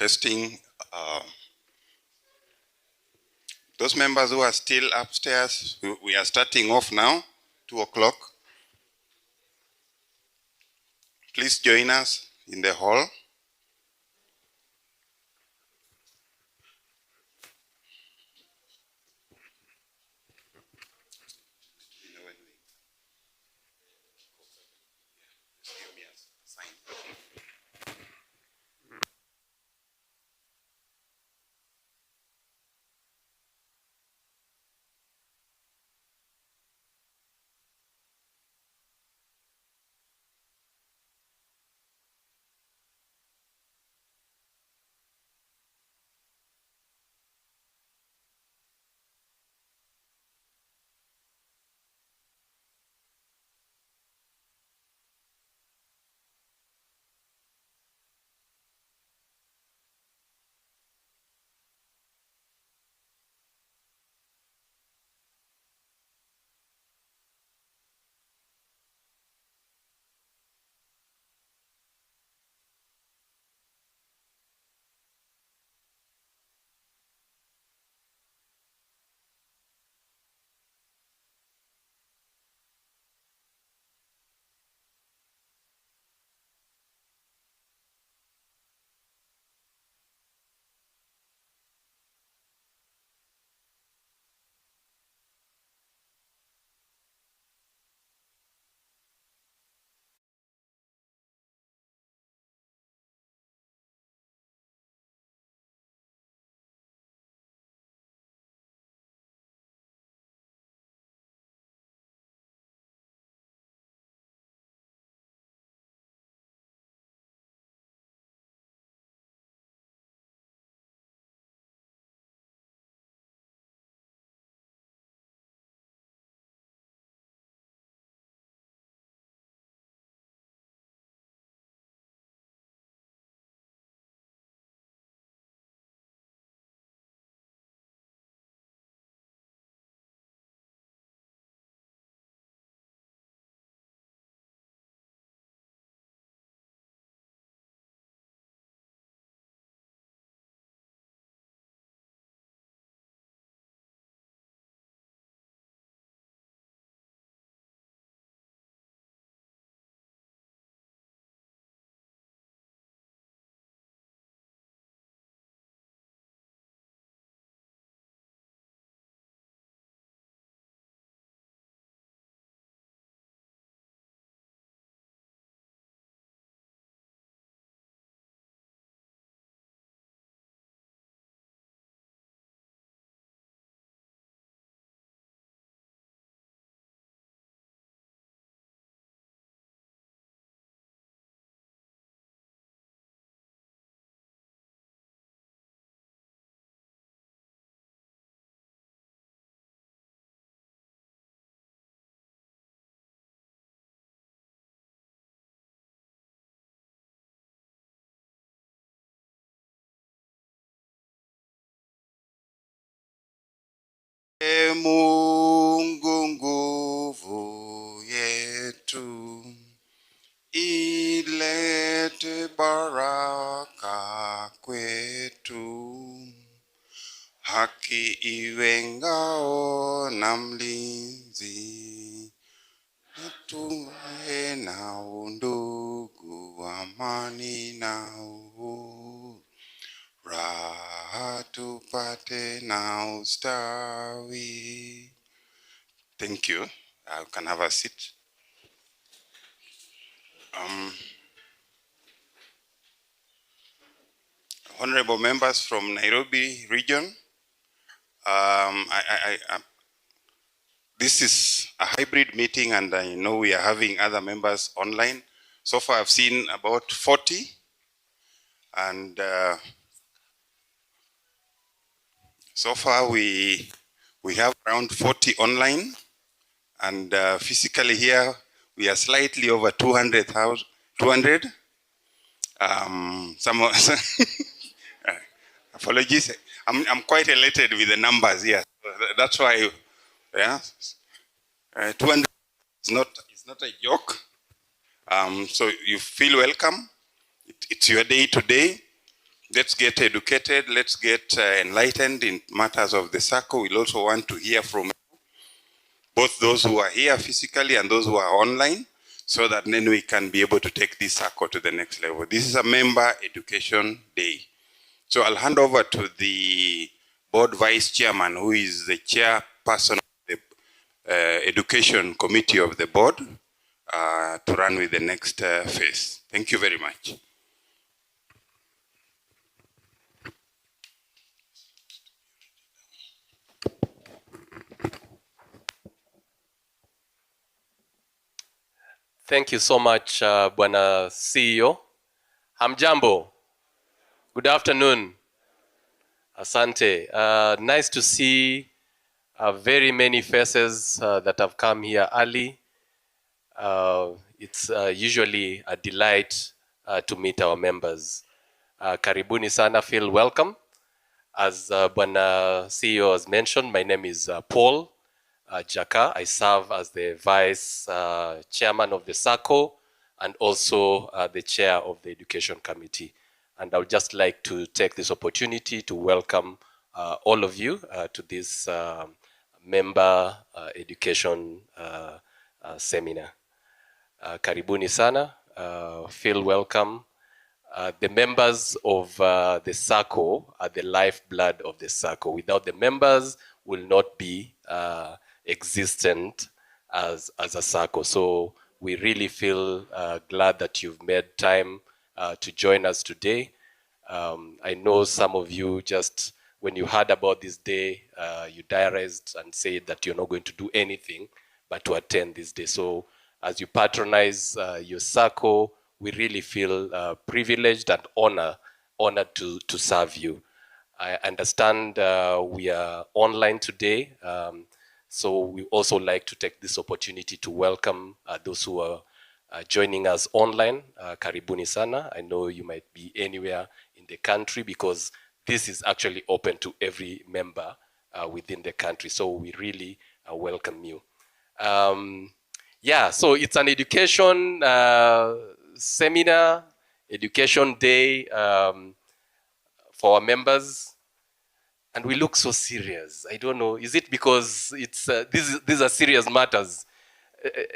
Testing. Those members who are still upstairs, we are starting off now, 2 o'clock. Please join us in the hall. Mungu nguvu yetu, ilete baraka kwetu, haki iwe ngao na mlinzi, tuwe na undugu, amani na uhuru, raha tupate na ustawi. Thank you. You can have a seat. Honorable members from Nairobi region, this is a hybrid meeting, and I know we are having other members online. So far I've seen about 40, and so far we have around 40 online, and physically here we are slightly over 200. Some apologies. I'm quite elated with the numbers here. That's why, yeah, 200 is not a joke. So you feel welcome. It's your day today Let's get educated. Let's get enlightened in matters of the SACCO. We'll also want to hear from both those who are here physically and those who are online, so that then we can be able to take this SACCO to the next level. This is a member education day. So I'll hand over to the board vice chairman, who is the chairperson of the education committee of the board, to run with the next phase. Thank you very much. Thank you so much, Bwana CEO. Hamjambo. Good afternoon. Asante. Nice to see very many faces that have come here early. It's usually a delight to meet our members. Karibuni sana, feel welcome. As Bwana CEO has mentioned, my name is Paul Gachara. I serve as the vice chairman of the SACCO and also the chair of the education committee. And I would just like to take this opportunity to welcome all of you to this member education seminar. Karibuni sana, feel welcome. The members of the SACCO are the lifeblood of the SACCO. Without the members, will not be existent as a SACCO. So we really feel glad that you've made time to join us today. I know some of you just, when you heard about this day, you diarized and said that you're not going to do anything but to attend this day. So as you patronize your SACCO, we really feel privileged and honored to serve you. I understand we are online today, so we also like to take this opportunity to welcome those who are joining us online. Karibuni sana. I know you might be anywhere in the country because this is actually open to every member within the country. So we really welcome you. Yeah, so it's an education seminar, education day for our members, and we look so serious. I don't know, is it because it's these are serious matters?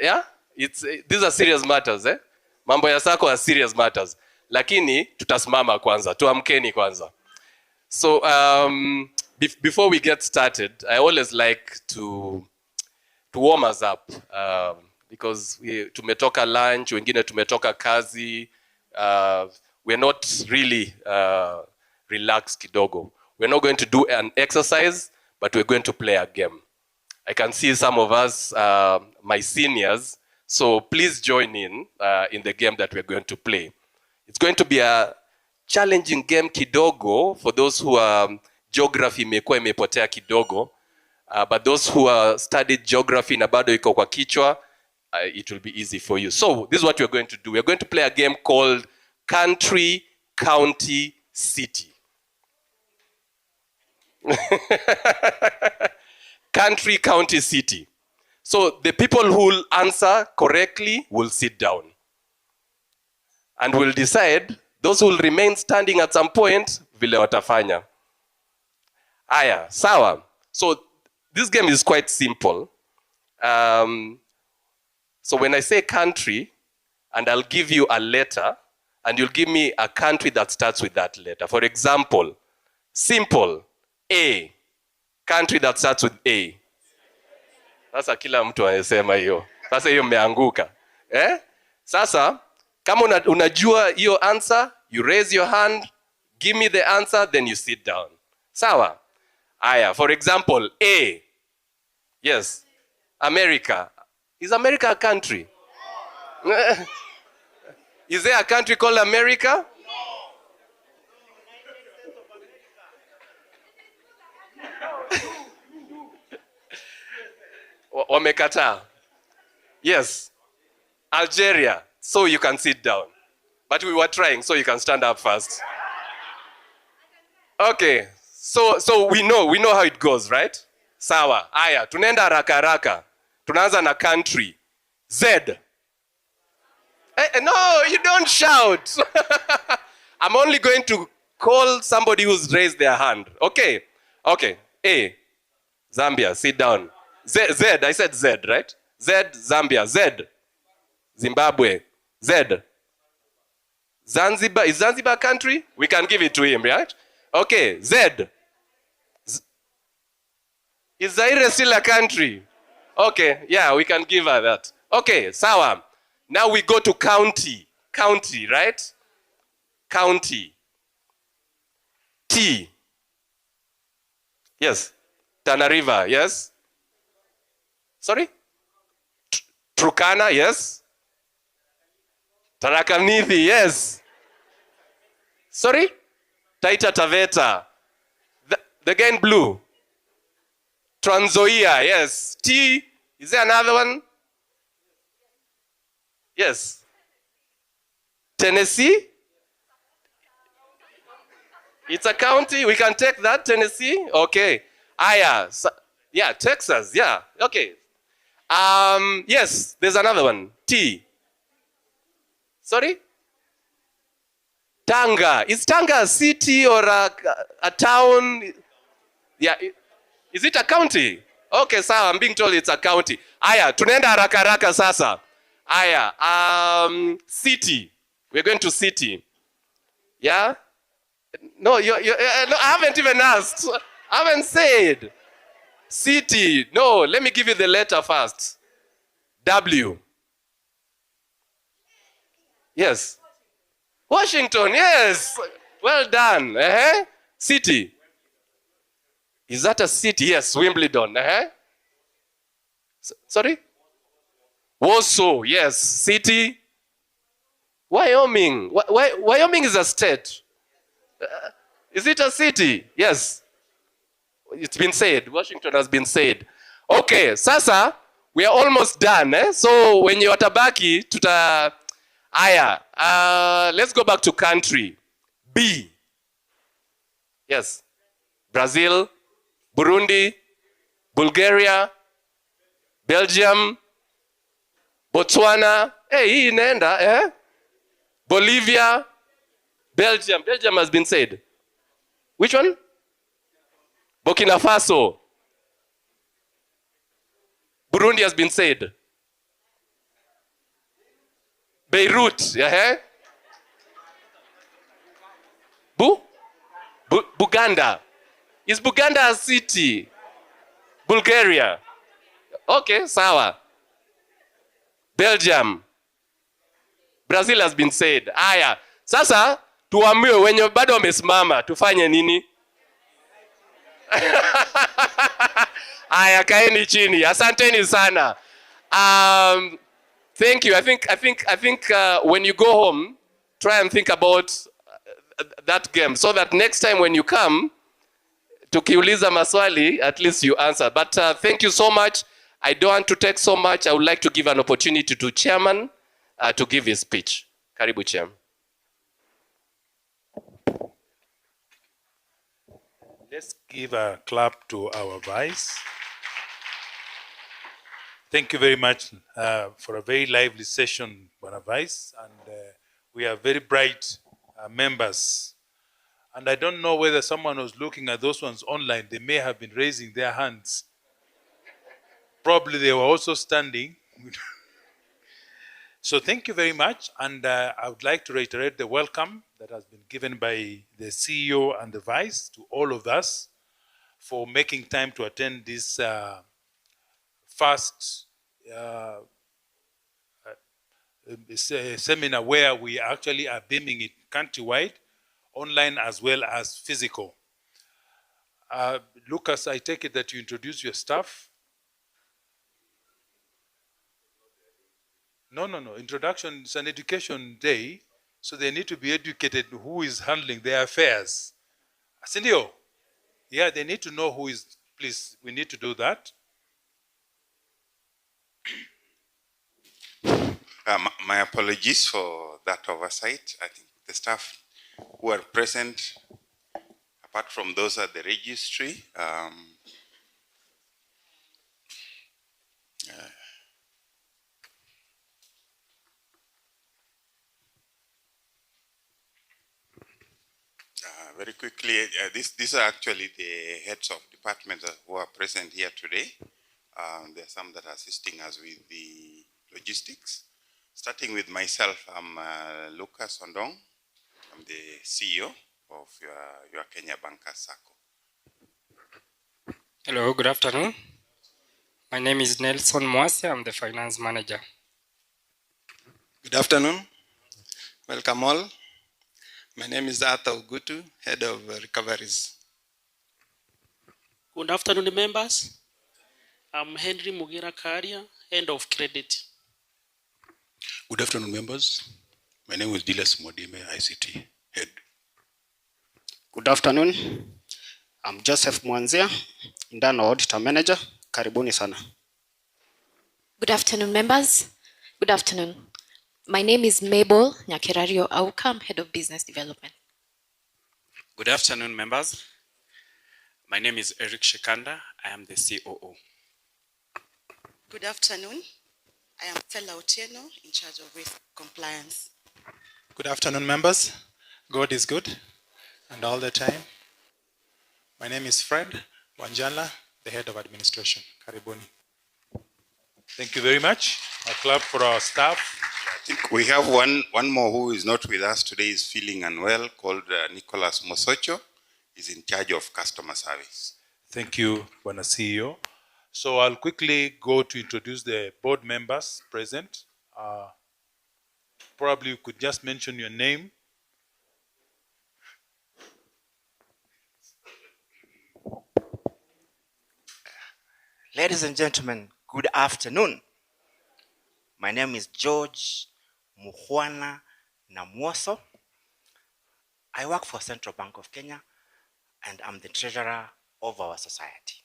Yeah, these are serious matters, eh? Mambo ya SACCO are serious matters, lakini tutasimama kwanza, tuamkeni kwanza. So before we get started, I always like to warm us up because tumetoka lunch, wengine tumetoka kazi, we're not really relaxed kidogo. We're not going to do an exercise, but we're going to play a game. I can see some of us, my seniors, so please join in the game that we're going to play. It's going to be a challenging game kidogo for those who are geography imekuwa imepotea kidogo. But those who are studied geography na bado iko kwa kichwa, it will be easy for you. So this is what we're going to do. We're going to play a game called Country, County, City. Country, county, city. So the people who will answer correctly will sit down. And we'll decide, those who will remain standing at some point, vile watafanya. Aya, sawa. So this game is quite simple. So when I say country, and I'll give you a letter, and you'll give me a country that starts with that letter. For example, simple, A. Country that starts with A. Sasa kila mtu anasema hiyo. Sasa hiyo mmeanguka. Sasa, kama unajua hiyo answer, you raise your hand, give me the answer, then you sit down. Sawa? Aya, for example, A. Yes. America. Is America a country? No. Is there a country called America? No. Wamekataa. Yes. Algeria. So you can sit down. But we were trying, so you can stand up first. Okay. So we know how it goes, right? Sawa. Aya, tunaenda haraka haraka. Tunaanza na country. Z. No, you don't shout. I'm only going to call somebody who's raised their hand. Okay. Okay. A. Zambia, sit down. Z, I said Z, right? Z, Zambia. Z, Zimbabwe. Z, Zanzibar. Is Zanzibar a country? We can give it to him, right? Okay. Z. Is Zaire still a country? Okay, yeah, we can give her that. Okay, sawa. Now we go to county. County, right? County. T. Yes. Tana River, yes. Sorry? Turkana, yes. Tharaka Nithi, yes. Sorry? Taita Taveta. The guy in blue. Trans Nzoia, yes. T. Is there another one? Yes. Tennessee? It's a county. We can take that. Tennessee? Okay. Aya. Yeah, Texas. Yeah. Okay. Yes, there's another one. T. Sorry? Tanga. Is Tanga a city or a town? Yeah. Is it a county? Okay, so I'm being told it's a county. Aya, tunaenda haraka haraka sasa. Aya, city. We're going to city. Yeah? No, no, I haven't even asked. I haven't said. City. No, let me give you the letter first. W. Yes. Washington, yes. Well done. City. Is that a city? Yes, Wimbledon. Sorry? Warsaw, yes. City. Wyoming. Wyoming is a state. Is it a city? Yes. It's been said. Washington has been said. Okay, sasa, we are almost done. So when you watabaki, tuta... Aya. Let's go back to country. B. Yes. Brazil. Burundi, Bulgaria, Belgium, Botswana, hii inaenda, Bolivia, Belgium. Belgium has been said. Which one? Burkina Faso. Burundi has been said. Beirut, Buganda. Is Buganda a city? Bulgaria. Okay, sawa. Belgium. Brazil has been said. Aya. Sasa, tuamue wenye bado wamesimama, tufanye nini? Aya, kaeni chini. Asanteni sana. Thank you. I think when you go home, try and think about that game so that next time when you come, tukiuliza maswali, at least you answer. But thank you so much. I don't want to take so much. I would like to give an opportunity to Chairman to give his speech. Karibu, Chairman. Let's give a clap to our Vice. Thank you very much for a very lively session, Bwana Vice. And we are very bright members. And I don't know whether someone was looking at those ones online. They may have been raising their hands. Probably they were also standing. So thank you very much. And I would like to reiterate the welcome that has been given by the CEO and the Vice to all of us for making time to attend this first seminar where we actually are beaming it countrywide, online as well as physical. Lucas, I take it that you introduce your staff. No. Introduction is an education day, so they need to be educated who is handling their affairs. Sindio? Yeah, they need to know who is, please, we need to do that. My apologies for that oversight. I think the staff who are present, apart from those at the registry, Very quickly, these are actually the heads of departments who are present here today. There are some that are assisting us with the logistics. Starting with myself, I'm Lucas Ondong. I'm the CEO of your Kenya Bankers SACCO. Hello, good afternoon. My name is Nelson Mwasi. I'm the finance manager. Good afternoon. Welcome all. My name is Arthur Ugutu, head of recoveries. Good afternoon, members. I'm Henry Mugira Karia, head of credit. Good afternoon, members. My name is Dilas Modime, ICT head. Good afternoon. I'm Joseph Mwanzia, internal auditor manager. Karibuni sana. Good afternoon, members. Good afternoon. My name is Mabel Nyakerario Auka. I'm head of business development. Good afternoon, members. My name is Eric Shikanda. I am the COO. Good afternoon. I am Fela Otieno, in charge of risk compliance. Good afternoon, members. God is good and all the time. My name is Fred Wanjala, the head of administration. Karibuni. Thank you very much. A clap for our staff. I think we have one more who is not with us today, is feeling unwell, called Nicholas Mosocho. He's in charge of customer service. Thank you, Bwana CEO. So I'll quickly go to introduce the board members present. Probably you could just mention your name. Ladies and gentlemen, good afternoon. My name is George Muhwana Namwoso. I work for Central Bank of Kenya and I'm the treasurer of our society.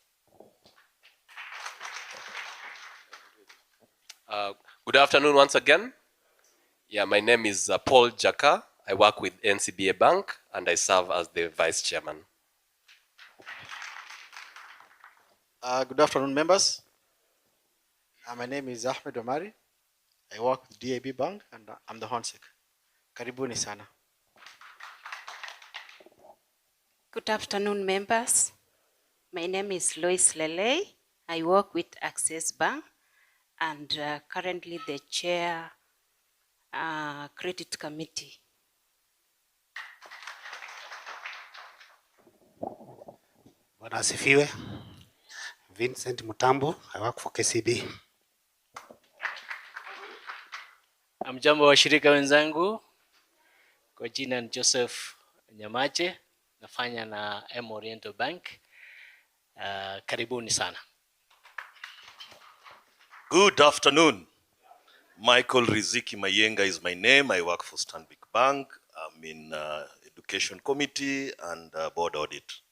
Good afternoon once again. Yeah, my name is Paul Jaka. I work with NCBA Bank and I serve as the vice chairman. Good afternoon, members. My name is Ahmed Omari. I work with DAB Bank and I'm the Honsek. Karibuni sana. Good afternoon, members. My name is Lois Lele. I work with Access Bank and currently the chair credit committee. Bwana asifiwe. Vincent Mutambo, I work for KCB. Mjambo wa shirika wenzangu, kwa jina ni Joseph Nyamache, nafanya na M Oriental Bank. Karibuni sana. Good afternoon. Michael Riziki Mayenga is my name. I work for Stanbic Bank. I'm in education committee and board audit.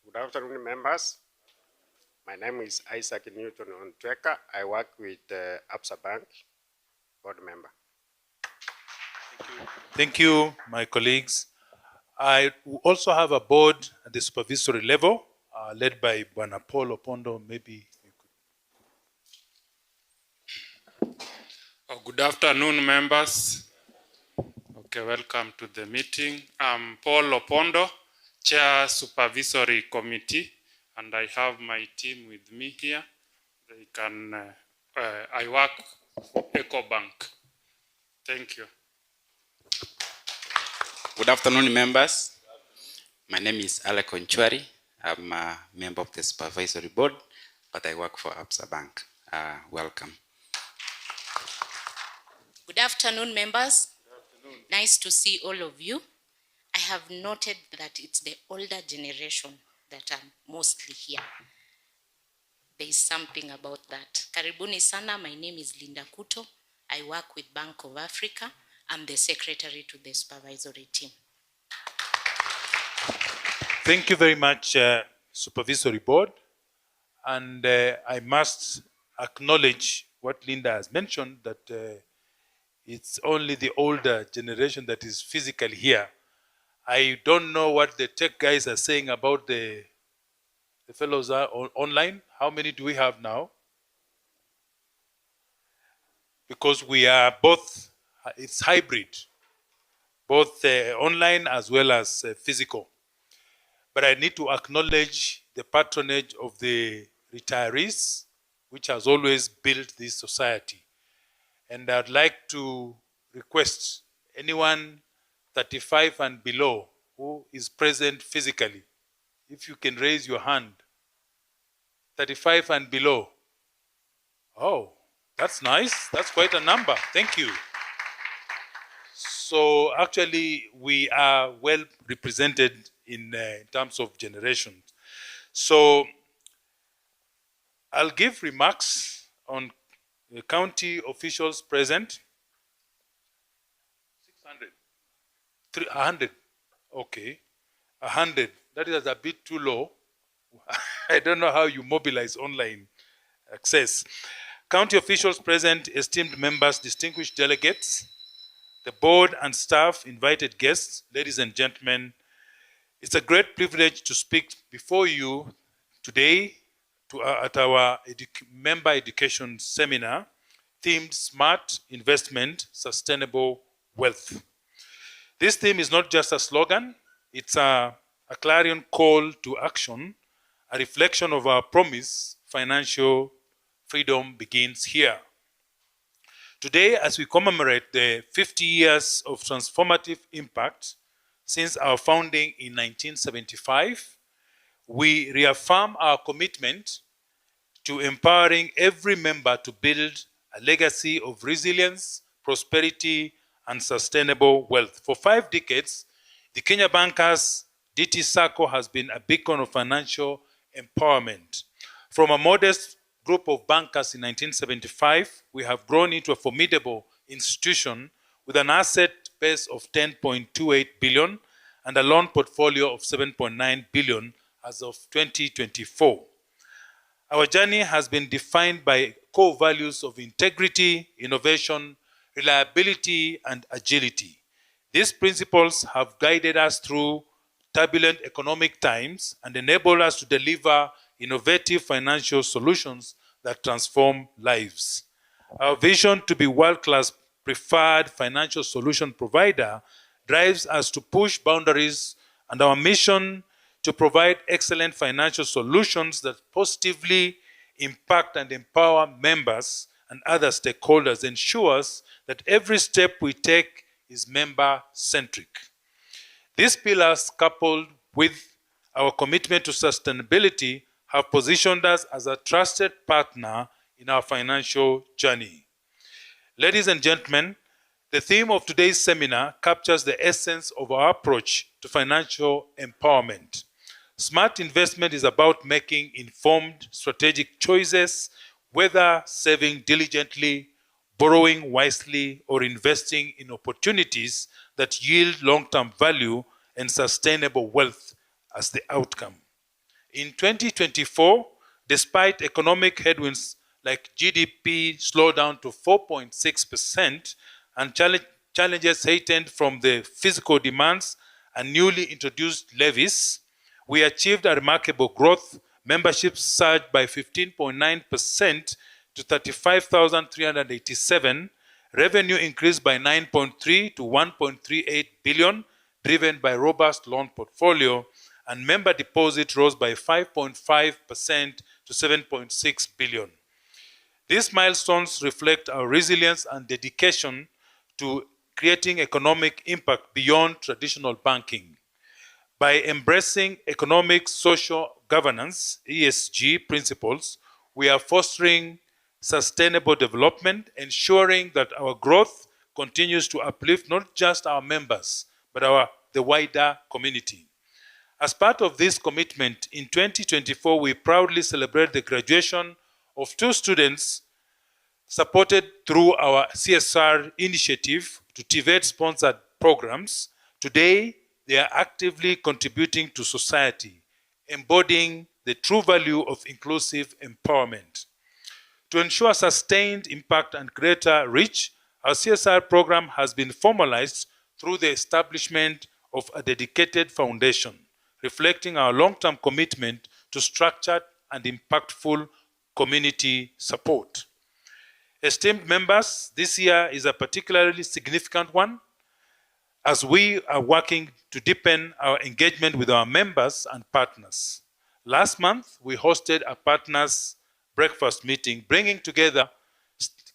Good afternoon, members. My name is Isaac Newton Ontweka. I work with Absa Bank, board member. Thank you, my colleagues. I also have a board at the supervisory level, led by Bwana Paul Opondo. Maybe you could. Good afternoon, members. Okay, welcome to the meeting. I'm Paul Opondo, Chair Supervisory Committee, and I have my team with me here. They can. I work for EcoBank. Thank you. Good afternoon, members. My name is Alec Onchwari. I'm a member of the supervisory board, but I work for Absa Bank. Welcome. Good afternoon, members. Good afternoon. Nice to see all of you. I have noted that it's the older generation that are mostly here. There is something about that. Karibuni sana. My name is Linda Kuto. I work with Bank of Africa. I'm the secretary to the supervisory team. Thank you very much, Supervisory Board. And I must acknowledge what Linda has mentioned, that it's only the older generation that is physically here. I don't know what the tech guys are saying about the fellows are online. How many do we have now? Because we are both, it's hybrid. both online as well as physical. But I need to acknowledge the patronage of the retirees, which has always built this society. And I'd like to request anyone 35 and below who is present physically, if you can raise your hand. 35 and below. Oh, that's nice. That's quite a number. Thank you. So actually, we are well represented in terms of generations. So I'll give remarks on the county officials present. 600. 100. Okay. 100. That is a bit too low. I don't know how you mobilize online access. County officials present, esteemed members, distinguished delegates, the board and staff, invited guests, ladies and gentlemen, it's a great privilege to speak before you today at our member education seminar themed Smart Investment, Sustainable Wealth. This theme is not just a slogan, it's a clarion call to action, a reflection of our promise, financial freedom begins here. Today, as we commemorate the 50 years of transformative impact since our founding in 1975, we reaffirm our commitment to empowering every member to build a legacy of resilience, prosperity, and sustainable wealth. For 5 decades, the Kenya Bankers DT SACCO has been a beacon of financial empowerment. From a modest group of bankers in 1975, we have grown into a formidable institution with an asset base of 10.28 billion and a loan portfolio of 7.9 billion as of 2024. Our journey has been defined by core values of integrity, innovation, reliability, and agility. These principles have guided us through turbulent economic times and enabled us to deliver innovative financial solutions that transform lives. Our vision to be world-class preferred financial solution provider drives us to push boundaries, and our mission to provide excellent financial solutions that positively impact and empower members and other stakeholders ensures that every step we take is member-centric. These pillars, coupled with our commitment to sustainability, have positioned us as a trusted partner in our financial journey. Ladies and gentlemen, the theme of today's seminar captures the essence of our approach to financial empowerment. Smart investment is about making informed strategic choices, whether saving diligently, borrowing wisely, or investing in opportunities that yield long-term value and sustainable wealth as the outcome. In 2024, despite economic headwinds like GDP slowdown to 4.6% and challenges heightened from the physical demands and newly introduced levies, we achieved a remarkable growth. Membership surged by 15.9% to 35,387. Revenue increased by 9.3 to 1.38 billion, driven by robust loan portfolio, and member deposit rose by 5.5% to 7.6 billion. These milestones reflect our resilience and dedication to creating economic impact beyond traditional banking. By embracing economic social governance, ESG principles, we are fostering sustainable development, ensuring that our growth continues to uplift not just our members, but the wider community. As part of this commitment, in 2024, we proudly celebrate the graduation of 2 students supported through our CSR initiative to TVET-sponsored programs. Today, they are actively contributing to society, embodying the true value of inclusive empowerment. To ensure sustained impact and greater reach, our CSR program has been formalized through the establishment of a dedicated foundation, reflecting our long-term commitment to structured and impactful community support. Esteemed members, this year is a particularly significant one. as we are working to deepen our engagement with our members and partners. Last month, we hosted a partners breakfast meeting, bringing together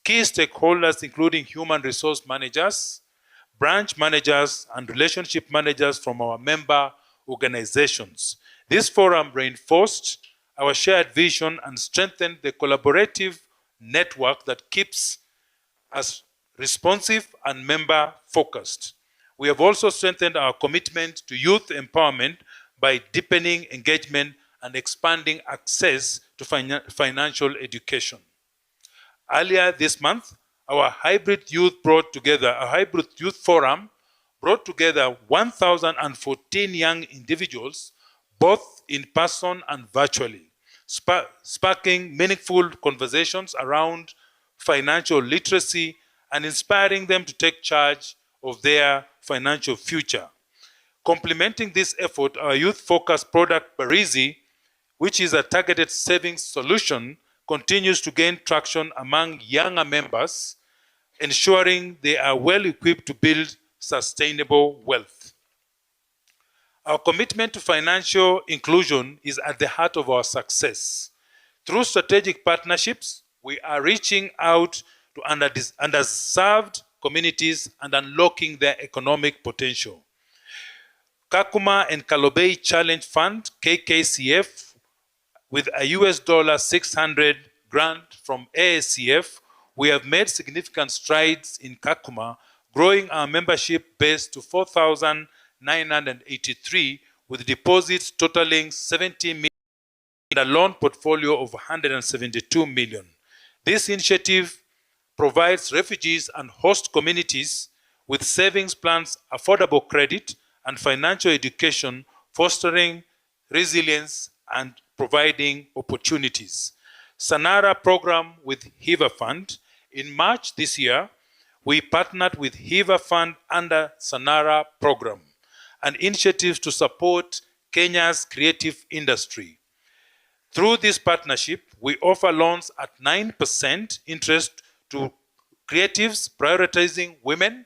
key stakeholders, including human resource managers, branch managers, and relationship managers from our member organizations. This forum reinforced our shared vision and strengthened the collaborative network that keeps us responsive and member-focused. We have also strengthened our commitment to youth empowerment by deepening engagement and expanding access to financial education. Earlier this month, our hybrid youth forum brought together 1,014 young individuals, both in person and virtually, sparking meaningful conversations around financial literacy and inspiring them to take charge of their financial future. Complementing this effort, our youth-focused product, Barizi, which is a targeted savings solution, continues to gain traction among younger members, ensuring they are well equipped to build sustainable wealth. Our commitment to financial inclusion is at the heart of our success. Through strategic partnerships, we are reaching out to underserved communities and unlocking their economic potential. Kakuma and Kalobei Challenge Fund, KKCF, with a $600 grant from ASCF, we have made significant strides in Kakuma, growing our membership base to 4,983, with deposits totaling 70 million and a loan portfolio of 172 million. This initiative provides refugees and host communities with savings plans, affordable credit, and financial education, fostering resilience and providing opportunities. Sanara program with Hiva Fund. In March this year, we partnered with Hiva Fund under Sanara program, an initiative to support Kenya's creative industry. Through this partnership, we offer loans at 9% interest to creatives, prioritizing women,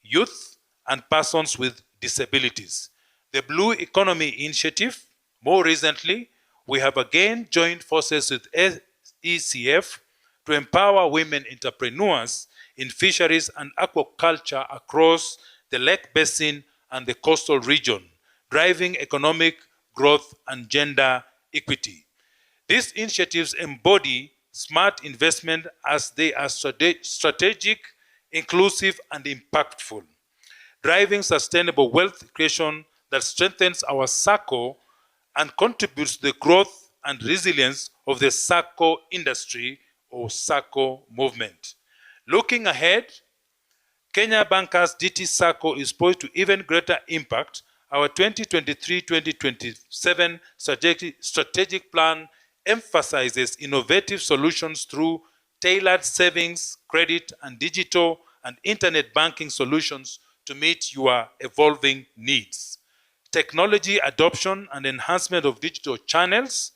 youth, and persons with disabilities. The Blue Economy Initiative. More recently, we have again joined forces with SECF to empower women entrepreneurs in fisheries and aquaculture across the Lake Basin and the coastal region, driving economic growth and gender equity. These initiatives embody smart investment as they are strategic, inclusive, and impactful, driving sustainable wealth creation that strengthens our SACCO and contributes to the growth and resilience of the SACCO industry or SACCO movement. Looking ahead, Kenya Bankers DT SACCO is poised to even greater impact. Our 2023-2027 strategic plan emphasizes innovative solutions through tailored savings, credit, and digital and internet banking solutions to meet your evolving needs. Technology adoption and enhancement of digital channels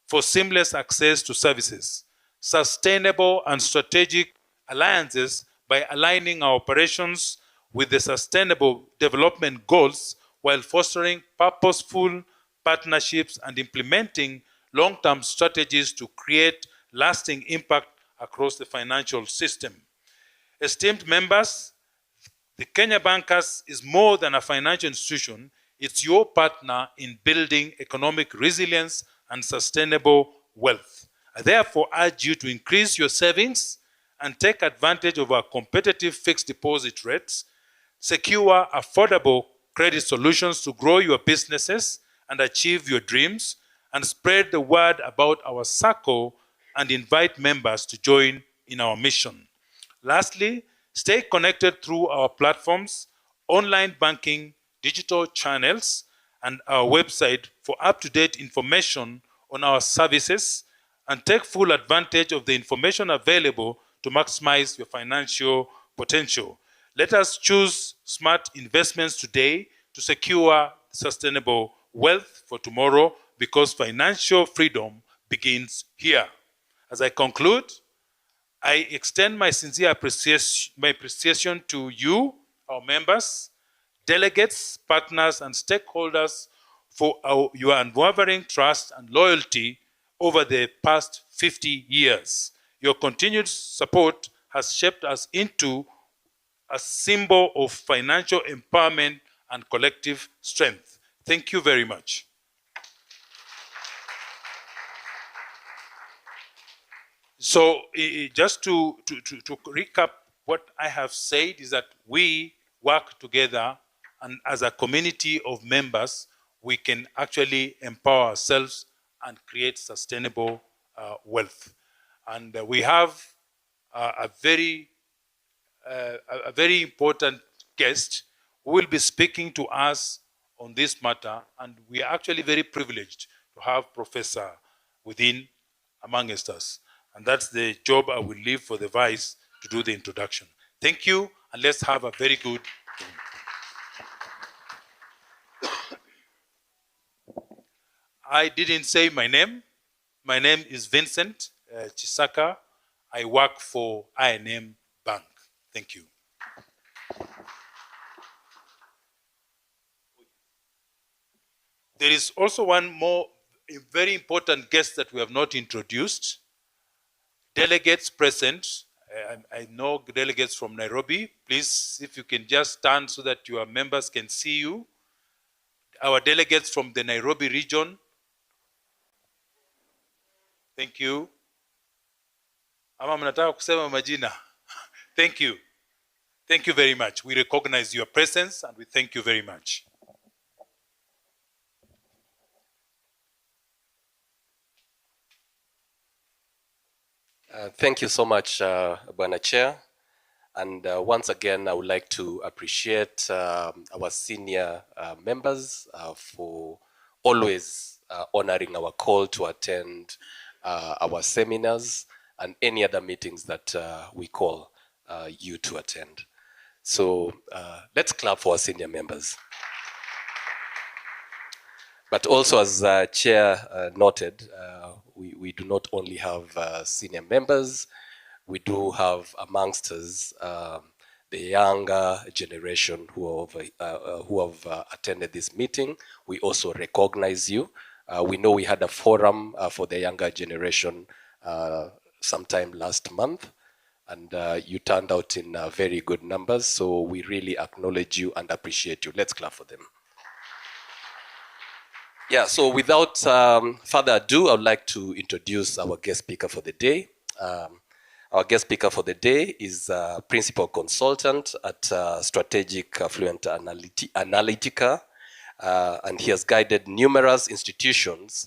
for seamless access to services. Sustainable and strategic alliances by aligning our operations with the sustainable development goals while fostering purposeful partnerships and implementing long-term strategies to create lasting impact across the financial system. Esteemed members, the Kenya Bankers is more than a financial institution. It's your partner in building economic resilience and sustainable wealth. I therefore urge you to increase your savings and take advantage of our competitive fixed deposit rates, secure affordable credit solutions to grow your businesses and achieve your dreams, and spread the word about our SACCO and invite members to join in our mission. Lastly, stay connected through our platforms, online banking, digital channels, and our website for up-to-date information on our services, and take full advantage of the information available to maximize your financial potential. Let us choose smart investments today to secure sustainable wealth for tomorrow, because financial freedom begins here. As I conclude, I extend my sincere appreciation to you, our members, delegates, partners, and stakeholders for your unwavering trust and loyalty over the past 50 years. Your continued support has shaped us into a symbol of financial empowerment and collective strength. Thank you very much. So just to recap, what I have said is that we work together, and as a community of members, we can actually empower ourselves and create sustainable wealth. And we have a very important guest who will be speaking to us on this matter, and we are actually very privileged to have Professor within amongst us. And that's the job I will leave for the Vice to do the introduction. Thank you, and let's have a very good I didn't say my name. My name is Vincent Chisaka. I work for I&M Bank. Thank you. There is also one more very important guest that we have not introduced. Delegates present. I know delegates from Nairobi. Please, if you can just stand so that your members can see you. Our delegates from the Nairobi region. Thank you. Ama mnataka kusema majina. Thank you. Thank you very much. We recognize your presence and we thank you very much. Thank you so much, Bwana Chair. And once again, I would like to appreciate our senior members for always honoring our call to attend our seminars and any other meetings that we call you to attend. So let's clap for our senior members. But also, as Chair noted, we do not only have senior members, we do have amongst us the younger generation who have attended this meeting. We also recognize you. We know we had a forum for the younger generation sometime last month, and you turned out in very good numbers, so we really acknowledge you and appreciate you. Let's clap for them. Yeah, so without further ado, I would like to introduce our guest speaker for the day. Our guest speaker for the day is Principal Consultant at Strategic Affluent Analytica, and he has guided numerous institutions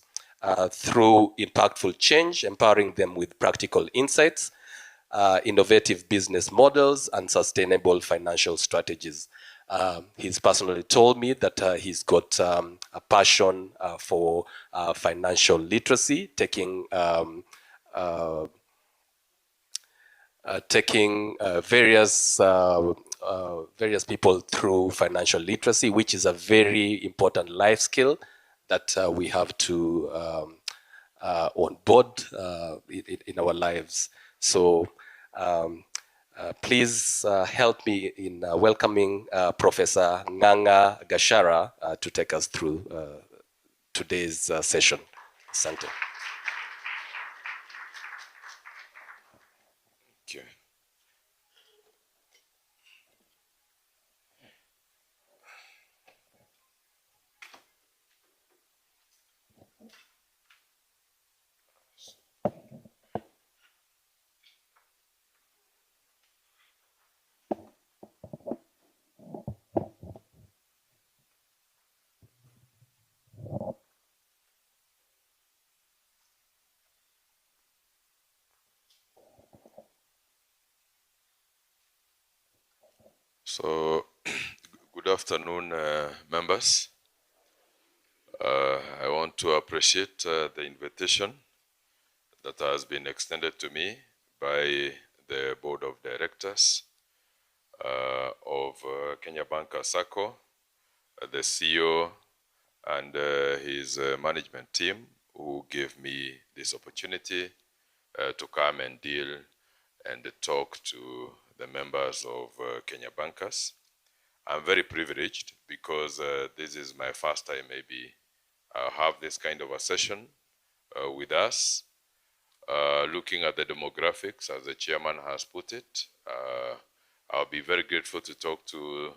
through impactful change, empowering them with practical insights, innovative business models, and sustainable financial strategies. He's personally told me that he's got a passion for financial literacy, taking various people through financial literacy, which is a very important life skill that we have to on board in our lives. So please help me in welcoming Professor Nganga Gachara to take us through today's session. Asante. Thank you. So, good afternoon, members. I want to appreciate the invitation that has been extended to me by the Board of Directors of Kenya Bank SACCO, the CEO, and his management team who gave me this opportunity to come and deal and talk to the members of Kenya Bankers. I'm very privileged because this is my first time maybe have this kind of a session with us. Looking at the demographics, as the chairman has put it, I'll be very grateful to talk to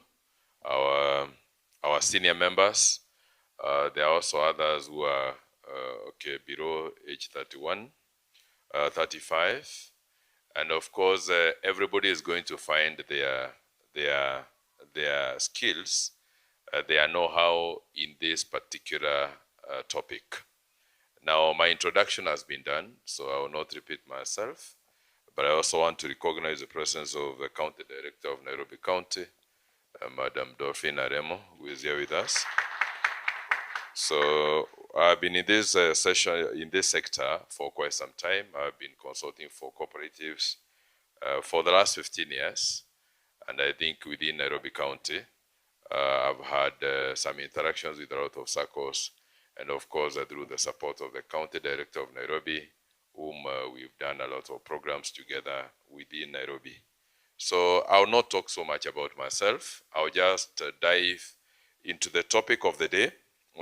our senior members. There are also others who are below age 31, 35, and of course everybody is going to find their skills, their know-how in this particular topic. Now, my introduction has been done, so I will not repeat myself, but I also want to recognize the presence of the County Director of Nairobi County, Madam Dorfin Aremo, who is here with us. So I've been in this session, in this sector for quite some time. I've been consulting for cooperatives for the last 15 years, and I think within Nairobi County, I've had some interactions with a lot of SACCOs, and of course through the support of the County Director of Nairobi, whom we've done a lot of programs together within Nairobi. So I'll not talk so much about myself. I'll just dive into the topic of the day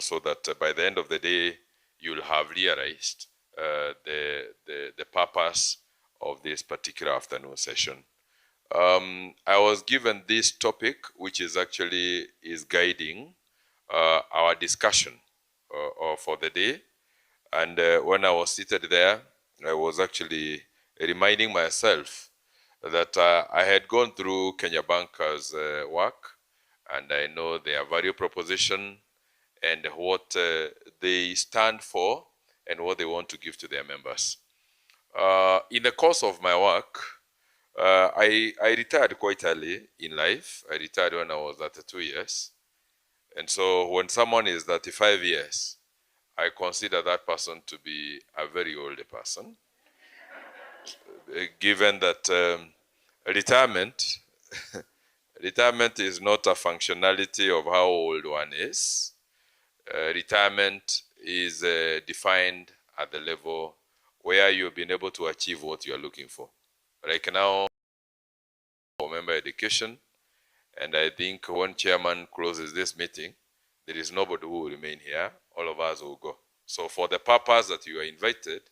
so that by the end of the day, you'll have realized the purpose of this particular afternoon session. I was given this topic, which is actually guiding our discussion for the day. And when I was seated there, I was actually reminding myself that I had gone through Kenya Bankers' work, and I know their value proposition and what they stand for and what they want to give to their members. In the course of my work, I retired quite early in life. I retired when I was 32 years. And so when someone is 35 years, I consider that person to be a very old person, given that retirement is not a functionality of how old one is. Retirement is defined at the level where you've been able to achieve what you are looking for. Like now, for member education, and I think when chairman closes this meeting, there is nobody who will remain here. All of us will go. So for the purpose that you are invited,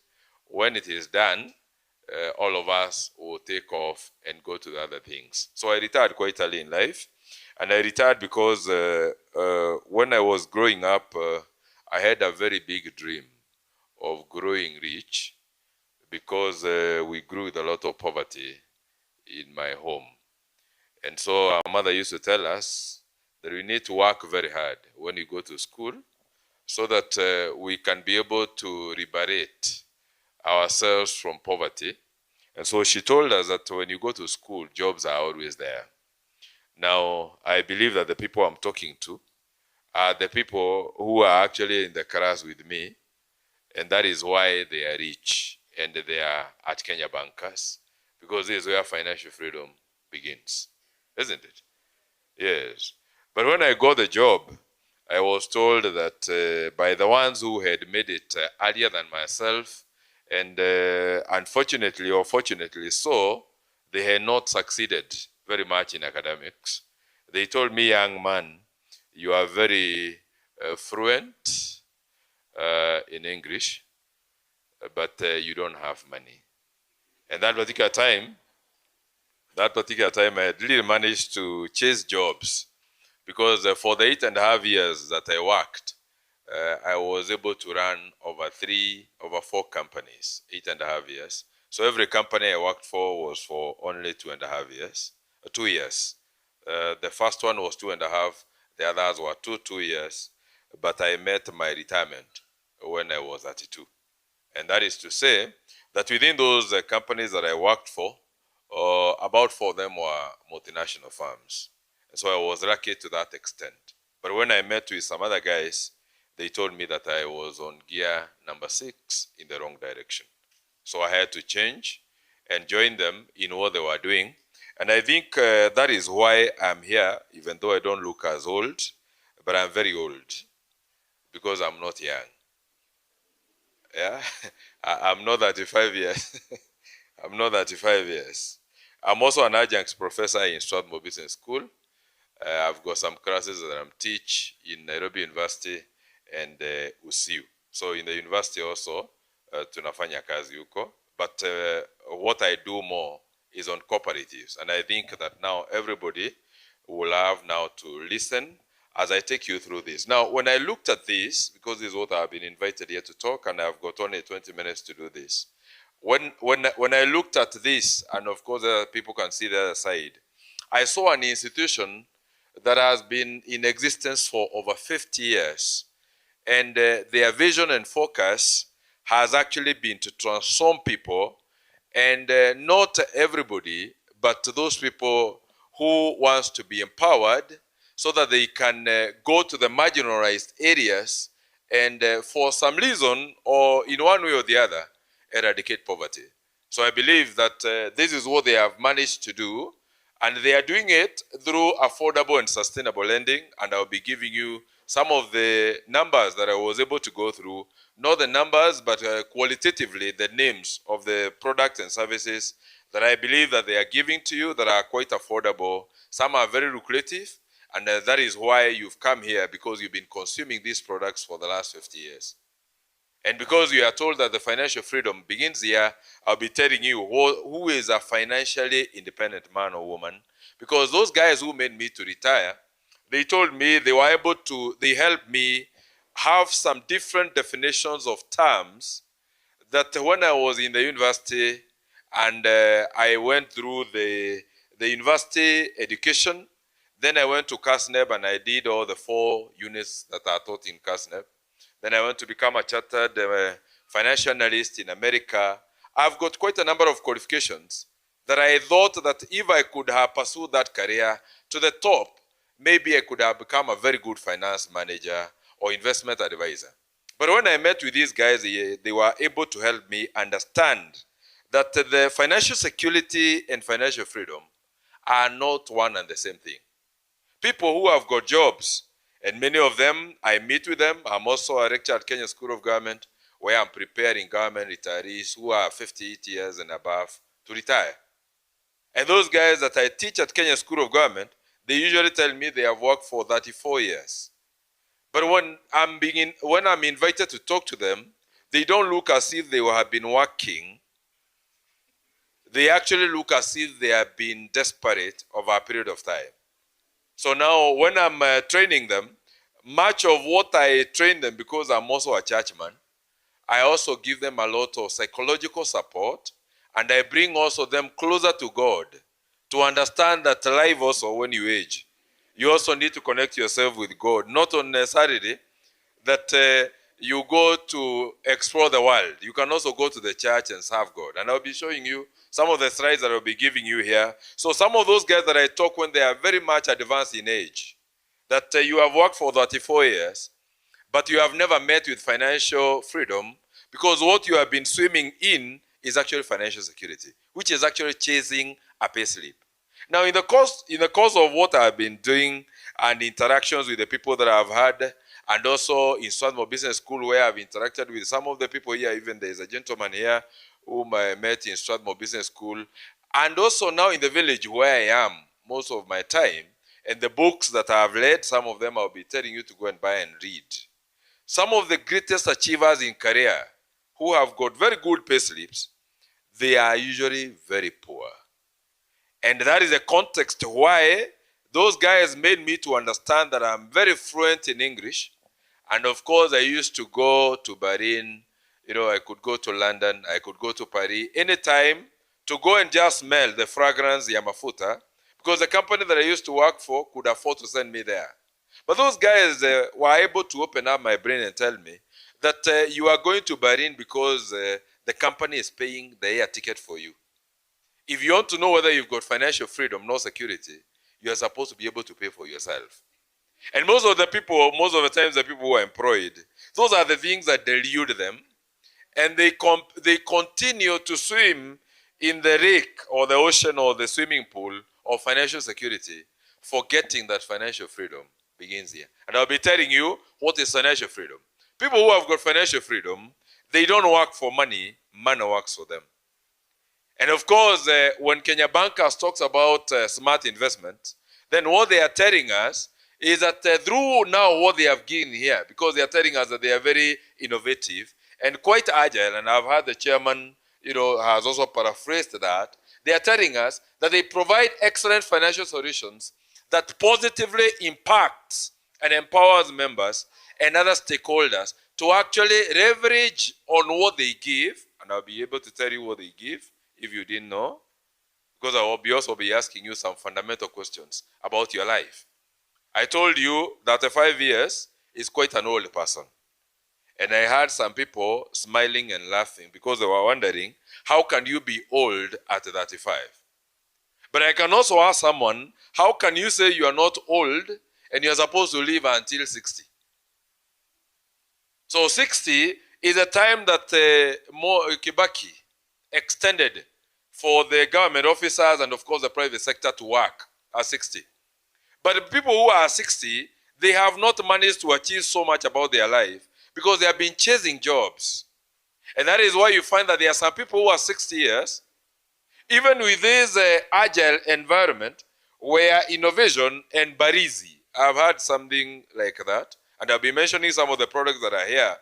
when it is done, all of us will take off and go to the other things. So I retired quite early in life. And I retired because when I was growing up, I had a very big dream of growing rich because we grew with a lot of poverty in my home. And so our mother used to tell us that we need to work very hard when you go to school so that we can be able to liberate ourselves from poverty. And so she told us that when you go to school, jobs are always there. Now, I believe that the people I'm talking to are the people who are actually in the class with me, and that is why they are rich and they are at Kenya Bankers, because this is where financial freedom begins, isn't it? Yes. But when I got the job, I was told that by the ones who had made it earlier than myself, and unfortunately or fortunately so, they had not succeeded very much in academics. They told me, young man, you are very fluent in English, but you don't have money. And that particular time, I had really managed to chase jobs because for the 8.5 years that I worked, I was able to run over 4 companies, 8.5 years. So every company I worked for was for only 2.5 years, 2 years. The first one was 2.5, the others were 2 years, but I met my retirement when I was 32. And that is to say that within those companies that I worked for, about 4 of them were multinational firms. And so I was lucky to that extent. But when I met with some other guys, they told me that I was on gear number 6 in the wrong direction. So I had to change and join them in what they were doing. And I think that is why I'm here, even though I don't look as old, but I'm very old because I'm not young. Yeah, I'm not 35 years. I'm not 35 years. I'm also an adjunct professor in Strathmore Business School. I've got some classes that I'm teach in Nairobi University and USIU. So in the university also, tunafanya kazi huko. But what I do more is on cooperatives. And I think that now everybody will have now to listen as I take you through this. Now, when I looked at this, because this is what I've been invited here to talk, and I've got only 20 minutes to do this. When I looked at this, and of course people can see the other side, I saw an institution that has been in existence for over 50 years. And their vision and focus has actually been to transform people, and not everybody, but those people who wants to be empowered so that they can go to the marginalized areas and for some reason or in one way or the other, eradicate poverty. So I believe that this is what they have managed to do, and they are doing it through affordable and sustainable lending, and I'll be giving you some of the numbers that I was able to go through, not the numbers, but qualitatively the names of the products and services that I believe that they are giving to you that are quite affordable. Some are very lucrative, and that is why you've come here, because you've been consuming these products for the last 50 years. And because you are told that the financial freedom begins here, I'll be telling you who is a financially independent man or woman. Because those guys who made me to retire, they told me they helped me have some different definitions of terms that when I was in the university and I went through the university education, then I went to CASNEB and I did all the 4 units that are taught in CASNEB. Then I went to become a chartered financial analyst in America. I've got quite a number of qualifications that I thought that if I could have pursued that career to the top, maybe I could have become a very good finance manager or investment advisor. But when I met with these guys, they were able to help me understand that the financial security and financial freedom are not one and the same thing. People who have got jobs, and many of them, I meet with them. I'm also a lecturer at Kenya School of Government, where I'm preparing government retirees who are 58 years and above to retire. And those guys that I teach at Kenya School of Government, they usually tell me they have worked for 34 years. But when I'm invited to talk to them, they don't look as if they have been working. They actually look as if they have been desperate over a period of time. So now when I'm training them, much of what I train them, because I'm also a churchman, I also give them a lot of psychological support, and I bring also them closer to God to understand that life also, when you age, you also need to connect yourself with God, not on Saturday that you go to explore the world. You can also go to the church and serve God. And I'll be showing you some of the slides that I'll be giving you here. So some of those guys that I talk when they are very much advanced in age, that you have worked for 34 years, but you have never met with financial freedom, because what you have been swimming in is actually financial security, which is actually chasing a pay slip. Now, in the course of what I've been doing and interactions with the people that I've had, and also in Swarthmore Business School, where I've interacted with some of the people here, even there's a gentleman here whom I met in Swarthmore Business School, and also now in the village where I am most of my time, and the books that I've read, some of them I'll be telling you to go and buy and read. Some of the greatest achievers in career who have got very good pay slips, they are usually very poor. And that is a context why those guys made me to understand that I'm very fluent in English. And of course, I used to go to Bahrain. You know, I could go to London. I could go to Paris anytime to go and just smell the fragrance Yamafuta, because the company that I used to work for could afford to send me there. But those guys were able to open up my brain and tell me that you are going to Bahrain because the company is paying the air ticket for you. If you want to know whether you've got financial freedom, no security, you are supposed to be able to pay for yourself. And most of the times the people who are employed, those are the things that delude them, and they continue to swim in the lake or the ocean or the swimming pool of financial security, forgetting that financial freedom begins here. And I'll be telling you what is financial freedom. People who have got financial freedom, they don't work for money, money works for them. And of course, when Kenya Bankers talks about smart investment, then what they are telling us is that through now what they have gained here, because they are telling us that they are very innovative and quite agile, and I've heard the chairman, has also paraphrased that, they are telling us that they provide excellent financial solutions that positively impacts and empowers members and other stakeholders to actually leverage on what they give, and I'll be able to tell you what they give if you didn't know, because I will also be asking you some fundamental questions about your life. I told you that 5 years is quite an old person. And I heard some people smiling and laughing because they were wondering, how can you be old at 35? But I can also ask someone, how can you say you are not old and you're supposed to live until 60? So 60 is a time that Kibaki extended for the government officers and of course the private sector to work at 60. But the people who are 60, they have not managed to achieve so much about their life because they have been chasing jobs. And that is why you find that there are some people who are 60 years, even with this agile environment where innovation and Barizi, I've had something like that, and I'll be mentioning some of the products that are here.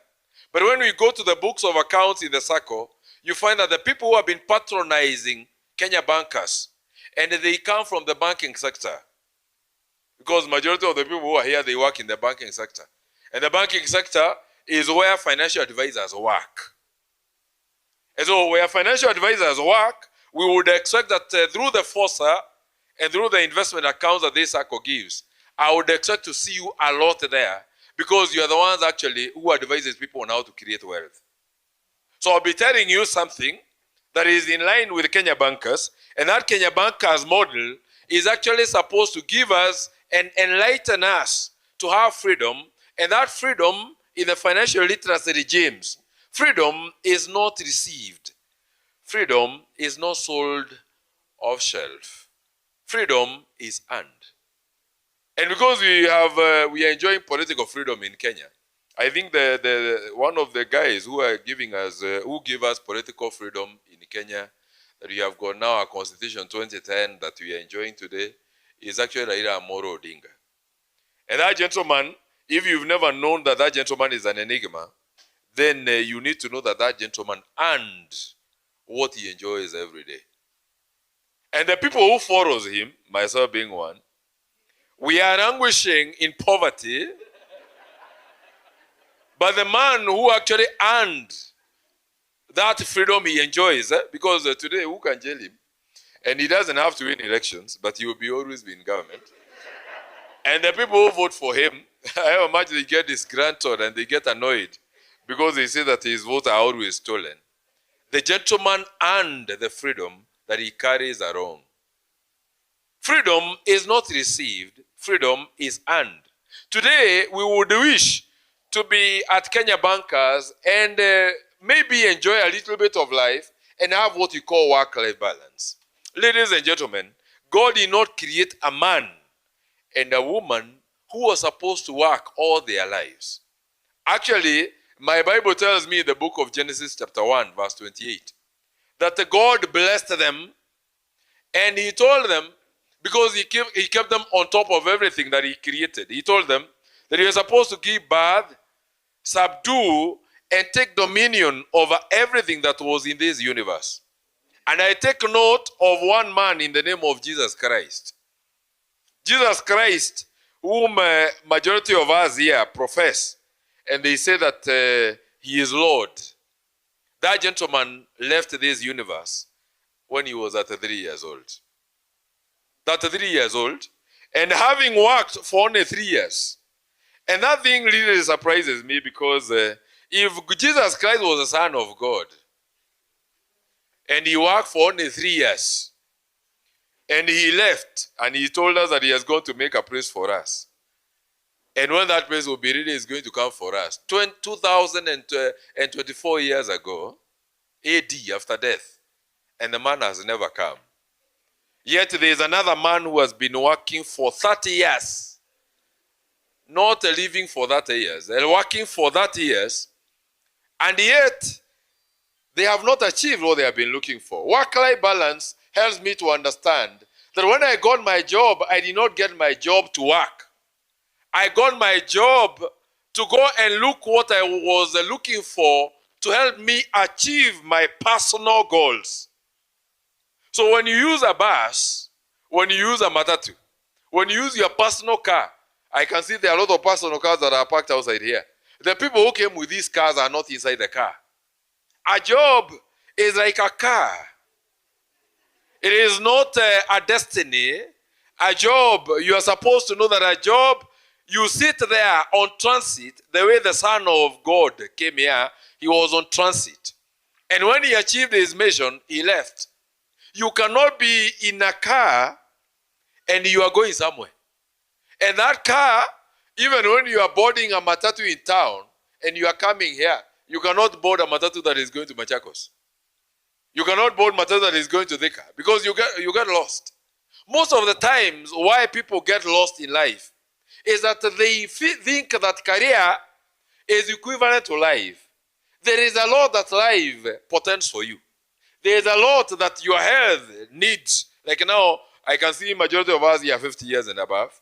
But when we go to the books of accounts in the SACCO, you find that the people who have been patronizing Kenya bankers, and they come from the banking sector. Because majority of the people who are here, they work in the banking sector. And the banking sector is where financial advisors work. And so where financial advisors work, we would expect that through the FOSA and through the investment accounts that this SACCO gives, I would expect to see you a lot there because you are the ones actually who advises people on how to create wealth. So I'll be telling you something that is in line with Kenya bankers, and that Kenya bankers model is actually supposed to give us and enlighten us to have freedom, and that freedom in the financial literacy regimes. Freedom is not received. Freedom is not sold off shelf. Freedom is earned. And because we are enjoying political freedom in Kenya, I think the one of the guys who are giving us who give us political freedom in Kenya, that we have got now a constitution 2010 that we are enjoying today, is actually Raila Amolo Odinga. And that gentleman, if you've never known that that gentleman is an enigma, then you need to know that that gentleman earned what he enjoys every day. And the people who follows him, myself being one, we are languishing in poverty, but the man who actually earned that freedom he enjoys, because today who can jail him? And he doesn't have to win elections, but he will be always be in government. And the people who vote for him, I imagine they get disgruntled and they get annoyed because they say that his votes are always stolen. The gentleman earned the freedom that he carries around. Freedom is not received, freedom is earned. Today, we would wish to be at Kenya Bankers and maybe enjoy a little bit of life and have what we call work-life balance. Ladies and gentlemen, God did not create a man and a woman who was supposed to work all their lives. Actually, my Bible tells me in the book of Genesis chapter 1, verse 28, that God blessed them and he told them, because he kept them on top of everything that he created. He told them that he was supposed to give birth, subdue, and take dominion over everything that was in this universe. And I take note of one man in the name of Jesus Christ. Jesus Christ, whom majority of us here profess, and they say that he is Lord. That gentleman left this universe when he was at 3 years old. That 3 years old, and having worked for only 3 years. And that thing really surprises me because if Jesus Christ was the Son of God, and he worked for only 3 years, and he left, and he told us that he is going to make a place for us. And when that place will be ready, is going to come for us. 2024 years ago, AD, after death, and the man has never come. Yet there is another man who has been working for 30 years. Not living for 30 years, they're working for 30 years, and yet they have not achieved what they have been looking for. Work-life balance helps me to understand that when I got my job, I did not get my job to work. I got my job to go and look what I was looking for to help me achieve my personal goals. So when you use a bus, when you use a matatu, when you use your personal car, I can see there are a lot of personal cars that are parked outside here. The people who came with these cars are not inside the car. A job is like a car. It is not a destiny. A job, you are supposed to know that a job, you sit there on transit, the way the Son of God came here, he was on transit. And when he achieved his mission, he left. You cannot be in a car and you are going somewhere. And that car, even when you are boarding a matatu in town and you are coming here, you cannot board a matatu that is going to Machakos. You cannot board matatu that is going to Thika because you get lost. Most of the times, why people get lost in life is that they think that career is equivalent to life. There is a lot that life portends for you. There is a lot that your health needs. Like now, I can see majority of us here are 50 years and above.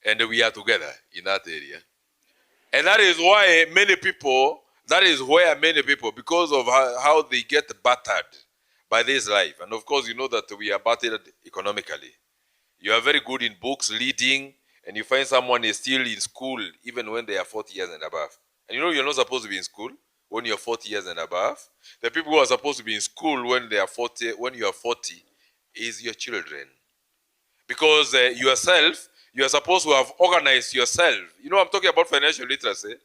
And we are together in that area. And that is why many people, that is where many people, because of how they get battered by this life. And of course, you know that we are battered economically. You are very good in books, leading, and you find someone is still in school even when they are 40 years and above. And you know you're not supposed to be in school when you're 40 years and above. The people who are supposed to be in school when they are 40, when you are 40, is your children. Because yourself, you are supposed to have organized yourself. You know, I'm talking about financial literacy.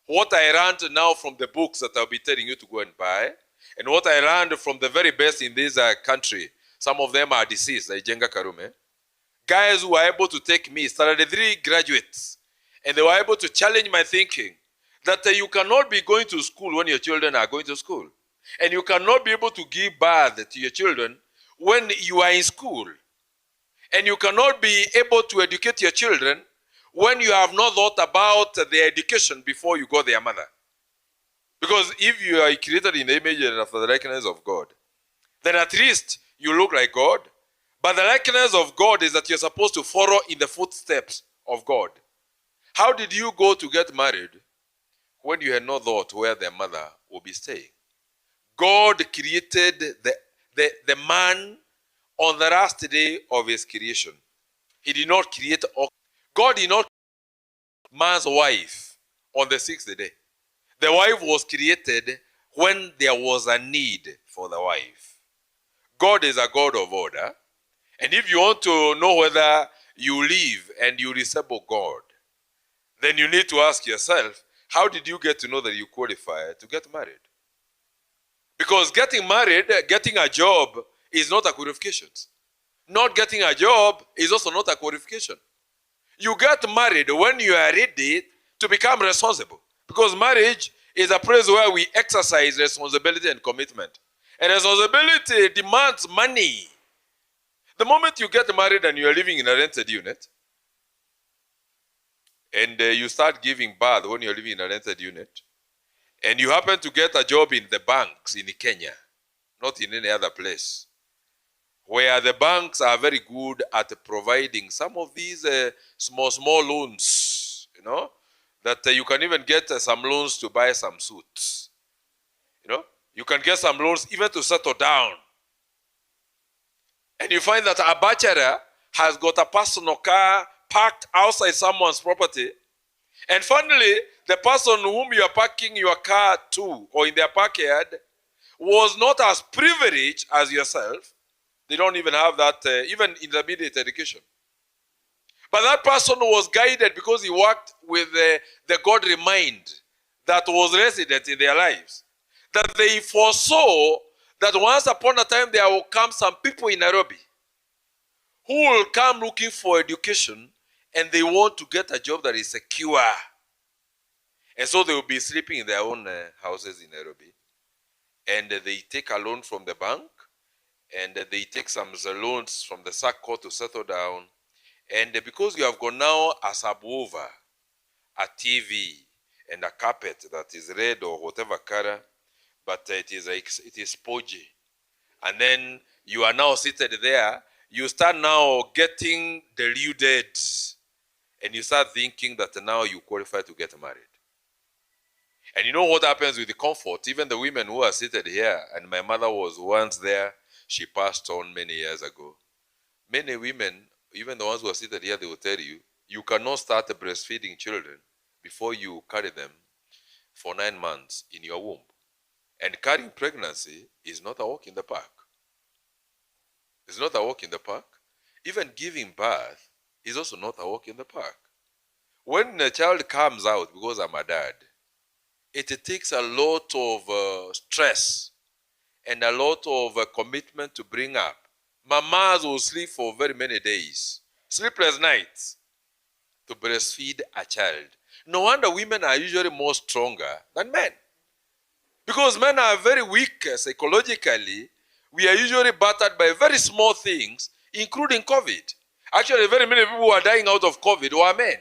What I learned now from the books that I'll be telling you to go and buy, and what I learned from the very best in this country, some of them are deceased, like Jenga Karume. Guys who were able to take me, started 3 graduates, and they were able to challenge my thinking that you cannot be going to school when your children are going to school. And you cannot be able to give birth to your children when you are in school. And you cannot be able to educate your children when you have not thought about their education before you got their mother. Because if you are created in the image and after the likeness of God, then at least you look like God. But the likeness of God is that you're supposed to follow in the footsteps of God. How did you go to get married when you had not thought where their mother would be staying? God created the man on the last day of his creation. He did not create, God did not create man's wife on the 6th day. The wife was created when there was a need for the wife. God is a God of order. And if you want to know whether you live and you resemble God, then you need to ask yourself, how did you get to know that you qualify to get married? Because getting married, getting a job is not a qualification. Not getting a job is also not a qualification. You get married when you are ready to become responsible. Because marriage is a place where we exercise responsibility and commitment. And responsibility demands money. The moment you get married and you are living in a rented unit, and you start giving birth when you're living in a rented unit, and you happen to get a job in the banks in Kenya, not in any other place, where the banks are very good at providing some of these small loans, you know, that you can even get some loans to buy some suits. You know, you can get some loans even to settle down. And you find that a bachelor has got a personal car parked outside someone's property. And finally, the person whom you are parking your car to or in their backyard was not as privileged as yourself. They don't even have that, even intermediate education. But that person was guided because he worked with the godly mind that was resident in their lives. That they foresaw that once upon a time there will come some people in Nairobi who will come looking for education and they want to get a job that is secure. And so they will be sleeping in their own houses in Nairobi. And they take a loan from the bank, and they take some loans from the SACCO to settle down. And because you have got now a subwoofer, a TV, and a carpet that is red or whatever color, but it is podgy, and then you are now seated there, you start now getting deluded, and you start thinking that now you qualify to get married. And you know what happens with the comfort? Even the women who are seated here, and my mother was once there, she passed on many years ago. Many women, even the ones who are seated here, they will tell you, you cannot start breastfeeding children before you carry them for 9 months in your womb. And carrying pregnancy is not a walk in the park. It's not a walk in the park. Even giving birth is also not a walk in the park. When a child comes out, because I'm a dad, it takes a lot of stress and a lot of commitment to bring up. Mamas will sleep for very many days, sleepless nights, to breastfeed a child. No wonder women are usually more stronger than men. Because men are very weak psychologically. We are usually battered by very small things, including COVID. Actually, very many people who are dying out of COVID were men.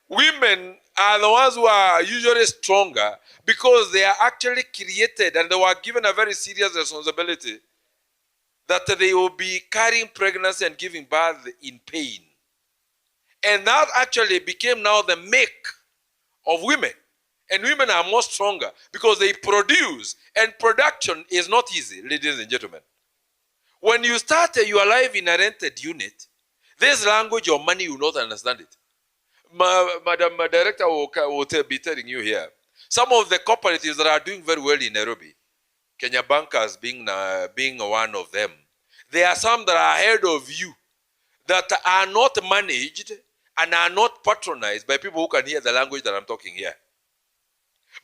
Women are the ones who are usually stronger because they are actually created and they were given a very serious responsibility that they will be carrying pregnancy and giving birth in pain. And that actually became now the make of women. And women are more stronger because they produce, and production is not easy, ladies and gentlemen. When you start your life in a rented unit, this language or money, you will not understand it. Madam Director will be telling you here. Some of the cooperatives that are doing very well in Nairobi, Kenya Bankers being one of them, there are some that are ahead of you that are not managed and are not patronized by people who can hear the language that I'm talking here.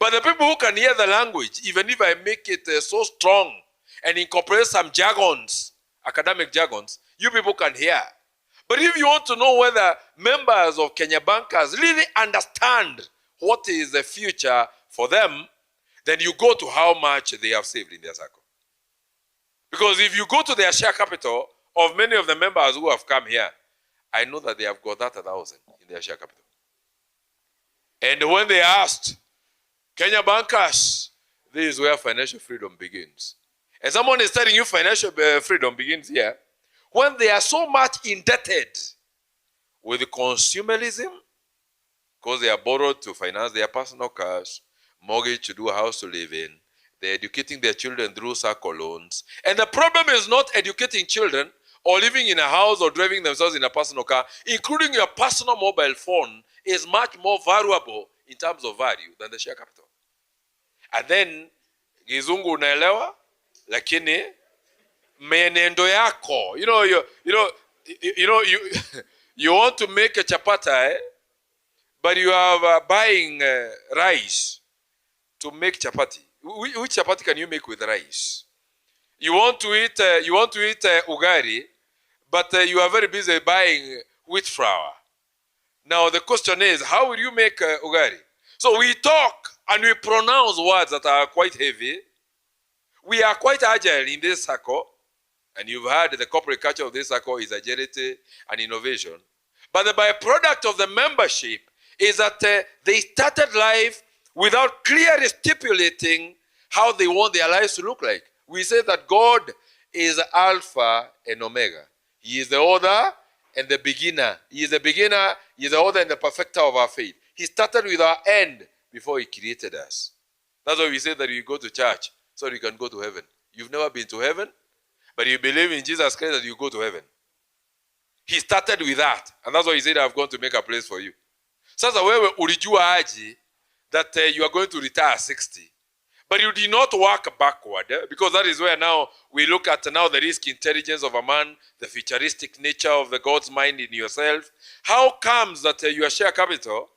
But the people who can hear the language, even if I make it so strong and incorporate some jargons, academic jargons, you people can hear. But if you want to know whether members of Kenya Bankers really understand what is the future for them, then you go to how much they have saved in their SACCO. Because if you go to their share capital of many of the members who have come here, I know that they have got that 1,000 in their share capital. And when they asked, Kenya Bankers, this is where financial freedom begins. And someone is telling you financial freedom begins here. When they are so much indebted with consumerism, because they are borrowed to finance their personal cars, mortgage to do a house to live in, they're educating their children through SACCO loans. And the problem is not educating children or living in a house or driving themselves in a personal car, including your personal mobile phone is much more valuable in terms of value than the share capital. And then, Gizungu unaelewa, lakini menendo yako, you want to make a chapata, but you are buying rice to make chapati. Which chapati can you make with rice? You want to eat ugari, but you are very busy buying wheat flour. Now the question is, how will you make ugari? So we talk and we pronounce words that are quite heavy. We are quite agile in this SACCO, and you've heard the corporate culture of this SACCO is agility and innovation. But the byproduct of the membership is that they started life without clearly stipulating how they want their lives to look like. We say that God is Alpha and Omega. He is the author and the beginner. He is the beginner, He is the author and the perfecter of our faith. He started with our end before He created us. That's why we say that you go to church so you can go to heaven. You've never been to heaven, but you believe in Jesus Christ that you go to heaven. He started with that. And that's why He said, I've gone to make a place for you. Sasa wewe ulijua aje that you are going to retire at 60. But you did not work backward, because that is where now we look at now the risk intelligence of a man, the futuristic nature of the God's mind in yourself. How comes that your share capital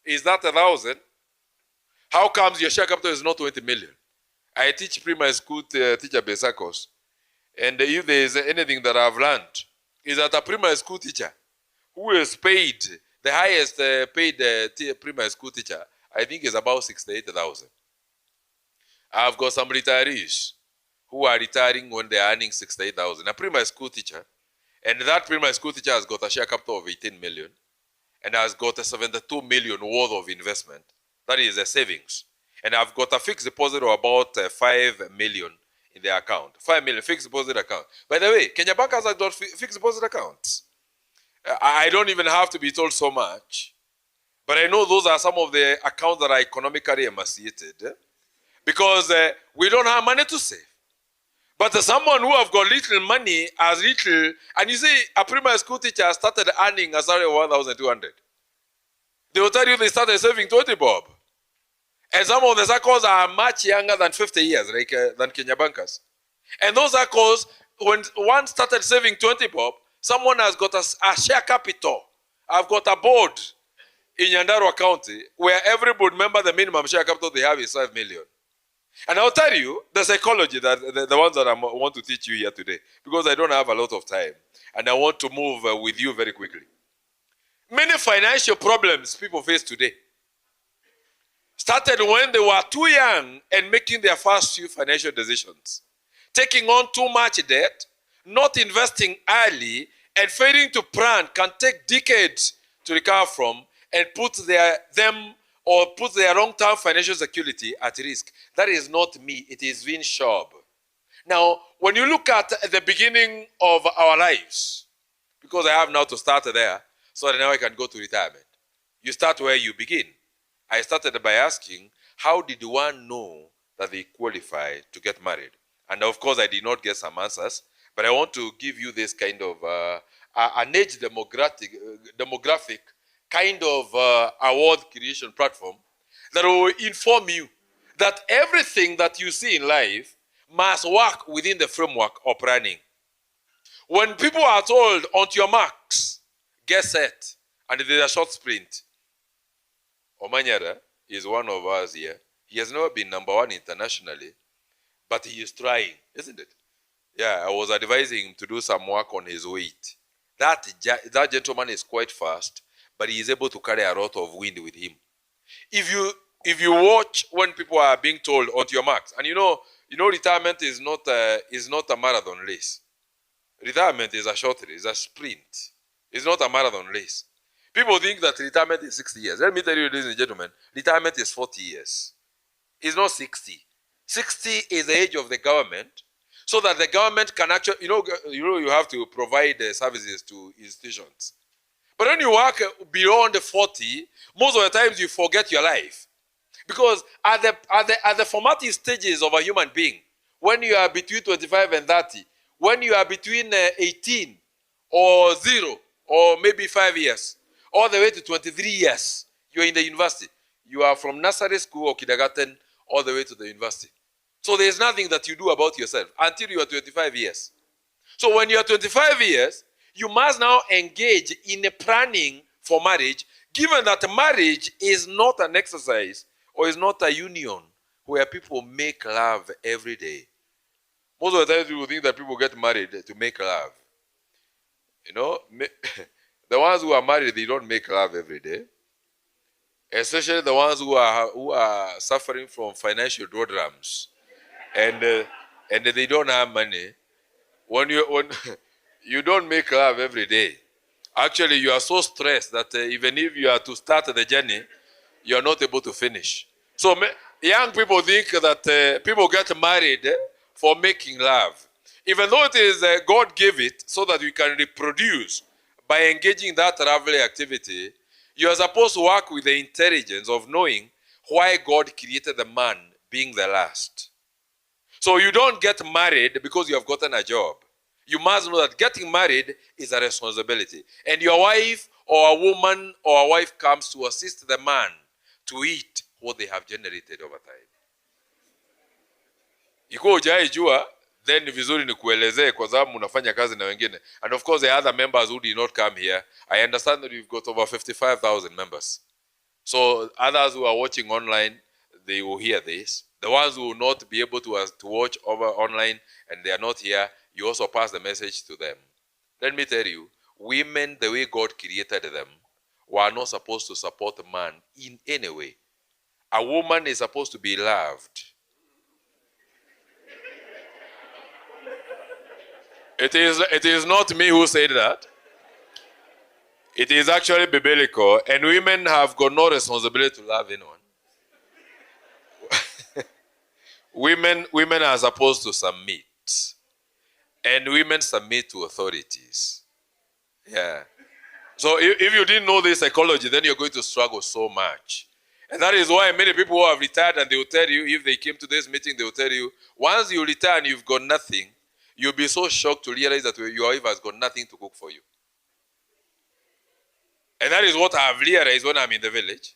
is that 1,000? How comes your share capital is not 20 million? I teach primary school teacher-based SACCOs. And if there is anything that I've learned, is that a primary school teacher who is paid, the highest paid primary school teacher, I think is about 68,000. I've got some retirees who are retiring when they are earning 68,000. A primary school teacher, and that primary school teacher has got a share capital of 18 million and has got a 72 million worth of investment. That is a savings. And I've got a fixed deposit of about 5 million in their account. 5 million fixed deposit account. By the way, Kenya bankers have got fixed deposit accounts. I don't even have to be told so much. But I know those are some of the accounts that are economically emaciated. Because we don't have money to save. But someone who have got little money as little, and you see a primary school teacher started earning a salary of 1,200. They will tell you they started saving 20 bob. And some of the SACCOs are much younger than 50 years, like than Kenya bankers. And those SACCOs, when one started saving 20 bob, someone has got a share capital. I've got a board in Nyandarua County where every board member, the minimum share capital they have is 5 million. And I'll tell you the psychology, that the ones that I want to teach you here today, because I don't have a lot of time, and I want to move with you very quickly. Many financial problems people face today started when they were too young and making their first few financial decisions. Taking on too much debt, not investing early, and failing to plan can take decades to recover from and put their long-term financial security at risk. That is not me, it is Vin Schaub. Now, when you look at the beginning of our lives, because I have now to start there, so that now I can go to retirement. You start where you begin. I started by asking, how did one know that they qualify to get married? And of course, I did not get some answers, but I want to give you this kind of an age demographic kind of award creation platform that will inform you that everything that you see in life must work within the framework of planning. When people are told, onto your marks, get set, and there's a short sprint. Omanyara is one of us here. He has never been number one internationally, but he is trying, isn't it? Yeah, I was advising him to do some work on his weight. That gentleman is quite fast, but he is able to carry a lot of wind with him. If you watch when people are being told, onto your marks, and you know retirement is not a marathon race. Retirement is a short race, a sprint. It's not a marathon race. People think that retirement is 60 years. Let me tell you, ladies and gentlemen, retirement is 40 years. It's not 60. 60 is the age of the government, so that the government can actually, you have to provide services to institutions. But when you work beyond 40, most of the times you forget your life. Because at the formative stages of a human being, when you are between 25 and 30, when you are between 18 or 0 or maybe 5 years, all the way to 23 years, you're in the university. You are from nursery school or kindergarten all the way to the university. So there's nothing that you do about yourself until you are 25 years. So when you are 25 years, you must now engage in a planning for marriage, given that marriage is not an exercise or is not a union where people make love every day. Most of the time people think that people get married to make love. The ones who are married, they don't make love every day. Especially the ones who are suffering from financial doldrums. And they don't have money. When you don't make love every day. Actually, you are so stressed that even if you are to start the journey, you are not able to finish. So young people think that people get married for making love. Even though it is God gave it so that we can reproduce by engaging in that lovely activity, you are supposed to work with the intelligence of knowing why God created the man being the last. So you don't get married because you have gotten a job. You must know that getting married is a responsibility. And your wife or a woman or a wife comes to assist the man to eat what they have generated over time. Iko hujaijua, then vizuri ni kuelezee kwa sababu unafanya kazi na wengine. And of course the other members who did not come here, I understand that you've got over 55,000 members. So others who are watching online, they will hear this. The ones who will not be able to watch over online and they are not here, you also pass the message to them. Let me tell you, women, the way God created them, were not supposed to support a man in any way. A woman is supposed to be loved. It is not me who said that. It is actually biblical, and women have got no responsibility to love anyone. Women are supposed to submit. And women submit to authorities. Yeah. So if you didn't know this psychology, then you're going to struggle so much. And that is why many people who have retired, and they will tell you, if they came to this meeting, they will tell you, once you retire and you've got nothing, you'll be so shocked to realize that your wife has got nothing to cook for you. And that is what I've realized when I'm in the village.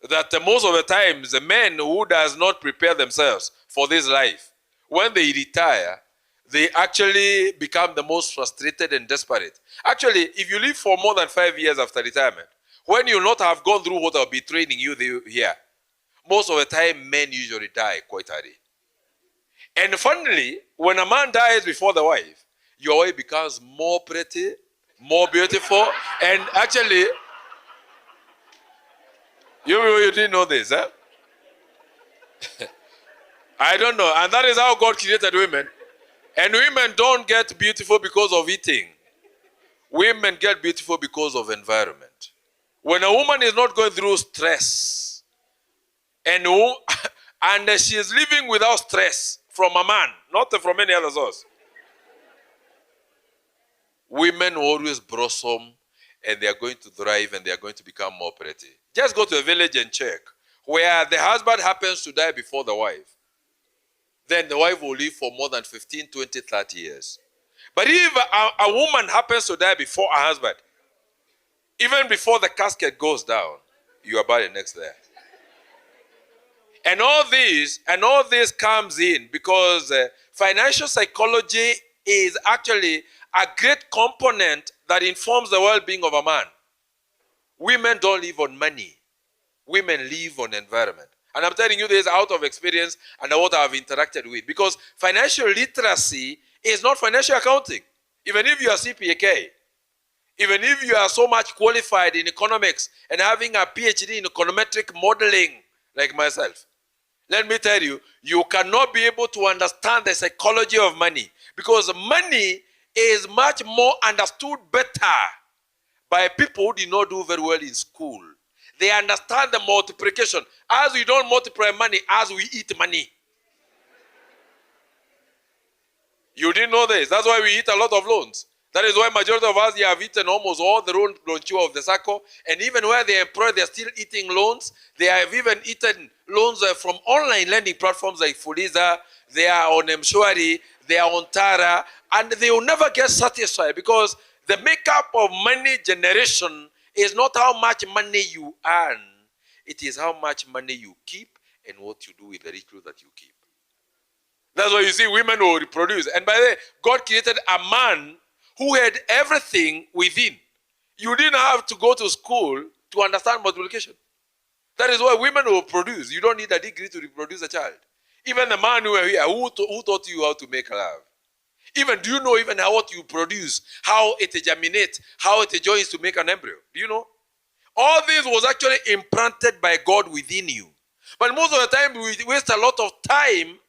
That most of the times, the men who does not prepare themselves for this life, when they retire, they actually become the most frustrated and desperate. Actually, if you live for more than 5 years after retirement, when you not have gone through what I'll be training you here, most of the time men usually die quite early. And finally, when a man dies before the wife, your wife becomes more pretty, more beautiful, and actually, you didn't know this, huh? I don't know. And that is how God created women. And women don't get beautiful because of eating. Women get beautiful because of environment. When a woman is not going through stress, and she is living without stress from a man, not from any other source, women always blossom, and they are going to thrive, and they are going to become more pretty. Just go to a village and check. Where the husband happens to die before the wife, then the wife will live for more than 15, 20, 30 years. But if a woman happens to die before her husband, even before the casket goes down, you are buried next there. And all this comes in because financial psychology is actually a great component that informs the well-being of a man. Women don't live on money. Women live on environment. And I'm telling you this out of experience and what I've interacted with. Because financial literacy is not financial accounting. Even if you are CPAK, even if you are so much qualified in economics and having a PhD in econometric modeling like myself, let me tell you, you cannot be able to understand the psychology of money, because money is much more understood better by people who did not do very well in school. They understand the multiplication. As we don't multiply money, as we eat money. You didn't know this. That's why we eat a lot of loans. That is why majority of us here have eaten almost all the loan of the SACCO. And even where they employ, they're still eating loans. They have even eaten loans from online lending platforms like Fuliza. They are on Mshwari. They are on Tara. And they will never get satisfied, because the makeup of money generation is not how much money you earn. It is how much money you keep and what you do with the little that you keep. That's why you see women will reproduce. And by the way, God created a man who had everything within. You didn't have to go to school to understand multiplication. That is why women will produce. You don't need a degree to reproduce a child. Even the man who are here, who taught you how to make love? Even, do you know even how what you produce, how it germinates, how it joins to make an embryo? Do you know? All this was actually implanted by God within you. But most of the time, we waste a lot of time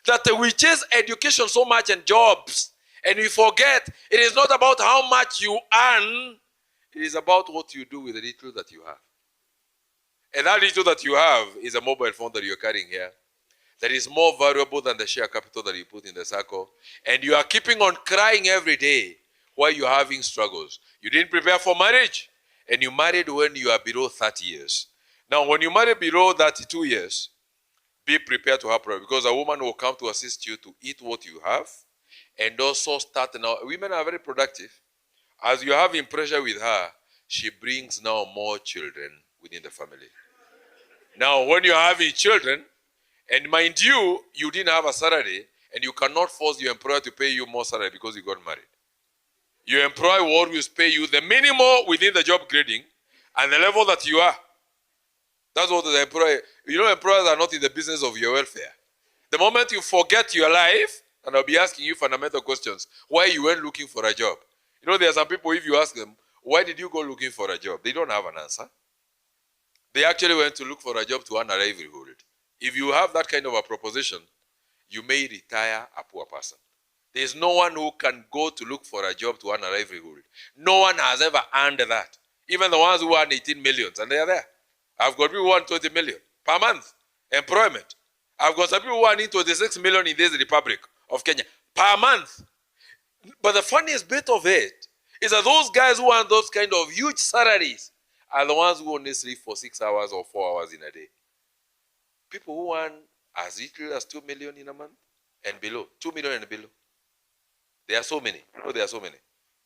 that we chase education so much and jobs, and we forget it is not about how much you earn, it is about what you do with the little that you have. And that little that you have is a mobile phone that you're carrying here that is more valuable than the share capital that you put in the SACCO. And you are keeping on crying every day while you're having struggles. You didn't prepare for marriage, and you married when you are below 30 years. Now, when you marry below 32 years, be prepared to have problems, because a woman will come to assist you to eat what you have and also start now. Women are very productive. As you have in pressure with her, she brings now more children within the family. Now, when you're having children, and mind you, you didn't have a salary, and you cannot force your employer to pay you more salary because you got married. Your employer will always pay you the minimum within the job grading and the level that you are. That's what the employer, employers are not in the business of your welfare. The moment you forget your life, and I'll be asking you fundamental questions, why you went looking for a job. There are some people, if you ask them, why did you go looking for a job? They don't have an answer. They actually went to look for a job to earn a livelihood. If you have that kind of a proposition, you may retire a poor person. There's no one who can go to look for a job to earn a livelihood. No one has ever earned that. Even the ones who earn 18 million, and they are there. I've got people who earn 20 million per month employment. I've got some people who are earning 26 million in this Republic of Kenya per month. But the funniest bit of it is that those guys who earn those kind of huge salaries are the ones who only sleep for 6 hours or 4 hours in a day. People who earn as little as 2 million in a month and below, 2 million and below. There are so many. Oh, there are so many.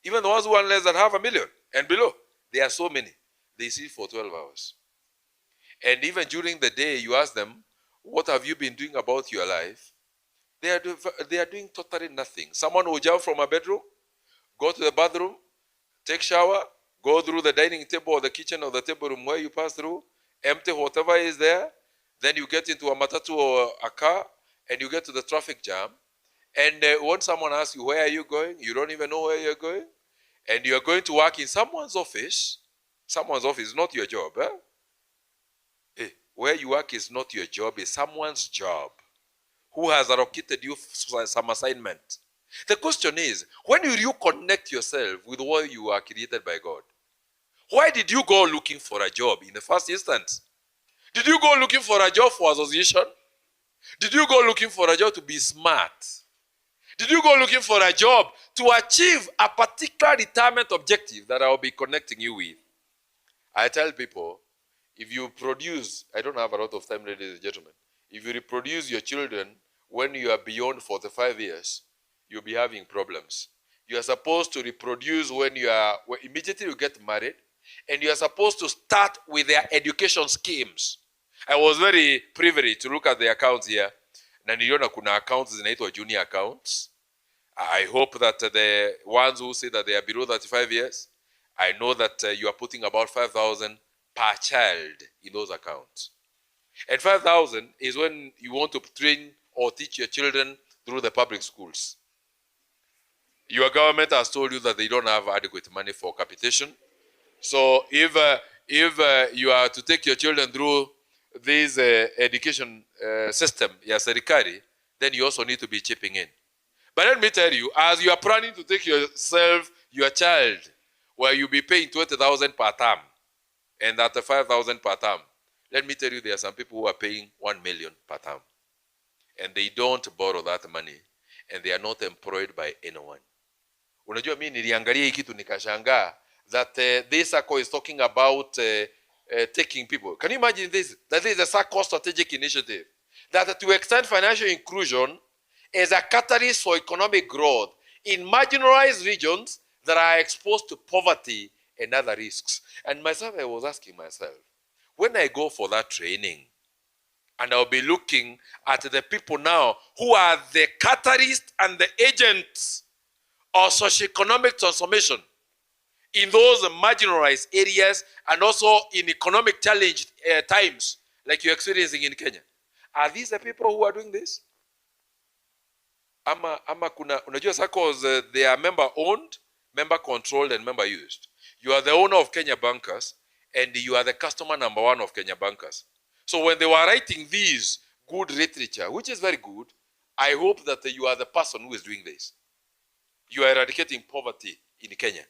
Even the ones who earn less than 500,000 and below, there are so many. They sleep for 12 hours. And even during the day, you ask them, what have you been doing about your life? They are doing totally nothing. Someone will jump from a bedroom, go to the bathroom, take shower, go through the dining table or the kitchen or the table room where you pass through, empty whatever is there, then you get into a matatu or a car, and you get to the traffic jam. And when someone asks you, where are you going? You don't even know where you're going. And you're going to work in someone's office. Someone's office is not your job. Where you work is not your job, it's someone's job who has allocated you some assignment. The question is, when will you connect yourself with what you are created by God? Why did you go looking for a job in the first instance? Did you go looking for a job for association? Did you go looking for a job to be smart? Did you go looking for a job to achieve a particular retirement objective that I will be connecting you with? I tell people, if you produce, I don't have a lot of time, ladies and gentlemen, if you reproduce your children when you are beyond 45 years, you'll be having problems. You are supposed to reproduce when you are, immediately you get married, and you are supposed to start with their education schemes. I was very privileged to look at the accounts here. Na niliona kuna accounts zinaitwa junior accounts. I hope that the ones who say that they are below 35 years, I know that you are putting about 5,000 per child in those accounts. And 5,000 is when you want to train or teach your children through the public schools. Your government has told you that they don't have adequate money for capitation. So if you are to take your children through this education system, serikali, then you also need to be chipping in. But let me tell you, as you are planning to take your child, where you'll be paying 20,000 per term, and at 5,000 per term, let me tell you, there are some people who are paying 1 million per term. And they don't borrow that money, and they are not employed by anyone. Unajua mimi niliangalia hii kitu nikashangaa that this SACCO is talking about taking people. Can you imagine this? That is a SACCO strategic initiative. That to extend financial inclusion is a catalyst for economic growth in marginalized regions that are exposed to poverty and other risks. And myself, I was asking myself, when I go for that training, and I'll be looking at the people now who are the catalyst and the agents of socioeconomic transformation in those marginalized areas and also in economic challenged times like you're experiencing in Kenya. Are these the people who are doing this? Ama kuna, unajua SACCOs, they are member owned, member controlled and member used. You are the owner of Kenya Bankers and you are the customer number one of Kenya Bankers. So when they were writing these good literature, which is very good, I hope that you are the person who is doing this. You are eradicating poverty in Kenya.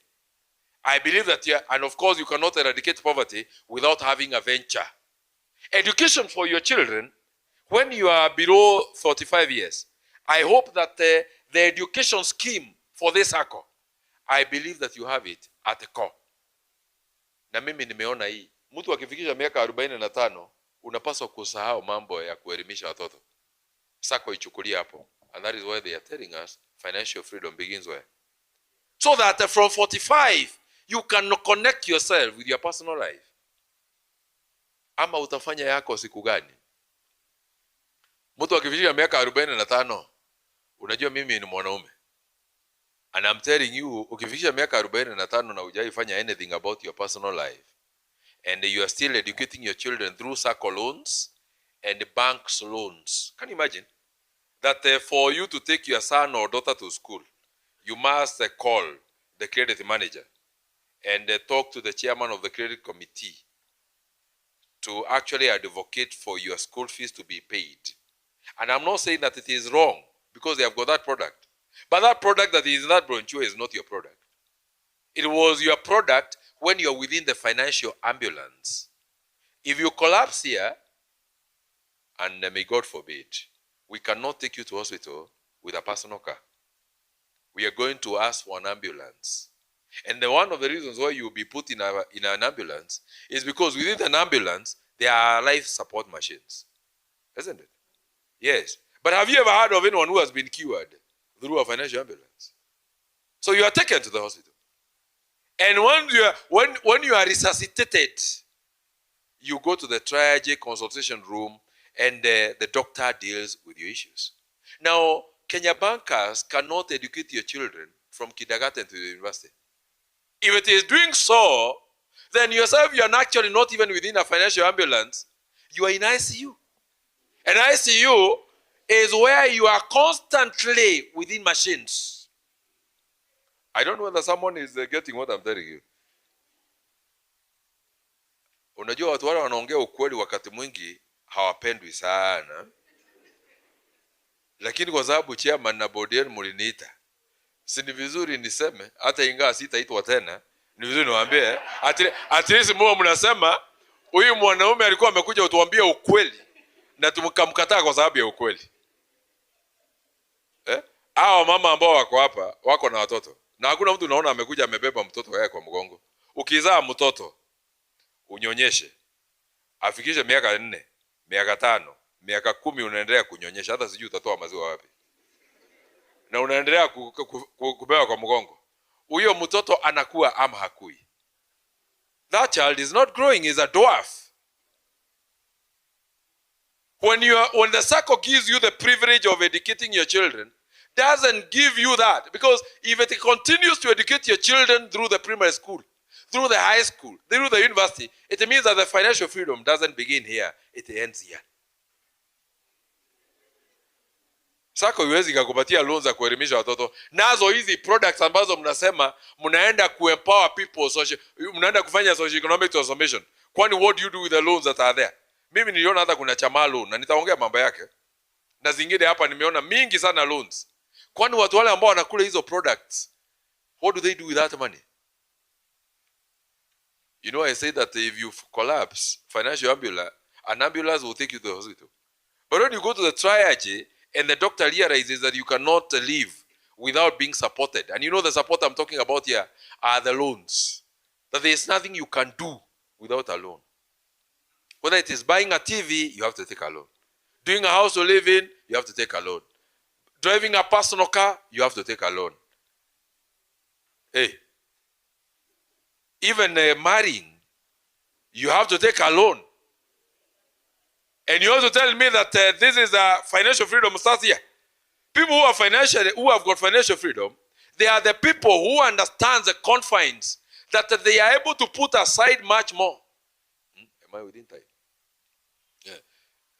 I believe that, and of course you cannot eradicate poverty without having a venture. Education for your children, when you are below 45 years, I hope that the education scheme for this SACCO, I believe that you have it at the core. Na mimi nimeona hii. Mtu akifikisha miaka 45, unapaswa kusahau mambo ya kuelimisha watoto. SACCO ichukulie hapo. And that is why they are telling us financial freedom begins where? So that from 45, you can connect yourself with your personal life. Ama utafanya yako siku gani? Mtu akifikisha miaka 45, unajua mimi ni mwanaume. And I'm telling you, ukifikisha miaka 45 na hujaifanya anything about your personal life, and you are still educating your children through SACCO loans and banks loans. Can you imagine? That for you to take your son or daughter to school, you must call the credit manager and talk to the chairman of the credit committee to actually advocate for your school fees to be paid. And I'm not saying that it is wrong because they have got that product. But that product that is in that brochure is not your product. It was your product when you're within the financial ambulance. If you collapse here, and may God forbid, we cannot take you to hospital with a personal car. We are going to ask for an ambulance. And one of the reasons why you will be put in an ambulance is because within an ambulance, there are life support machines. Isn't it? Yes. But have you ever heard of anyone who has been cured through a financial ambulance? So you are taken to the hospital. And when you are resuscitated, you go to the triage consultation room and the doctor deals with your issues. Now, Kenya bankers cannot educate your children from kindergarten to the university. If it is doing so, then yourself, you are actually not even within a financial ambulance. You are in ICU. And ICU is where you are constantly within machines. I don't know whether someone is getting what I'm telling you. Unajua watu wale wanaongea ukweli wakati mwingi hawapendwi sana. Lakini kwa sababu chairman na board yenu mliniita, si ni vizuri niseme, hata ingawa sitaitwa tena, ni vizuri niwaambie, at least mwa mnasema huyu mwanaume alikuwa amekuja utuambie ukweli na tumkamkataa kwa sababu ya ukweli. Hao mama ambao wako hapa wako na watoto. Na hakuna mtu unaona amekuja amebeba mtoto wake kwa mgongo. Ukizaa mtoto unyonyeshe. Afikishe miaka 4, miaka 5, miaka 10 unaendelea kunyonyesha, hata sijui utatoa maziwa wapi. Na unaendelea kubeba kwa mgongo. Huyo mtoto anakuwa ama hakui. That child is not growing, is a dwarf. When the SACCO gives you the privilege of educating your children, doesn't give you that. Because if it continues to educate your children through the primary school, through the high school, through the university, it means that the financial freedom doesn't begin here, it ends here. SACCO iwezi kukupatia loans za kuelimisha watoto. Nazo hizi products ambazo mnasema mnaenda kuempower people, mnaenda kufanya socio-economic transformation. Kwani what do you do with the loans that are there? Mimi niliona hata kuna chama loan na nitaongea mambo yake. Na zingine hapa nimeona mingi sana loans. Kwani watu wale ambao wanakula hizo products, what do they do with that money? You know, I say that if you collapse financial ambulance, an ambulance will take you to the hospital. But when you go to the triage and the doctor realizes that you cannot live without being supported, and you know the support I'm talking about here are the loans, that there is nothing you can do without a loan. Whether it is buying a TV, you have to take a loan. Doing a house to live in, you have to take a loan. Driving a personal car, you have to take a loan. Hey, even marrying, you have to take a loan. And you also tell me that this is a financial freedom starts here. People who have got financial freedom, they are the people who understand the confines that they are able to put aside much more. Am I within time? Yeah.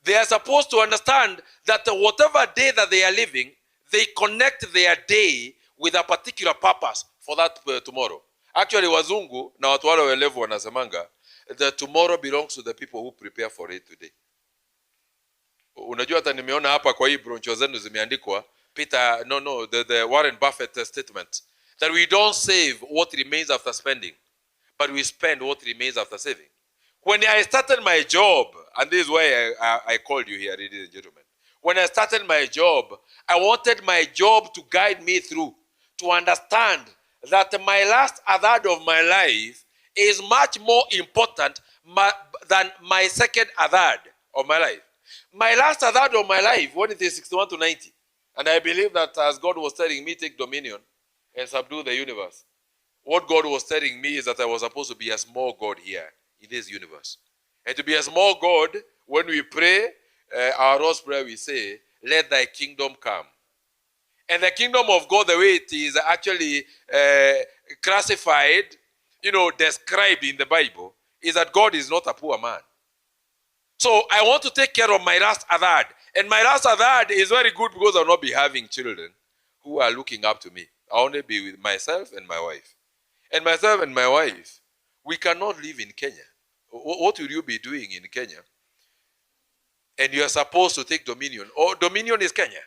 They are supposed to understand that whatever day that they are living, they connect their day with a particular purpose for that tomorrow. Actually, wazungu na watu wale welevu wanasemanga, the tomorrow belongs to the people who prepare for it today. Unajua hata nimeona hapa kwa hii broncho zenu zimeandikwa the Warren Buffett statement that we don't save what remains after spending, but we spend what remains after saving. When I started my job, and this is why I called you here, ladies and gentlemen. When I started my job, I wanted my job to guide me through, to understand that my last third of my life is much more important than my second third of my life. My last third of my life, when it is 61 to 90, and I believe that as God was telling me, take dominion and subdue the universe, what God was telling me is that I was supposed to be a small God here in this universe. And to be a small God, when we pray, our Lord's Prayer, we say, let thy kingdom come. And the kingdom of God, the way it is actually classified, described in the Bible, is that God is not a poor man. So I want to take care of my last third. And my last third is very good because I'll not be having children who are looking up to me. I'll only be with myself and my wife. And myself and my wife, we cannot live in Kenya. What will you be doing in Kenya? And you are supposed to take dominion. Oh, dominion is Kenya.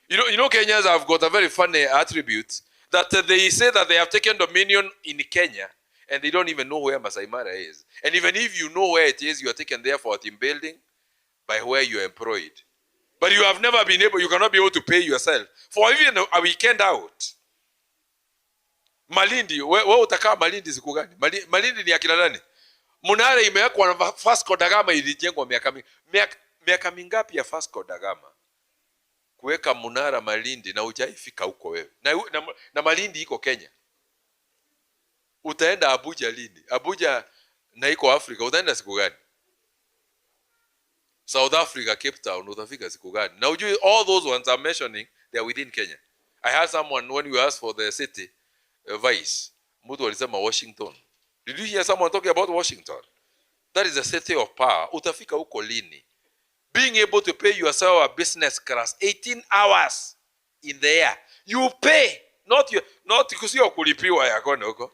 You know Kenyans have got a very funny attribute that they say that they have taken dominion in Kenya and they don't even know where Masai Mara is. And even if you know where it is, you are taken there for a team building, by where you're employed. But you have never been able, you cannot be able to pay yourself for even a weekend out. Malindi, wewe utakaa Malindi siku gani? Malindi ni akina nani? Munara imewekwa na Vasco da Gama, ilijengwa miaka mingapi ya Vasco da Gama? Kuweka munara Malindi na hujaifika huko wewe. Na Malindi iko Kenya. Utaenda Abuja lini? Abuja na iko Afrika, utaenda siku gani? South Africa, Cape Town, utafika siku gani? Now all those ones I'm mentioning, they are within Kenya. I had someone, when you asked for the city vice, mtu alisema Washington. Did you hear someone talking about Washington? That is the city of power. Utafika huko lini? Being able to pay yourself a business class 18 hours in the air. You pay, not kusio kulipiwa ya kono huko.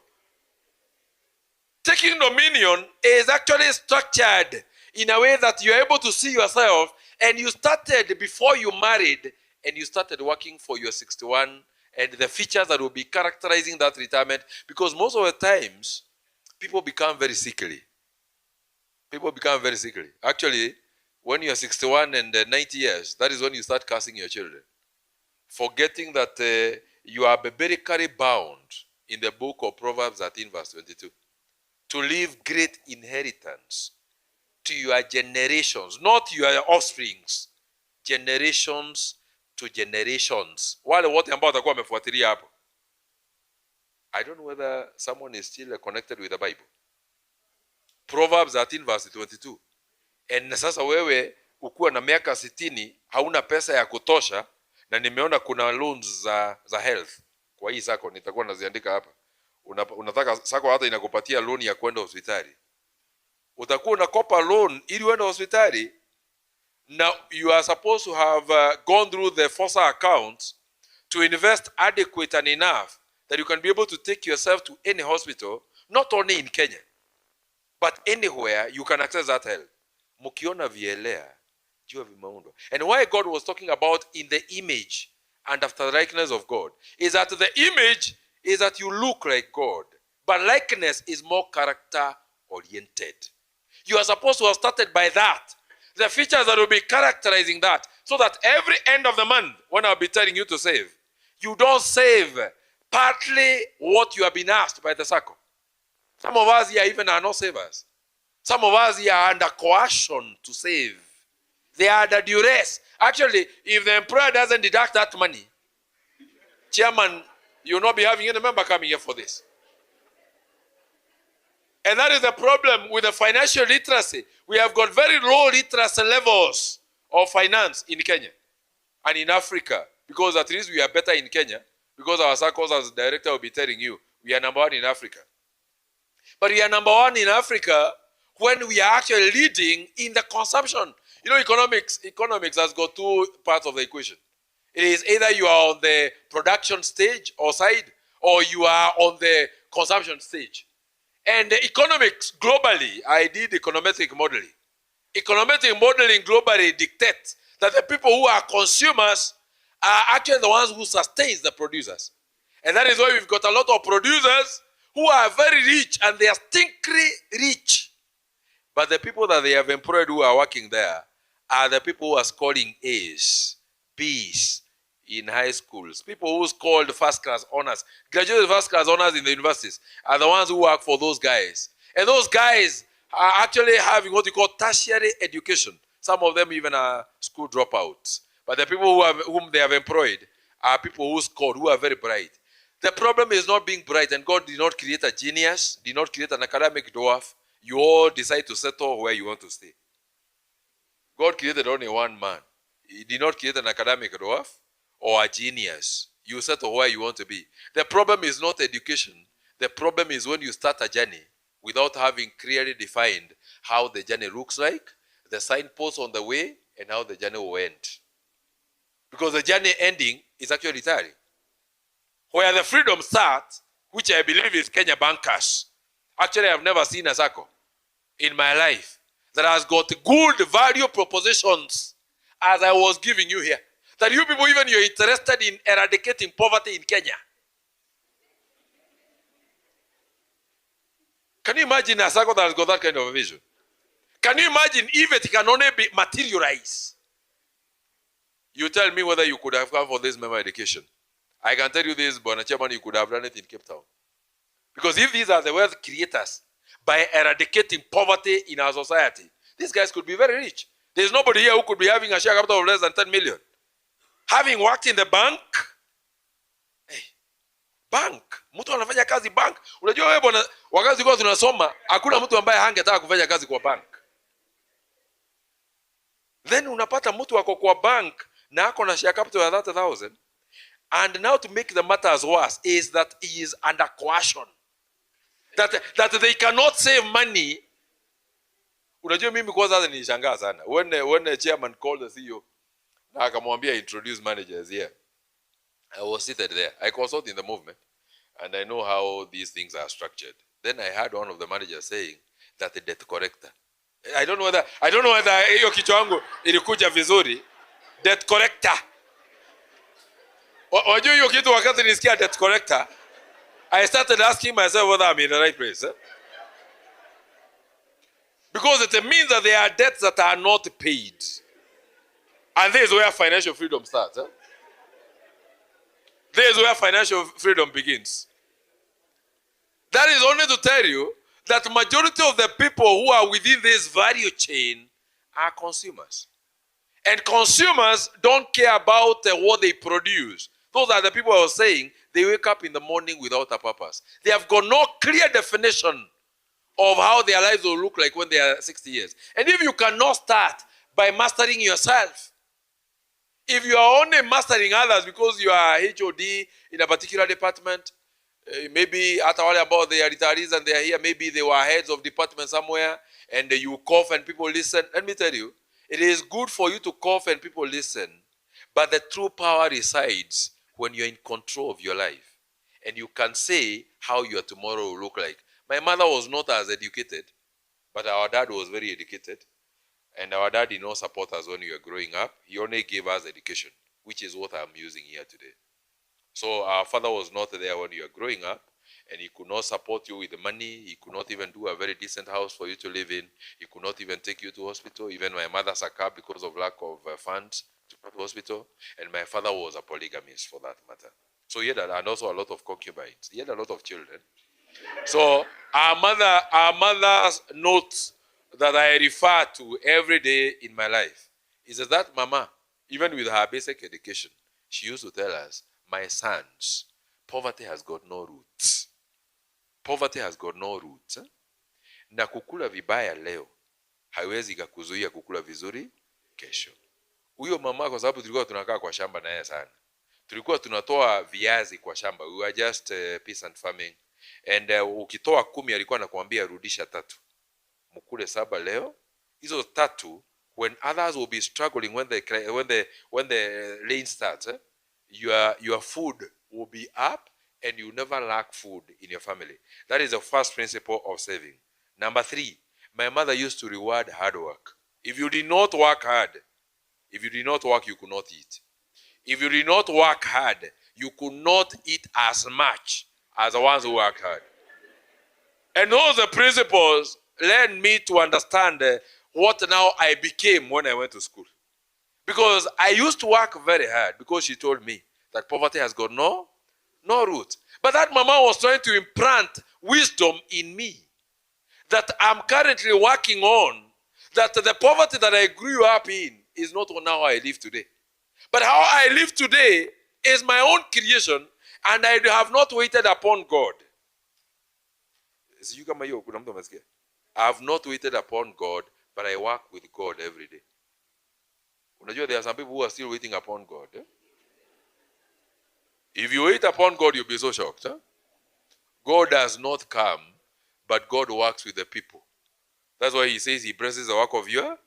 Taking dominion is actually structured in a way that you're able to see yourself, and you started before you married, and you started working for your 61, and the features that will be characterizing that retirement, because most of the times, people become very sickly. People become very sickly. Actually, when you're 61 and 90 years, that is when you start cursing your children. Forgetting that you are biblically bound in the book of Proverbs 13 verse 22. To leave great inheritance to your generations, not your offsprings. Generations to generations. Wale wote ambao watakuwa wamefuatilia hapo. I don't know whether someone is still connected with the Bible. Proverbs 13 verse 22. And sasa wewe ukiwa na miaka 60 hauna pesa ya kutosha, na nimeona kuna loans za health. Kwa hii SACCO nitakuwa naziandika hapa. Unataka SACCO hata inakupatia loan ya kwenda hospitali. Utakuwa unakopa loan ili uende hospitali. Now you are supposed to have gone through the FOSA accounts to invest adequate and enough that you can be able to take yourself to any hospital, not only in Kenya, but anywhere you can access that help. Mukiona vielea, jua vimaundwa. And why God was talking about in the image and after the likeness of God is that the image is that you look like God, but likeness is more character oriented. You are supposed to have started by that. The features that will be characterizing that, so that every end of the month, when I'll be telling you to save, you don't save partly what you have been asked by the SACCO. Some of us here even are not savers. Some of us here are under coercion to save. They are under duress. Actually, if the employer doesn't deduct that money, chairman, you'll not be having any member coming here for this. And that is the problem with the financial literacy. We have got very low literacy levels of finance in Kenya and in Africa, because at least we are better in Kenya, because our SACCOs, as the director will be telling you, we are number one in Africa. But we are number one in Africa when we are actually leading in the consumption. You know, economics has got two parts of the equation. It is either you are on the production stage or side, or you are on the consumption stage. And the economics globally, I did econometric modeling. Econometric modeling globally dictates that the people who are consumers are actually the ones who sustain the producers. And that is why we've got a lot of producers who are very rich, and they are stinkly rich. But the people that they have employed who are working there are the people who are scoring A's, B's in high schools. People who scored first class honors, graduated first class honors in the universities, are the ones who work for those guys. And those guys are actually having what you call tertiary education. Some of them even are school dropouts. But the people whom they have employed are people who scored, who are very bright. The problem is not being bright, and God did not create a genius, did not create an academic dwarf. You all decide to settle where you want to stay. God created only one man. He did not create an academic dwarf or a genius. You settle where you want to be. The problem is not education. The problem is when you start a journey without having clearly defined how the journey looks like, the signposts on the way, and how the journey will end. Because the journey ending is actually retiring. Where the freedom starts, which I believe is Kenya bankers. Actually, I've never seen a SACCO in my life that has got good value propositions as I was giving you here. That you people, even you're interested in eradicating poverty in Kenya. Can you imagine a SACCO that has got that kind of a vision? Can you imagine if it can only be materialized? You tell me whether you could have come for this member education. I can tell you this, Bwana Chairman, you could have done it in Cape Town. Because if these are the wealth creators, by eradicating poverty in our society, these guys could be very rich. There's nobody here who could be having a share capital of less than 10 million. Having worked in the bank, bank, mtu anafanya kazi bank. Unajua wewe bwana, wakati kwa tunasoma, hakuna mtu ambaye hangetaka kufanya kazi kwa bank. Then unapata mtu ako kwa bank na ako na share capital ya 30,000. And now to make the matters worse is that he is under coercion. That they cannot save money. Unajua mimi kwa sasa nishangaa sana. When the chairman called the CEO, na akamwambia introduce managers here. I was seated there. I consult in the movement. And I know how these things are structured. Then I heard one of the managers saying that the debt collector. I don't know whether hiyo kichwa yangu ilikuja vizuri. Debt collector. Wajua hiyo kitu wakati nisikia debt collector, I started asking myself whether I'm in the right place. Because it means that there are debts that are not paid. And this is where financial freedom starts. This is where financial freedom begins. That is only to tell you that the majority of the people who are within this value chain are consumers. And consumers don't care about what they produce. Those are the people I was saying, they wake up in the morning without a purpose. They have got no clear definition of how their lives will look like when they are 60 years. And if you cannot start by mastering yourself, if you are only mastering others because you are HOD in a particular department, maybe at all about the retirees and they are here, maybe they were heads of department somewhere, and you cough and people listen. Let me tell you, it is good for you to cough and people listen, but the true power resides when you're in control of your life. And you can say how your tomorrow will look like. My mother was not as educated, but our dad was very educated. And our dad did not support us when we were growing up. He only gave us education, which is what I'm using here today. So our father was not there when you were growing up, and he could not support you with the money. He could not even do a very decent house for you to live in. He could not even take you to hospital. Even my mother succumbed because of lack of funds to go to hospital. And my father was a polygamist for that matter. So he had, and also a lot of concubines. He had a lot of children. So our mother's notes that I refer to every day in my life is that mama, even with her basic education, she used to tell us, my sons, poverty has got no roots. Poverty has got no roots. Na kukula vibaya leo, haiwezi kukuzuia kukula vizuri kesho. Huyo mama kwa sababu tulikuwa tunakaa kwa shamba na yeye sana. Tulikuwa tunatoa viazi kwa shamba. We were just peasant farming. And ukitoa 10 alikuwa anakuambia rudisha 3. Mkule 7 leo. Hizo 3 when others will be struggling when the rain starts, your food will be up and you never lack food in your family. That is the first principle of saving. Number 3, my mother used to reward hard work. If you did not work hard, you could not eat. If you did not work hard, you could not eat as much as the ones who work hard. And those principles led me to understand what now I became when I went to school. Because I used to work very hard because she told me that poverty has got no root. But that mama was trying to implant wisdom in me that I'm currently working on, that the poverty that I grew up in is not how I live today. But how I live today is my own creation, and I have not waited upon God. I have not waited upon God, but I work with God every day. There are some people who are still waiting upon God. If you wait upon God, you'll be so shocked. God does not come, but God works with the people. That's why he says he blesses the work of your.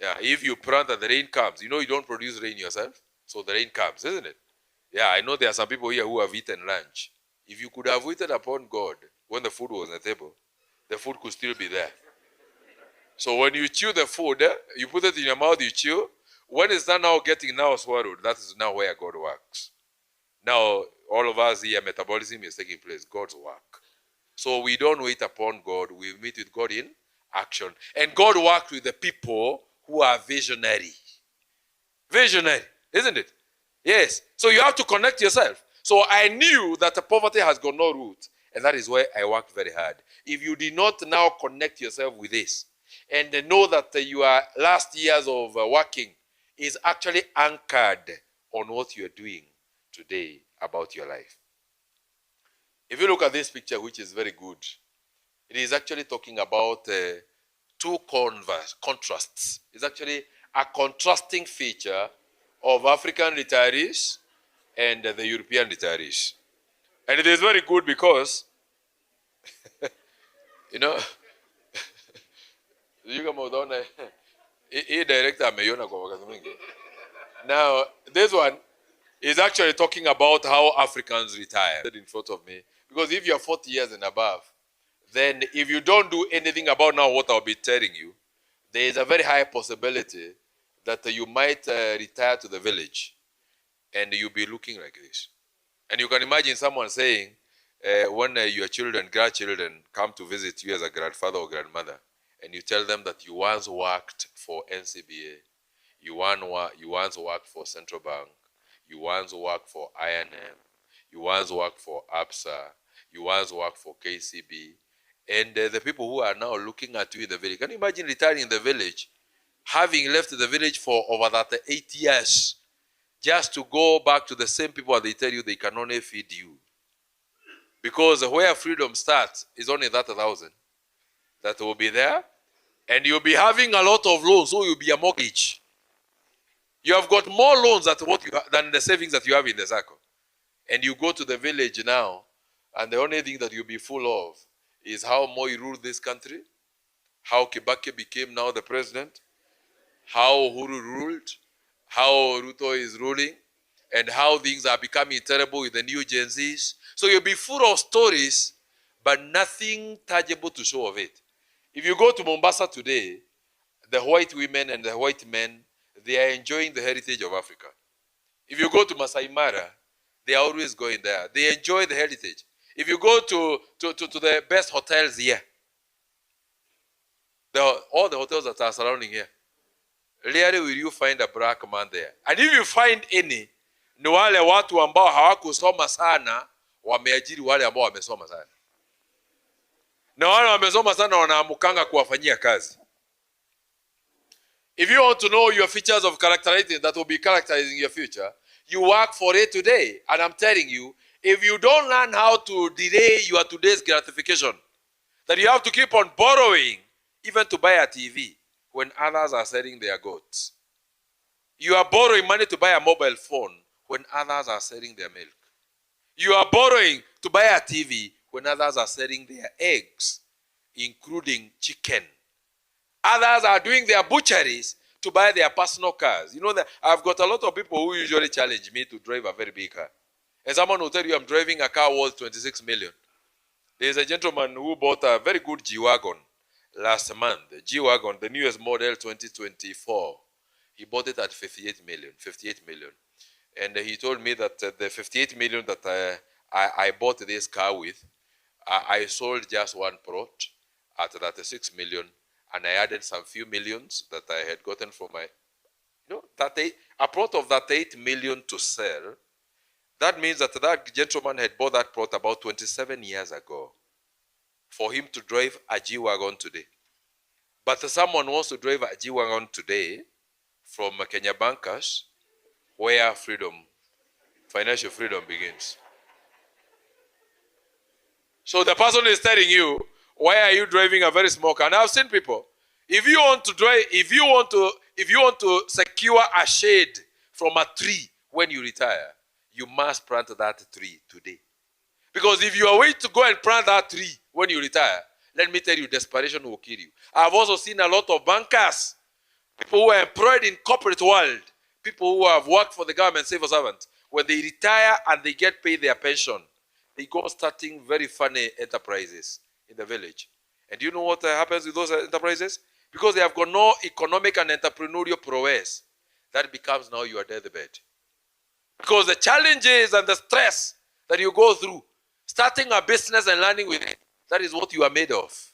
Yeah, if you plant and the rain comes, you don't produce rain yourself, so the rain comes, isn't it? Yeah, I know there are some people here who have eaten lunch. If you could have waited upon God when the food was on the table, the food could still be there. So when you chew the food, you put it in your mouth, you chew. When it's not now getting swallowed, that is now where God works. Now, all of us here, metabolism is taking place, God's work. So we don't wait upon God, we meet with God in action. And God worked with the people who are visionary. Visionary, isn't it? Yes. So you have to connect yourself. So I knew that the poverty has got no root. And that is where I worked very hard. If you did not now connect yourself with this and know that your last years of working is actually anchored on what you are doing today about your life. If you look at this picture, which is very good, it is actually talking about two contrasts. It's actually a contrasting feature of African retirees and the European retirees. And it is very good because, you know, now, this one is actually talking about how Africans retire in front of me. Because if you're 40 years and above, then if you don't do anything about now what I'll be telling you, there is a very high possibility that you might retire to the village and you'll be looking like this. And you can imagine someone saying, when your children, grandchildren come to visit you as a grandfather or grandmother, and you tell them that you once worked for NCBA, you once worked for Central Bank, you once worked for INM, you once worked for ABSA, you once worked for KCB, and the people who are now looking at you in the village, can you imagine retiring in the village, having left the village for over that 8 years, just to go back to the same people and they tell you they can only feed you? Because where freedom starts is only that 1,000 that will be there, and you'll be having a lot of loans, so you'll be a mortgage. You have got more loans than the savings that you have in the SACCO. And you go to the village now, and the only thing that you'll be full of is how Moi ruled this country, how Kibaki became now the president, how Uhuru ruled, how Ruto is ruling, and how things are becoming terrible with the new Gen Zs. So you'll be full of stories, but nothing tangible to show of it. If you go to Mombasa today, the white women and the white men, they are enjoying the heritage of Africa. If you go to Masai Mara, they are always going there. They enjoy the heritage. If you go to the best hotels here, all the hotels that are surrounding here, rarely will you find a black man there. And if you find any, ni wale watu ambao hawakusoma sana wameajiri wale ambao wamesoma sana. Na wale wamesoma sana wanaamukanga kuwafanyia kazi. If you want to know your features of characteristic that will be characterizing your future, you work for it today. And I'm telling you, if you don't learn how to delay your today's gratification, that you have to keep on borrowing even to buy a TV when others are selling their goats. You are borrowing money to buy a mobile phone when others are selling their milk. You are borrowing to buy a TV when others are selling their eggs, including chicken. Others are doing their butcheries to buy their personal cars. You know that I've got a lot of people who usually challenge me to drive a very big car. And someone will tell you I'm driving a car worth 26 million. There's a gentleman who bought a very good G-Wagon last month. The G-Wagon, the newest model 2024. He bought it at 58 million. And he told me that the 58 million that I bought this car with, I sold just one plot at 36 million. And I added some few millions that I had gotten from my, a plot of that 8 million to sell. That means that that gentleman had bought that plot about 27 years ago for him to drive a G-Wagon today. But someone wants to drive a G-Wagon today from Kenya Bankers, where financial freedom begins. So the person is telling you, why are you driving a very small car? And I've seen people, if you want to secure a shade from a tree when you retire, you must plant that tree today. Because if you are waiting to go and plant that tree when you retire, let me tell you, desperation will kill you. I've also seen a lot of bankers, people who are employed in corporate world, people who have worked for the government, civil servants. When they retire and they get paid their pension, they go starting very funny enterprises in the village. And do you know what happens with those enterprises? Because they have got no economic and entrepreneurial prowess, that becomes now your deathbed. Because the challenges and the stress that you go through, starting a business and learning with it, that is what you are made of.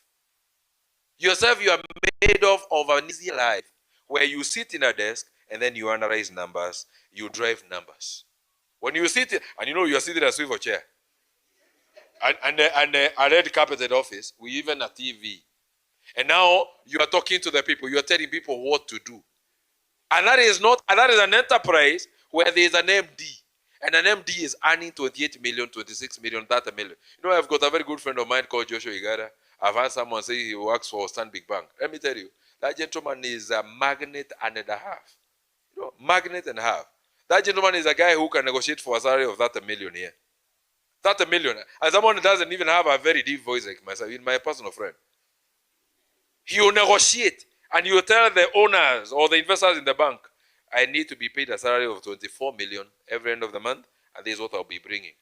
Yourself, you are made of an easy life where you sit in a desk and then you analyze numbers, you drive numbers. When you sit, and you know you are sitting in a swivel chair, and a red carpeted office with even a TV. And now you are talking to the people, you are telling people what to do. And that is an enterprise where there is an MD. And an MD is earning 28 million, 26 million, 30 million. You know, I've got a very good friend of mine called Joshua Igara. I've had someone say he works for Stanbic Bank. Let me tell you, that gentleman is a magnet and a half. You know, magnet and a half. That gentleman is a guy who can negotiate for a salary of 30 million here. 30 million. And someone who doesn't even have a very deep voice like myself, my personal friend. He will negotiate and he will tell the owners or the investors in the bank, I need to be paid a salary of 24 million every end of the month, and this is what I'll be bringing.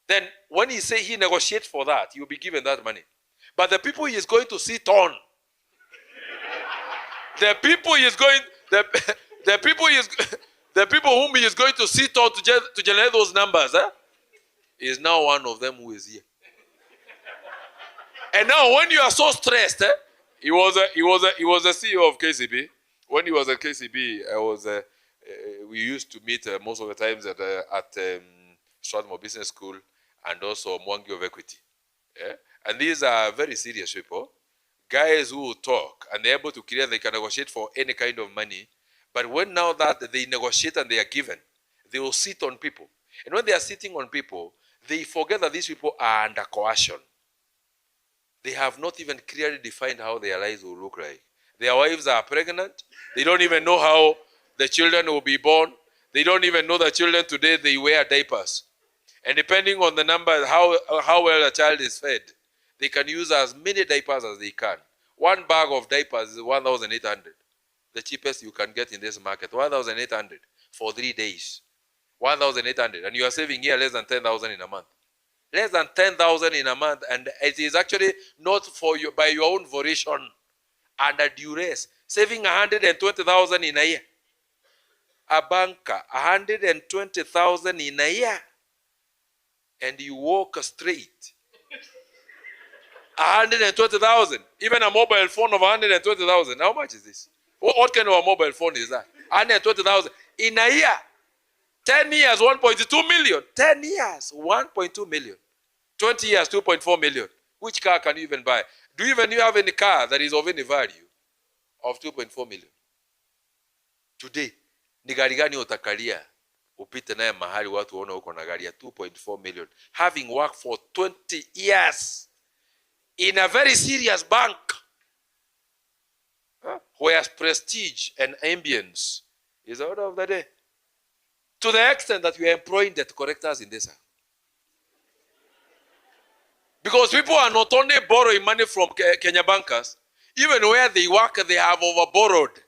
Then when he say he negotiates for that, he will be given that money. But the people he is going to sit on, the people whom he is going to sit on to generate those numbers, is now one of them who is here. And now when you are so stressed, he was a CEO of KCB. When he was at KCB, we used to meet most of the times at Strathmore Business School and also Mwangi of Equity. Yeah? And these are very serious people, guys who will talk and they're able to create, they can negotiate for any kind of money. But when now that they negotiate and they are given, they will sit on people. And when they are sitting on people, they forget that these people are under coercion. They have not even clearly defined how their lives will look like. Their wives are pregnant. They don't even know how the children will be born. They don't even know the children today, they wear diapers. And depending on the number, how well a child is fed, they can use as many diapers as they can. One bag of diapers is 1,800. The cheapest you can get in this market, 1,800 for 3 days. 1,800. And you are saving here less than 10,000 in a month. Less than 10,000 in a month, and it is actually not for you by your own volition, under duress. Saving 120,000 in a year. A banker, 120,000 in a year, and you walk straight. 120,000. Even a mobile phone of 120,000. How much is this? What kind of a mobile phone is that? 120,000 in a year. 10 years, 1.2 million. 10 years, 1.2 million. 20 years, 2.4 million. Which car can you even buy? Do you even have any car that is of any value of 2.4 million? Today, ni gari gani utakalia upite naye mahali watu waona uko na gari ya 2.4 million, having worked for 20 years in a very serious bank, where prestige and ambience is out of the day. To the extent that we are employing debt collectors in this. Because people are not only borrowing money from Kenya bankers, even where they work, they have over-borrowed.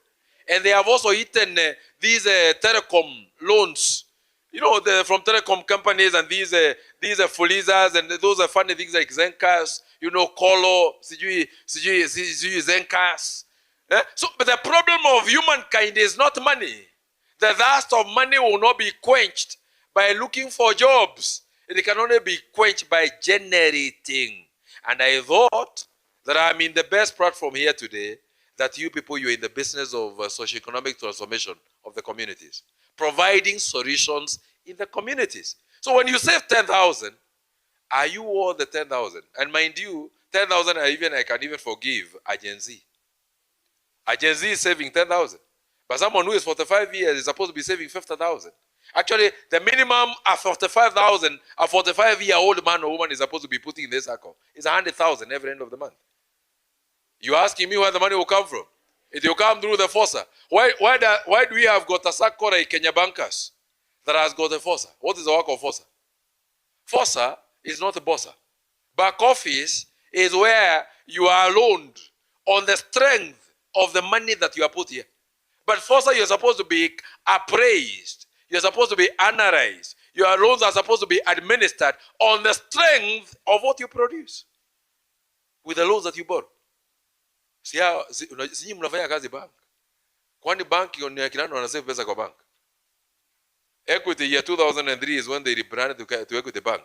And they have also eaten these telecom loans. You know, from telecom companies and these Fulizas and those are funny things like Zenkas, you know, Kolo, Sijui Zenkas. So, but the problem of humankind is not money. The thirst of money will not be quenched by looking for jobs. It can only be quenched by generating. And I thought that I'm in the best platform here today, that you people, you're in the business of socioeconomic transformation of the communities, providing solutions in the communities. So when you save 10,000, are you all the 10,000? And mind you, 10,000 I can even forgive a Gen Z. A Gen Z is saving 10,000. But someone who is 45 years is supposed to be saving 50,000. Actually, the minimum of 45,000, a 45-year-old man or woman is supposed to be putting in this SACCO is 100,000 every end of the month. You're asking me where the money will come from? It will come through the FOSA. Why do we have got a SACCO like Kenya Bankers that has got a FOSA? What is the work of FOSA? FOSA is not a BOSA. Back office is where you are loaned on the strength of the money that you are put here. But FOSA, you're supposed to be appraised. You're supposed to be analyzed. Your loans are supposed to be administered on the strength of what you produce with the loans that you borrow. Si mnafanya kazi bank. Kwani bank ni akina nani wanasave pesa kwa bank? Equity year 2003 is when they rebranded to Equity Bank.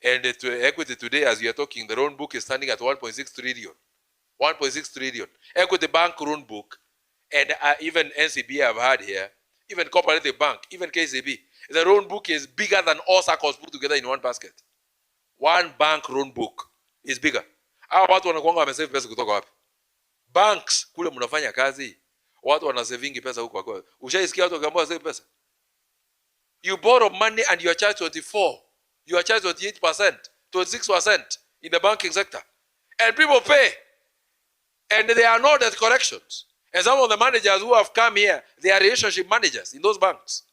And to Equity today, as we are talking, the loan book is standing at 1.6 trillion. 1.6 trillion. Equity Bank loan book, and even NCB I've had here, even Cooperative Bank, even KCB. The loan book is bigger than all SACCOs put together in one basket. One bank loan book is bigger. Hao watu wanakuanga wamesave pesa kutoka wapi? Banks kule mnafanya kazi, watu wana savingi pesa huko kwa. Ushaisikia watu wakiambiwa save pesa? You borrow money and you are charged 24. You are charged 28%, 26% in the banking sector. And people pay. And there are no debt corrections. And some of the managers who have come here, they are relationship managers in those banks.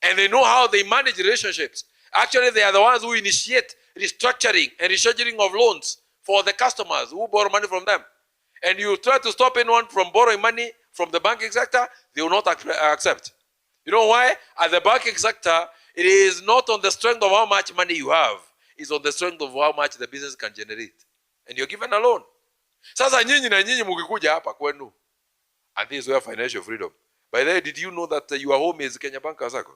And they know how they manage relationships. Actually, they are the ones who initiate restructuring and rescheduling of loans for the customers who borrow money from them. And you try to stop anyone from borrowing money from the banking sector, they will not accept. You know why? At the banking sector, it is not on the strength of how much money you have. It's on the strength of how much the business can generate. And you're given a loan. Sasa nyinyi na nyinyi mukikuja hapa kwenu. And this is where financial freedom. By the way, did you know that your home is Kenya Bank SACCO?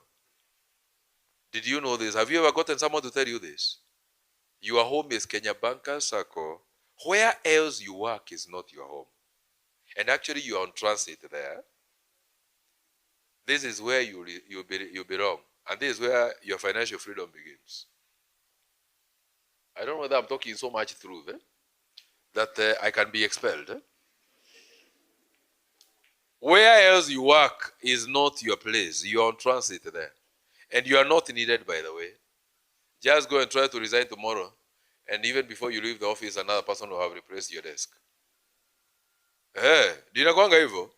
Did you know this? Have you ever gotten someone to tell you this? Your home is Kenya Bank SACCO. Where else you work is not your home. And actually you are on transit there. This is where you belong. And this is where your financial freedom begins. I don't know whether I'm talking so much truth that I can be expelled. Where else you work is not your place. You are on transit there. And you are not needed, by the way. Just go and try to resign tomorrow. And even before you leave the office, another person will have replaced your desk. Dinakwanga hivyo.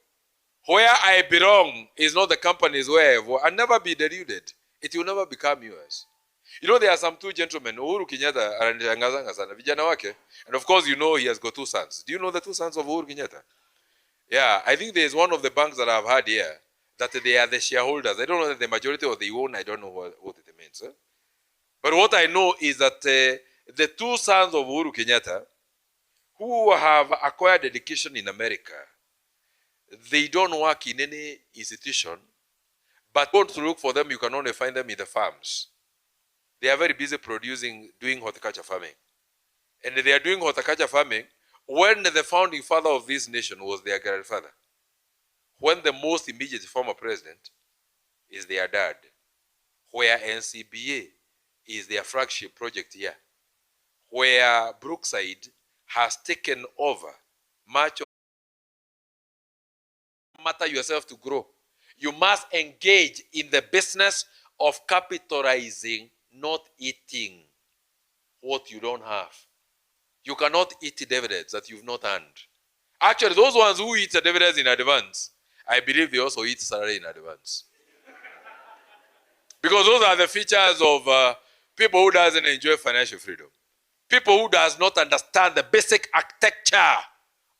Where I belong is not the company's where I work. I'll never be deluded. It will never become yours. You know, there are some two gentlemen. Uhuru Kenyatta ananishangazanga sana vijana wake. And of course, you know he has got two sons. Do you know the two sons of Uhuru Kenyatta? Yeah, I think there is one of the banks that I've had here that they are the shareholders. I don't know that the majority or the own. I don't know what it means. But what I know is that the two sons of Uhuru Kenyatta who have acquired education in America, they don't work in any institution, but go to look for them, you can only find them in the farms. They are very busy doing horticulture farming. And they are doing horticulture farming when the founding father of this nation was their grandfather. When the most immediate former president is their dad. Where NCBA is their flagship project here. Where Brookside has taken over much of matter yourself to grow. You must engage in the business of capitalizing, not eating what you don't have. You cannot eat dividends that you've not earned. Actually, those ones who eat the dividends in advance, I believe they also eat salary in advance. Because those are the features of people who doesn't enjoy financial freedom. People who does not understand the basic architecture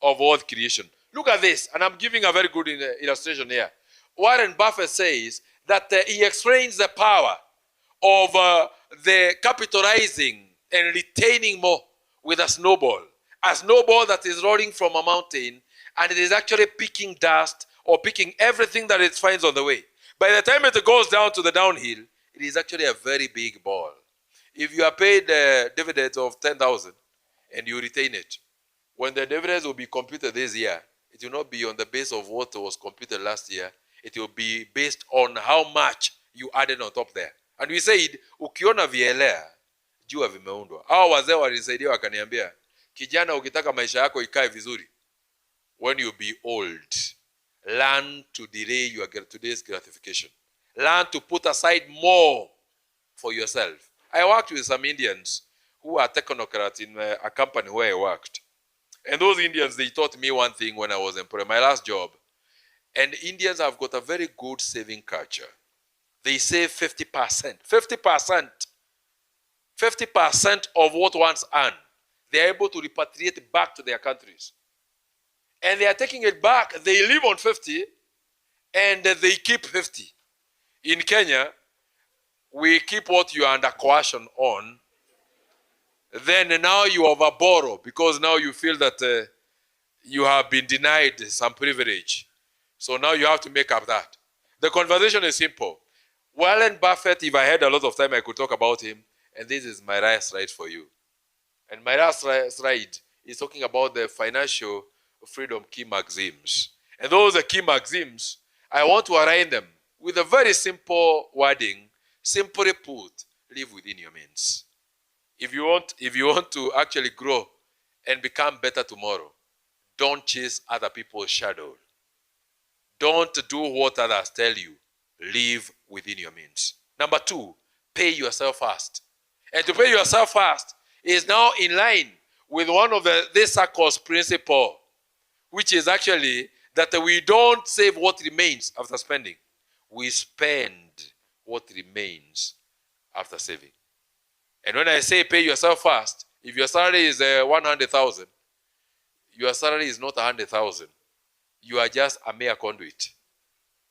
of wealth creation. Look at this, and I'm giving a very good illustration here. Warren Buffett says that he explains the power of the capitalizing and retaining more with a snowball that is rolling from a mountain, and it is actually picking dust or picking everything that it finds on the way. By the time it goes down to the downhill, it is actually a very big ball. If you are paid dividends of 10,000 and you retain it, when the dividends will be computed this year, it will not be on the base of what was computed last year. It will be based on how much you added on top there. And we said, ukiona vielea, jua vimeundwa. Hao wazee walisaidia wakaniambia, kijana ukitaka maisha yako ikae vizuri, when you be old, learn to delay your today's gratification. Learn to put aside more for yourself. I worked with some Indians who are technocrats in a company where I worked. And those Indians, they taught me one thing when I was employed, my last job. And Indians have got a very good saving culture. They save 50%. 50%. 50% of what one's earned, they are able to repatriate back to their countries. And they are taking it back. They live on 50 and they keep 50. In Kenya, we keep what you are under coercion on. Then now you overborrow because now you feel that you have been denied some privilege. So now you have to make up that. The conversation is simple. Warren Buffett, if I had a lot of time, I could talk about him. And this is my last slide for you. And my last slide is talking about the financial freedom key maxims. And those are key maxims. I want to align them with a very simple wording. Simply put, live within your means. If you want to actually grow and become better tomorrow, don't chase other people's shadow. Don't do what others tell you. Live within your means. Number 2, pay yourself first. And to pay yourself first is now in line with one of this SACCO's principle, which is actually that we don't save what remains after spending. We spend what remains after saving. And when I say pay yourself first, if your salary is 100,000, your salary is not 100,000. You are just a mere conduit.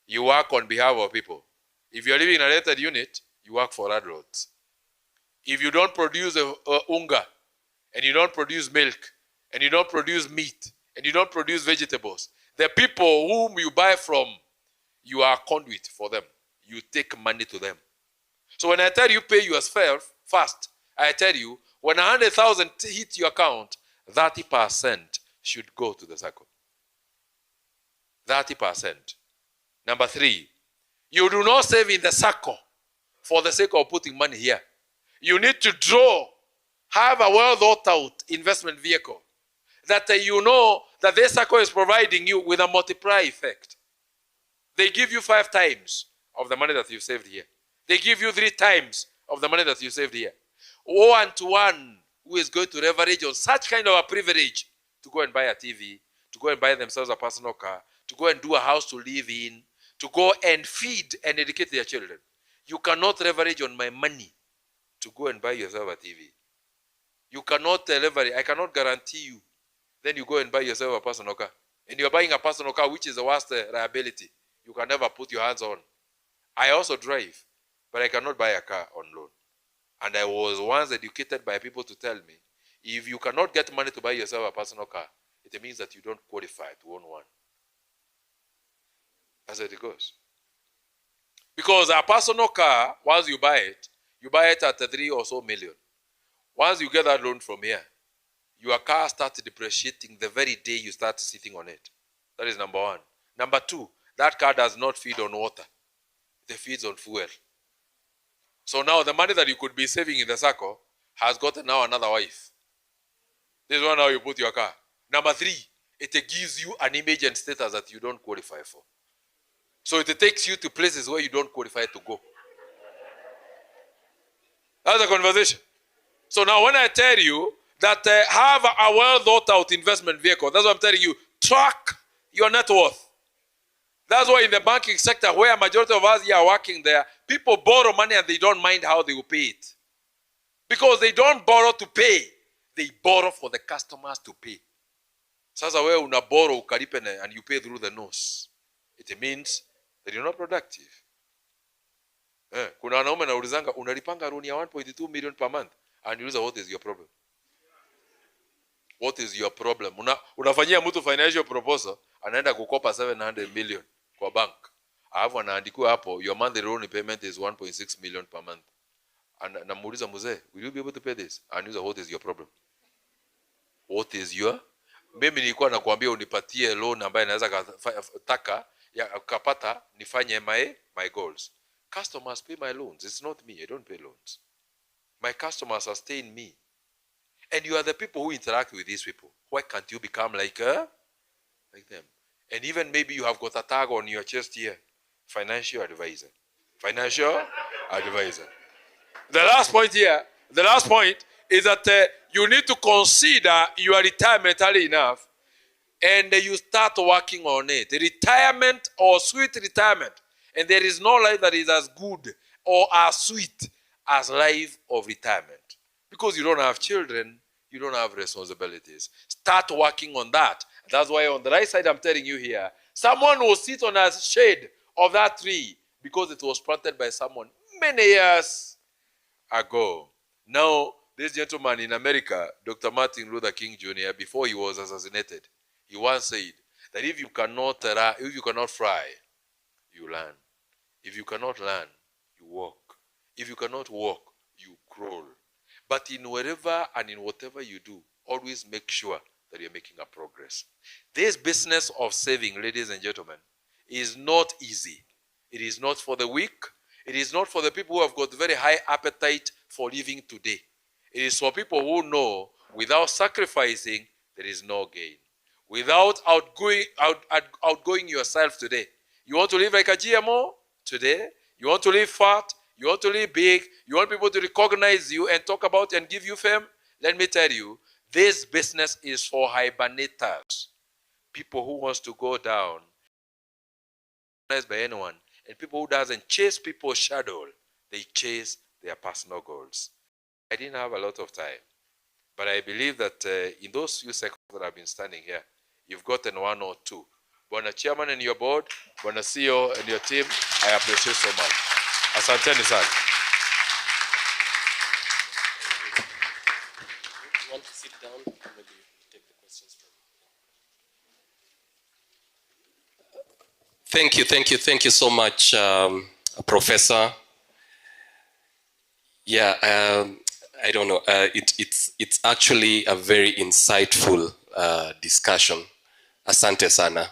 You work on behalf of people. If you're living in a rented unit, you work for landlords. If you don't produce unga, and you don't produce milk, and you don't produce meat, and you don't produce vegetables, the people whom you buy from, you are a conduit for them. You take money to them. So when I tell you pay yourself first, I tell you, when 100,000 hit your account, 30% should go to the SACCO. 30%. Number 3, you do not save in the SACCO for the sake of putting money here. You need to have a well thought out investment vehicle that you know that the SACCO is providing you with a multiply effect. They give you 5 times of the money that you saved here. They give you 3 times of the money that you saved here. 1-to-1 who is going to leverage on such kind of a privilege to go and buy a TV, to go and buy themselves a personal car, to go and do a house to live in, to go and feed and educate their children. You cannot leverage on my money to go and buy yourself a TV. You cannot leverage. I cannot guarantee you. Then you go and buy yourself a personal car. And you're buying a personal car, which is the worst liability. You can never put your hands on. I also drive, but I cannot buy a car on loan. And I was once educated by people to tell me, if you cannot get money to buy yourself a personal car, it means that you don't qualify to own one. That's how it goes. Because a personal car, once you buy it at 3 or so million. Once you get that loan from here, your car starts depreciating the very day you start sitting on it. That is number 1. Number 2, that car does not feed on water. It feeds on fuel. So now the money that you could be saving in the SACCO has gotten now another wife. This is one how you put your car. Number 3, it gives you an image and status that you don't qualify for. So it takes you to places where you don't qualify to go. That's the conversation. So now when I tell you that have a well thought out investment vehicle, that's what I'm telling you. Track your net worth. That's why in the banking sector, where a majority of us here are working there, people borrow money and they don't mind how they will pay it. Because they don't borrow to pay. They borrow for the customers to pay. Sasa wewe una borrow ukalipe and you pay through the nose. It means that you're not productive. Kuna wanaume naulizanga unalipanga loan ya 1.2 million per month. And you lose, what is your problem? What is your problem? Unafanyia mtu financial proposal, anaenda kukopa 700 million kwa bank. Alafu anaandikwa hapo, your monthly loan payment is 1.6 million per month. Namuuliza mzee, will you be able to pay this? And you say, what is your problem? What is your? Mimi nilikuwa nakuambia unipatie loan ambayo naweza taka ya kapata nifanye my goals. Customers pay my loans. It's not me. I don't pay loans. My customers sustain me. And you are the people who interact with these people. Why can't you become like them? And even maybe you have got a tag on your chest here. Financial advisor. Financial advisor. The last point here, is that you need to consider your retirement early enough and you start working on it. Retirement or sweet retirement. And there is no life that is as good or as sweet as life of retirement. Because you don't have children, you don't have responsibilities. Start working on that. That's why on the right side I'm telling you here, someone will sit on a shade of that tree because it was planted by someone many years ago. Now, this gentleman in America, Dr. Martin Luther King Jr., before he was assassinated, he once said that if you cannot fly, you learn. If you cannot learn, you walk. If you cannot walk, you crawl. But in wherever and in whatever you do, always make sure that you're making a progress. This business of saving, ladies and gentlemen, is not easy. It is not for the weak. It is not for the people who have got very high appetite for living today. It is for people who know without sacrificing, there is no gain. Without outgoing yourself today. You want to live like a GMO today? You want to live fat? You want to live big? You want people to recognize you and talk about and give you fame? Let me tell you, this business is for hibernators. People who wants to go down by anyone, and people who doesn't chase people's shadow, they chase their personal goals. I didn't have a lot of time, but I believe that in those few seconds that I've been standing here, you've gotten one or two. Bwana Chairman and your board, Bwana CEO and your team, I appreciate so much. Asanteni sana. You want to sit down? Maybe take the questions from Thank you so much, Professor. Yeah, I don't know. It's actually a very insightful discussion. Asante sana.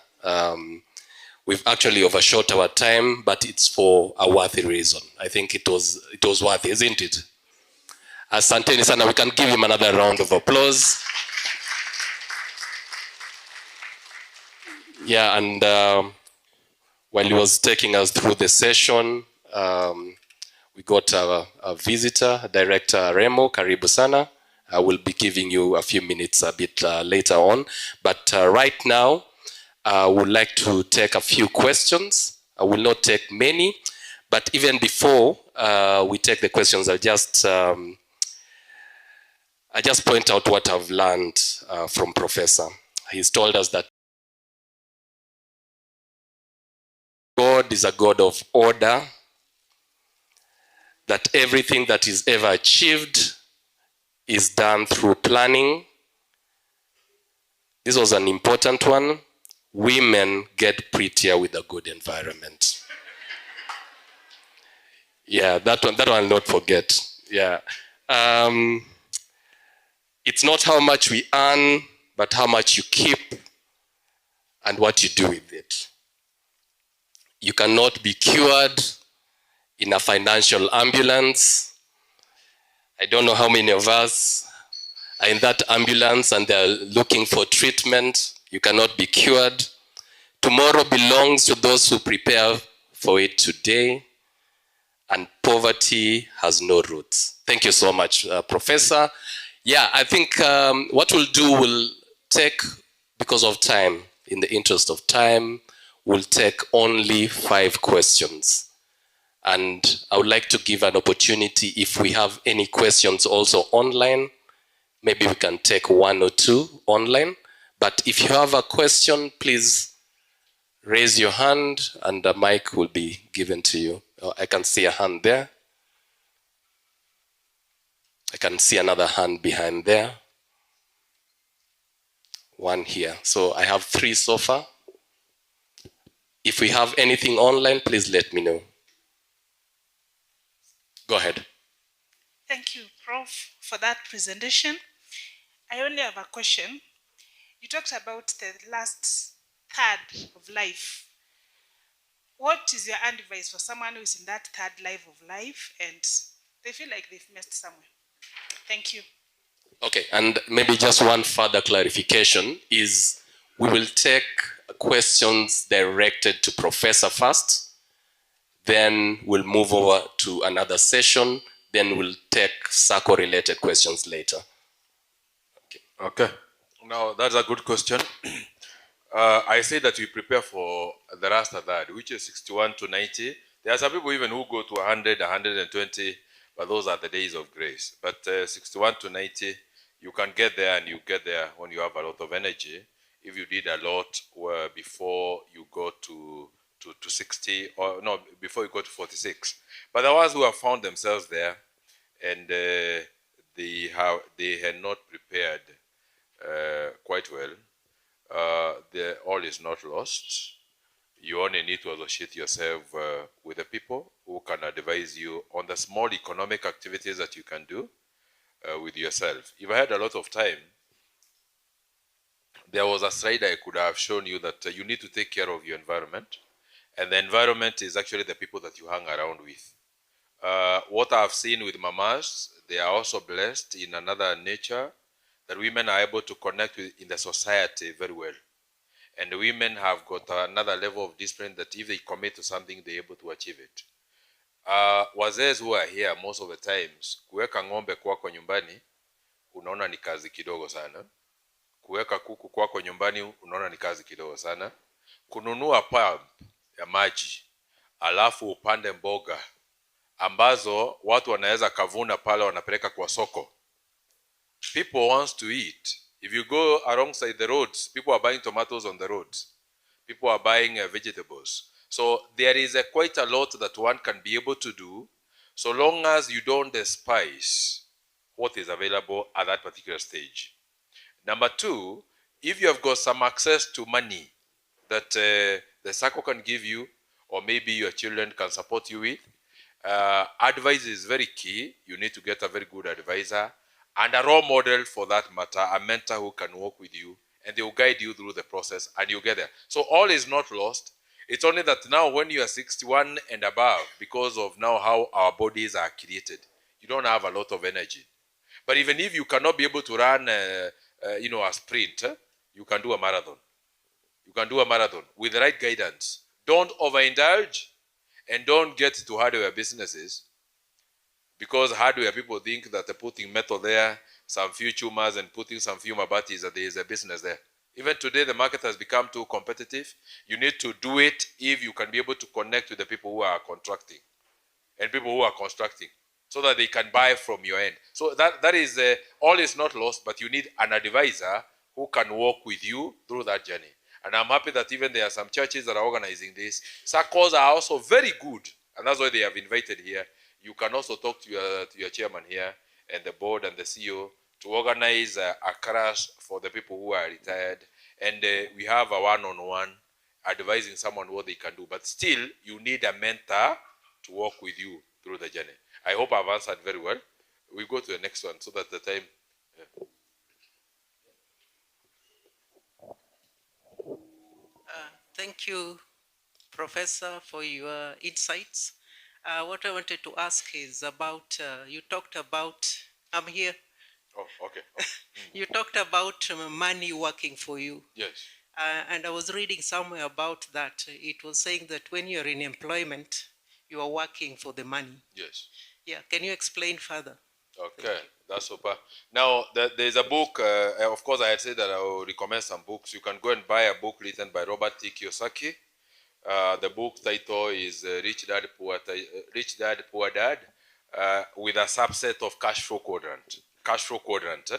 We've actually overshot our time, but it's for a worthy reason. I think it was worthy, isn't it? Asante sana. We can give him another round of applause. Yeah, and while he was taking us through the session, we got a visitor, Director Remo, karibu sana. I will be giving you a few minutes a bit later on. But right now, I would like to take a few questions. I will not take many, but even before we take the questions, I just point out what I've learned from Professor. He's told us that God is a God of order, that everything that is ever achieved is done through planning. This was an important one. Women get prettier with a good environment. Yeah, that one I'll not forget. Yeah. It's not how much we earn, but how much you keep and what you do with it. You cannot be cured in a financial ambulance. I don't know how many of us are in that ambulance and they're looking for treatment. You cannot be cured. Tomorrow belongs to those who prepare for it today, and poverty has no roots. Thank you so much, Professor. Yeah, I think what we'll do, will take, because of time, in the interest of time, we'll take only 5 questions. And I would like to give an opportunity, if we have any questions also online, maybe we can take 1 or 2 online. But if you have a question, please raise your hand and the mic will be given to you. Oh, I can see a hand there. I can see another hand behind there. 1 here. So I have 3 so far. If we have anything online, please let me know. Go ahead. Thank you, Prof, for that presentation. I only have a question. You talked about the last third of life. What is your advice for someone who is in that third life of life and they feel like they've missed somewhere? Thank you. Okay, and maybe just one further clarification is we will take questions directed to Professor first, then we'll move over to another session, then we'll take SACCO related questions later. Okay. Now, that's a good question. I say that we prepare for the last third, which is 61 to 90. There are some people even who go to 100, 120, but those are the days of grace. But 61 to 90, you can get there, and you get there when you have a lot of energy. If you did a lot before you go to 60, or no, before you go to 46. But the ones who have found themselves there, and they had not prepared quite well, all is not lost. You only need to associate yourself with the people who can advise you on the small economic activities that you can do with yourself. If I had a lot of time, there was a slide I could have shown you that you need to take care of your environment, and the environment is actually the people that you hang around with. What I've seen with mamas, they are also blessed in another nature that women are able to connect with in the society very well. And women have got another level of discipline that if they commit to something, they're able to achieve it. Wazee who are here most of the times, kuweka ng'ombe kwako nyumbani, unaona ni kazi kidogo sana. Kuweka kuku kwako nyumbani, unaona ni kazi kidogo sana. Kununua pump ya maji, alafu upande mboga, ambazo watu wanaweza kavuna pale wanapeleka kwa soko. People wants to eat. If you go alongside the roads, people are buying tomatoes on the roads. People are buying vegetables. So there is quite a lot that one can be able to do, so long as you don't despise what is available at that particular stage. Number two, if you have got some access to money that the SACCO can give you, or maybe your children can support you with, advice is very key. You need to get a very good advisor and a role model for that matter, a mentor who can work with you, and they will guide you through the process and you get there. So all is not lost. It's only that now when you are 61 and above, because of now how our bodies are created, you don't have a lot of energy. But even if you cannot be able to run, a sprint, you can do a marathon. You can do a marathon with the right guidance. Don't overindulge and don't get to hardware businesses, because hardware people think that they're putting metal there, some few tumors, and putting some few mabatis, that there is a business there. Even today, the market has become too competitive. You need to do it if you can be able to connect with the people who are contracting and people who are constructing, so that they can buy from your end. So that is, all is not lost, but you need an advisor who can walk with you through that journey. And I'm happy that even there are some churches that are organizing this. SACCOs are also very good, and that's why they have invited here. You can also talk to your chairman here and the board and the CEO to organize a crash for the people who are retired. And we have a one-on-one advising someone what they can do. But still, you need a mentor to walk with you through the journey. I hope I've answered very well. We go to the next one so that the time... Thank you, Professor, for your insights. What I wanted to ask is about, you talked about, I'm here. Oh, okay. You talked about money working for you. Yes. And I was reading somewhere about that. It was saying that when you're in employment, you are working for the money. Yes. Yeah, can you explain further? Okay, that's super. Now, there's a book, of course I had said that I will recommend some books. You can go and buy a book written by Robert T. Kiyosaki. The book title is Rich Dad, Poor Dad, with a subset of cash flow quadrant. Cash flow quadrant.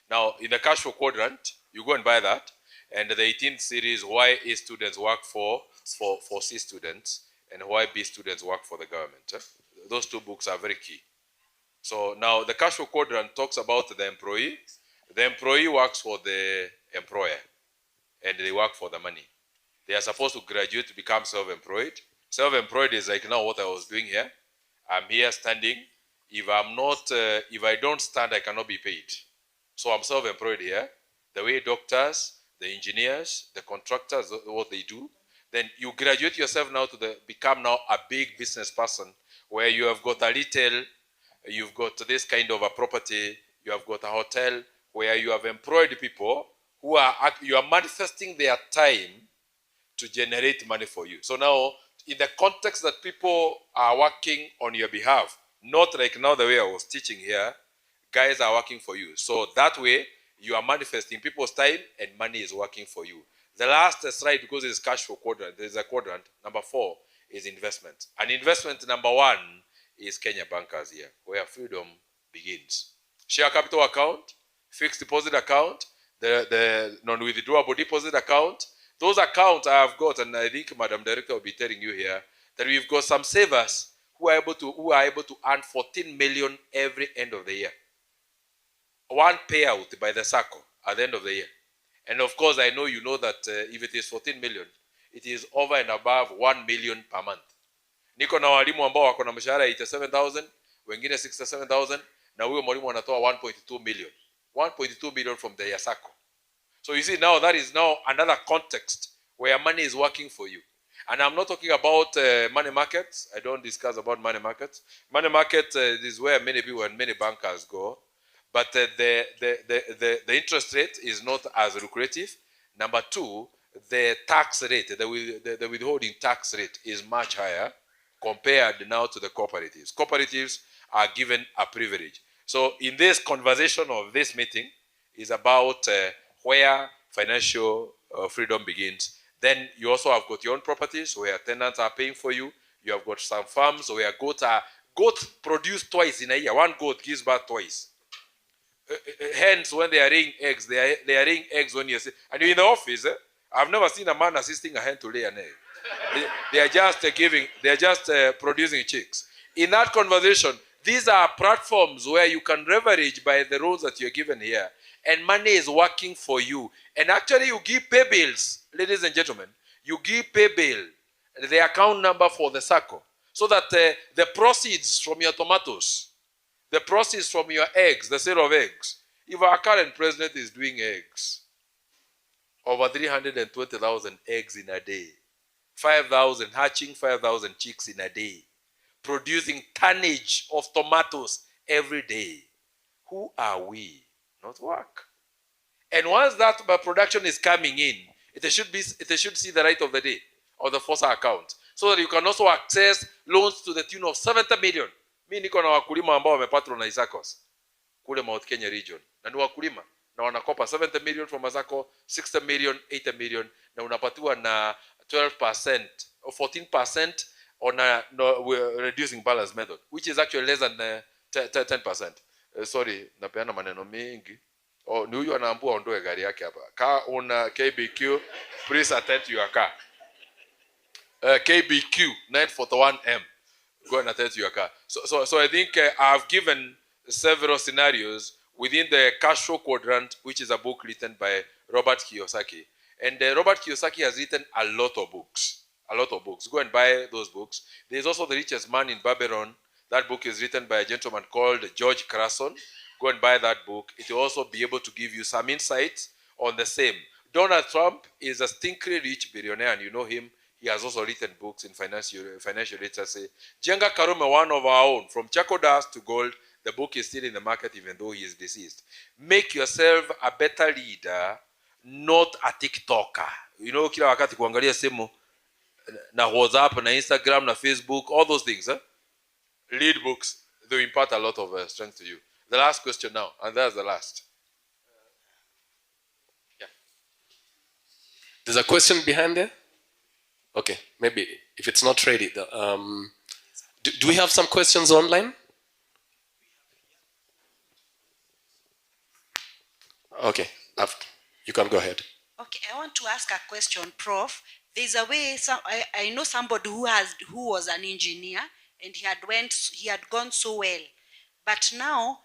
Now, in the cash flow quadrant, you go and buy that, and the 18th series, why A students work for C students, and why B students work for the government. Those two books are very key. So now the cash flow quadrant talks about the employee. The employee works for the employer, and they work for the money. They are supposed to graduate to become self-employed. Self-employed is like now what I was doing here. I'm here standing. If I don't stand, I cannot be paid. So I'm self-employed here. The way doctors, the engineers, the contractors, what they do, then you graduate yourself now to become now a big business person, where you have got a retail, you've got this kind of a property, you have got a hotel, where you have employed people who you are manifesting their time to generate money for you. So now, in the context that people are working on your behalf, not like now the way I was teaching here, guys are working for you. So that way, you are manifesting people's time and money is working for you. The last slide, because it's cash flow quadrant, there's a quadrant. Number 4 is investment. And investment number 1 is Kenya Bankers here, where freedom begins. Share capital account, fixed deposit account, the non-withdrawable deposit account. Those accounts I have got, and I think Madam Director will be telling you here, that we've got some savers who are able to earn 14 million every end of the year. One payout by the SACCO at the end of the year. And of course, I know you know that if it is 14 million, it is over and above 1 million per month. Niko na walimu ambao wako na mshahara 87,000, wengine 67,000, na huyo mwalimu anatoa 1.2 million. 1.2 million from the SACCO. So you see now that is now another context where money is working for you. And I'm not talking about money markets. I don't discuss about money markets. Money market is where many people and many bankers go. But the interest rate is not as lucrative. Number two, the tax rate, the withholding tax rate is much higher compared now to the cooperatives. Cooperatives are given a privilege. So in this conversation of this meeting is about where financial freedom begins. Then you also have got your own properties where tenants are paying for you. You have got some farms where goats produce twice in a year. One goat gives birth twice. Hence, when they are laying eggs, they are laying eggs when you're and you're in the office. I've never seen a man assisting a hen to lay an egg. They are just producing chicks. In that conversation, these are platforms where you can leverage by the rules that you're given here, and money is working for you. And actually, you give pay bills, ladies and gentlemen. You give pay bill, the account number for the SACCO, so that the proceeds from your tomatoes, the proceeds from your eggs, the sale of eggs. If our current president is doing eggs, over 320,000 eggs in a day, 5,000 hatching, 5,000 chicks in a day, producing tonnage of tomatoes every day. Who are we? Not work. And once that production is coming in, it should see the light of the day or the FOSA account, so that you can also access loans to the tune of 70 million. Mi niko na wakulima ambao wamepatwa na SACCOs kule Mount Kenya region, na ni wakulima na wanakopa 70 million from SACCO, 60 million, 80 million, na unapatiwa na 12% or 14% on a reducing balance method, which is actually less than 10%. Sorry, napeana maneno mingi. Oh, ni huyu anaambua ondoe gari yake hapa. Car una KBQ, please attend to your car. KBQ 941M. Go and attend to your car. So I think I've given several scenarios within the cash flow quadrant, which is a book written by Robert Kiyosaki. And Robert Kiyosaki has written a lot of books. A lot of books. Go and buy those books. There's also The Richest Man in Babylon. That book is written by a gentleman called George Clason. Go and buy that book. It will also be able to give you some insights on the same. Donald Trump is a stinkingly rich billionaire, and you know him. He has also written books in financial literacy. Jenga Karume, one of our own, from charcoal dust to gold. The book is still in the market even though he is deceased. Make yourself a better leader, not a TikToker. You know, kila wakati kuangalia simu na WhatsApp, na Instagram, na Facebook, all those things. Read books. They impart a lot of strength to you. The last question now, and that's the last. Yeah. There's a question behind there? Okay, maybe if it's not ready. Do we have some questions online? Okay, you can go ahead. Okay, I want to ask a question, Prof. There's a way. I know somebody who was an engineer, and he had gone so well, but now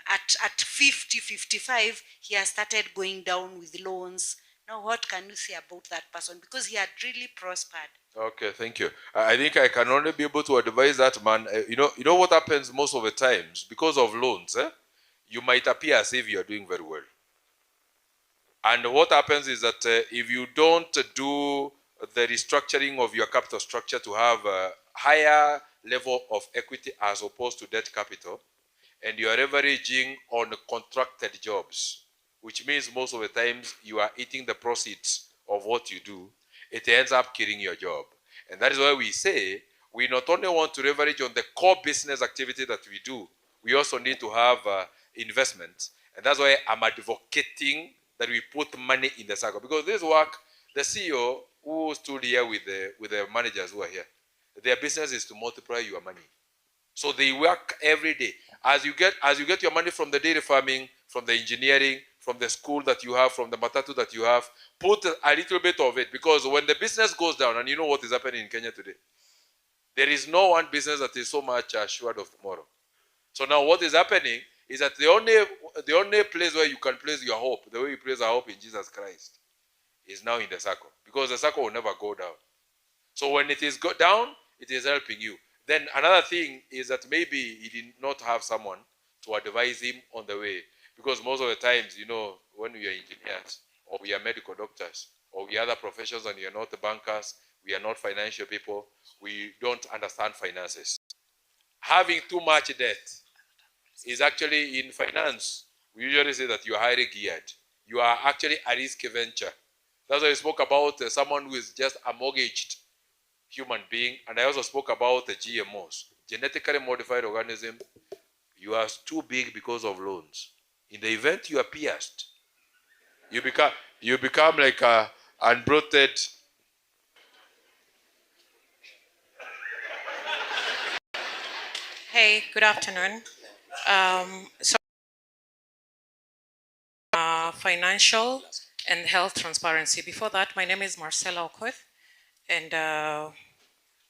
at 50, 55, he has started going down with loans. Now, what can you say about that person? Because he had really prospered. Okay, thank you. I think I can only be able to advise that man. You know what happens most of the times because of loans. You might appear as if you are doing very well, and what happens is that if you don't do the restructuring of your capital structure to have a higher level of equity as opposed to debt capital, and you are leveraging on contracted jobs, which means most of the times you are eating the proceeds of what you do, it ends up killing your job. And that is why we say we not only want to leverage on the core business activity that we do, we also need to have investments. And that's why I'm advocating that we put money in the SACCO. Because this work, the CEO who stood here with the managers who are here, their business is to multiply your money. So they work every day. As you get your money from the dairy farming, from the engineering, from the school that you have, from the matatu that you have, put a little bit of it. Because when the business goes down, and you know what is happening in Kenya today, there is no one business that is so much assured of tomorrow. So now what is happening is that the only place where you can place your hope, the way you place our hope in Jesus Christ, is now in the SACCO. Because the SACCO will never go down. So when it is go down, it is helping you. Then another thing is that maybe he did not have someone to advise him on the way. Because most of the times, you know, when we are engineers, or we are medical doctors, or we are other professions and you're not the bankers, we are not financial people, we don't understand finances. Having too much debt is actually in finance. We usually say that you are highly geared. You are actually a risky venture. That's why I spoke about someone who is just a mortgaged human being. And I also spoke about the GMOs, genetically modified organism. You are too big because of loans. In the event you are pierced, you become like a unbroted. Hey, good afternoon. So, financial and health transparency. Before that, my name is Marcella Okoth, and I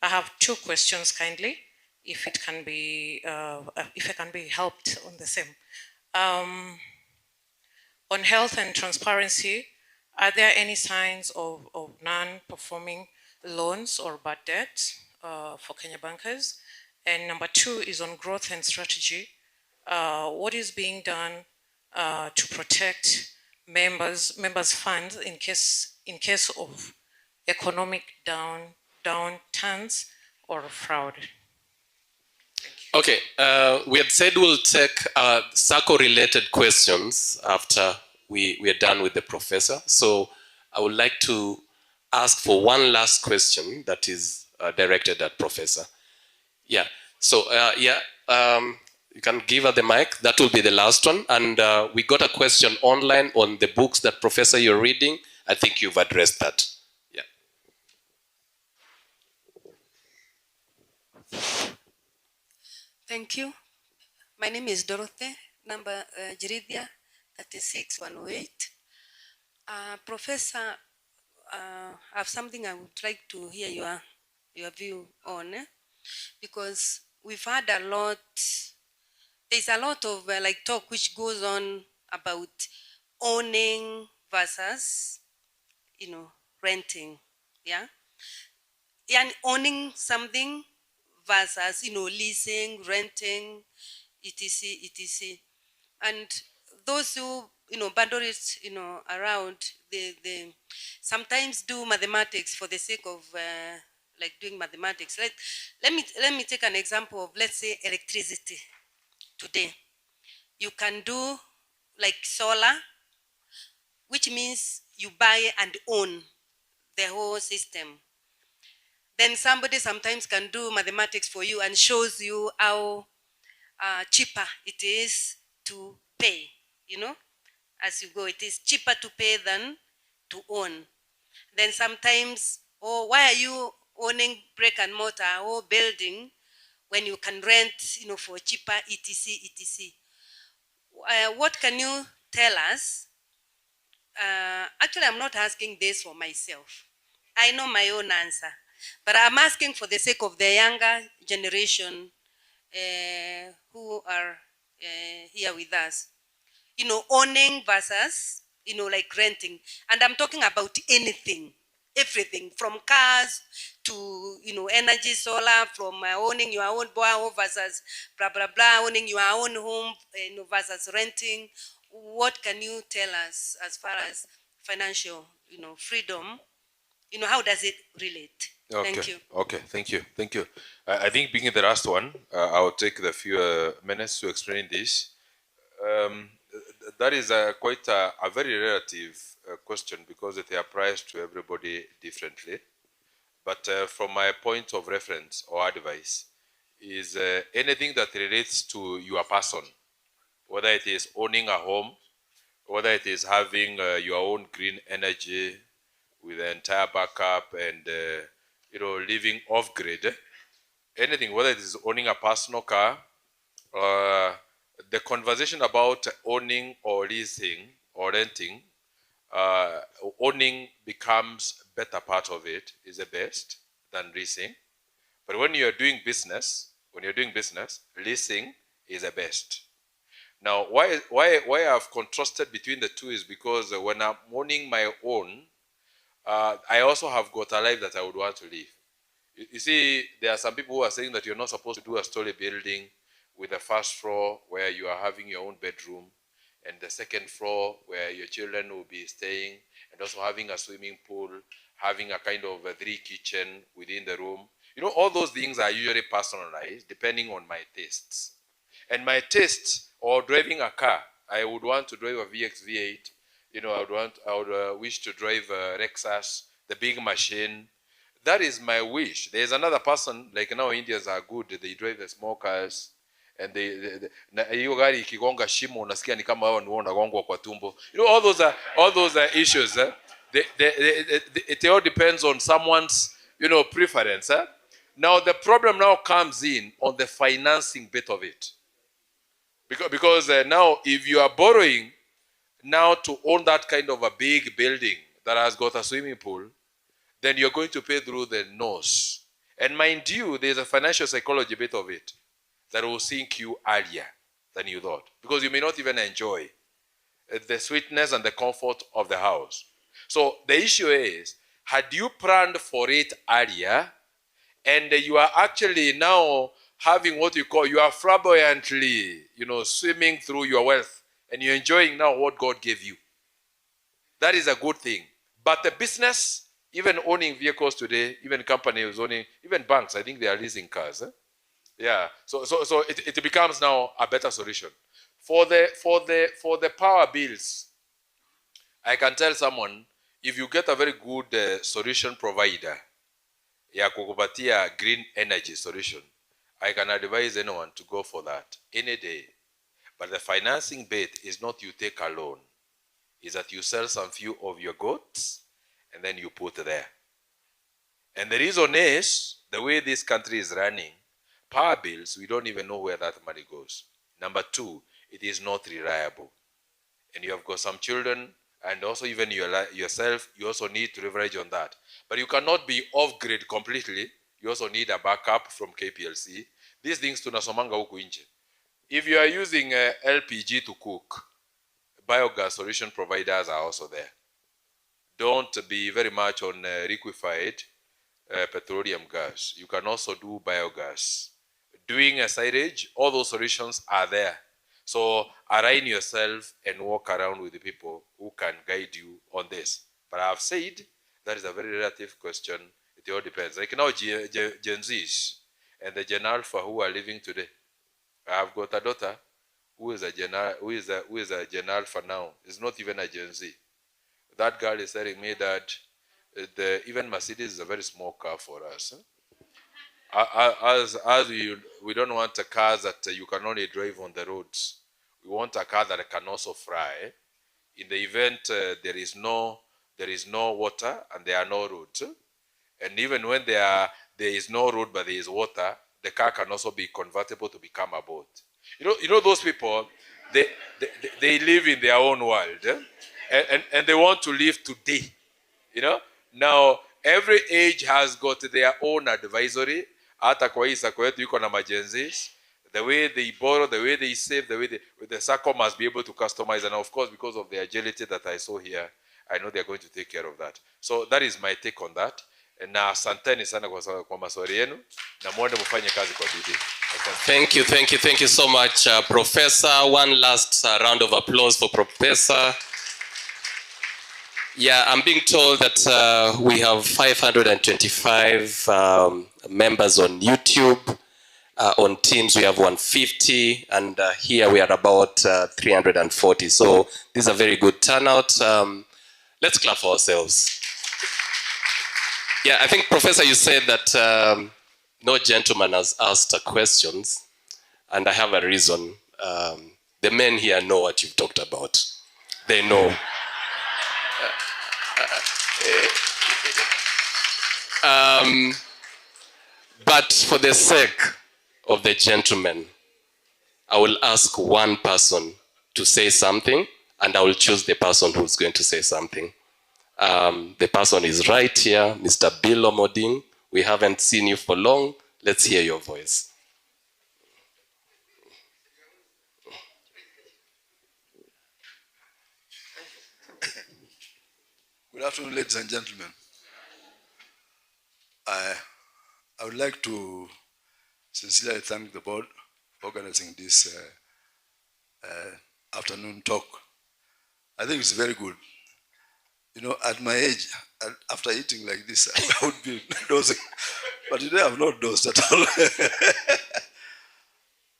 have two questions kindly, if it can be, if I can be helped on the same. On health and transparency, are there any signs of non-performing loans or bad debt for Kenya bankers? And number two is on growth and strategy. What is being done to protect members' funds in case of economic downturns or fraud? Okay, we had said we'll take SACCO-related questions after we are done with the professor. So I would like to ask for one last question that is directed at professor. Yeah, so you can give her the mic. That will be the last one. And we got a question online on the books that professor you're reading. I think you've addressed that. Yeah. Thank you. My name is Dorothy, number Jiridia 36108. Professor, I have something I would like to hear your view on, because we've had a lot, there's a lot of like talk which goes on about owning versus, renting, yeah? And owning something versus, leasing, renting, etc., etc. And those who, bundle it, around, they sometimes do mathematics for the sake of like doing mathematics. Let me take an example of, let's say, electricity. Today, you can do like solar, which means you buy and own the whole system. Then somebody sometimes can do mathematics for you and shows you how cheaper it is to pay, as you go. It is cheaper to pay than to own. Then sometimes, why are you owning brick and mortar or building when you can rent, for cheaper, etc., etc. What can you tell us? Actually, I'm not asking this for myself. I know my own answer, but I'm asking for the sake of the younger generation who are here with us. Owning versus, like renting. And I'm talking about anything, everything from cars to, energy, solar, from owning your own borehole versus blah, blah, blah, owning your own home, versus renting. What can you tell us as far as financial, freedom, how does it relate? Okay. Thank you. Okay, thank you. Thank you. I think being the last one, I'll take the few minutes to explain this. That is quite a very relative question because it applies to everybody differently. But from my point of reference or advice is anything that relates to your person, whether it is owning a home, whether it is having your own green energy with the entire backup and living off grid, anything, whether it is owning a personal car, the conversation about owning or leasing or renting, owning becomes better part of it, is the best than leasing. But when you're doing business, leasing is the best. Now, why I've contrasted between the two is because when I'm owning my own, I also have got a life that I would want to live. You see, there are some people who are saying that you're not supposed to do a story building with a first floor where you are having your own bedroom and the second floor where your children will be staying, and also having a swimming pool, having a kind of a 3 kitchen within the room. You know, all those things are usually personalized depending on my tastes. And my tastes, or driving a car, I would want to drive a VX V8. You know, I would wish to drive a Lexus, the big machine. That is my wish. There's another person, like now Indians are good, they drive the small cars, and hiyo gari ikigonga shimo unasikia ni kama wao ndio wanagongwa kwa tumbo. You know, all those are issues. It all depends on someone's, you know, preference. Now the problem now comes in on the financing bit of it. Because now if you are borrowing now to own that kind of a big building that has got a swimming pool, then you're going to pay through the nose. And mind you, there's a financial psychology bit of it that will sink you earlier than you thought. Because you may not even enjoy the sweetness and the comfort of the house. So the issue is, had you planned for it earlier, and you are actually now having what you call, you are flamboyantly, you know, swimming through your wealth, and you're enjoying now what God gave you. That is a good thing. But the business, even owning vehicles today, even companies owning, even banks, I think they are leasing cars. Yeah. So it becomes now a better solution. For the power bills, I can tell someone, if you get a very good solution provider, ya kukupatia green energy solution, I can advise anyone to go for that any day. But the financing bit is not you take a loan. Is that you sell some few of your goods and then you put there. And the reason is, the way this country is running, power bills, we don't even know where that money goes. Number two, it is not reliable. And you have got some children, and also even yourself, you also need to leverage on that. But you cannot be off-grid completely. You also need a backup from KPLC. These things tunasomanga huku nje. If you are using LPG to cook, biogas solution providers are also there. Don't be very much on liquefied petroleum gas. You can also do biogas. Doing a silage, all those solutions are there. So align yourself and walk around with the people who can guide you on this. But I've said that is a very relative question. It all depends. Like now Gen Zs and the Gen Alpha who are living today. I've got a daughter who is a Gen Alpha now. It's not even a Gen Z. That girl is telling me that even Mercedes is a very small car for us. As we don't want a car that you can only drive on the roads. We want a car that can also fly. In the event there is no water and there are no roads, and even when there is no road but there is water, the car can also be convertible to become a boat. You know those people, they live in their own world, and they want to live today. You know, now every age has got their own advisory. Hata kwa hii SACCO yetu yuko na majenzis. The way they borrow, the way they save, the SACCO must be able to customize. And of course, because of the agility that I saw here, I know they're going to take care of that. So that is my take on that. Na asanteni sana kwa maswali yenu, na muende mfanye kazi kwa bidii. Thank you so much, Professor. One last round of applause for Professor. Yeah, I'm being told that we have 525 members on YouTube. On Teams, we have 150, and here we are about 340. So this is a very good turnout. Let's clap for ourselves. Yeah, I think, Professor, you said that no gentleman has asked questions, and I have a reason. The men here know what you've talked about. They know. But for the sake of the gentlemen, I will ask one person to say something, and I will choose the person who's going to say something. The person is right here, Mr. Bill Omoding. We haven't seen you for long. Let's hear your voice. Good afternoon, ladies and gentlemen. I would like to sincerely thank the board for organizing this afternoon talk. I think it's very good. You know, at my age, after eating like this, I would be dozing. But today I've not dozed at all.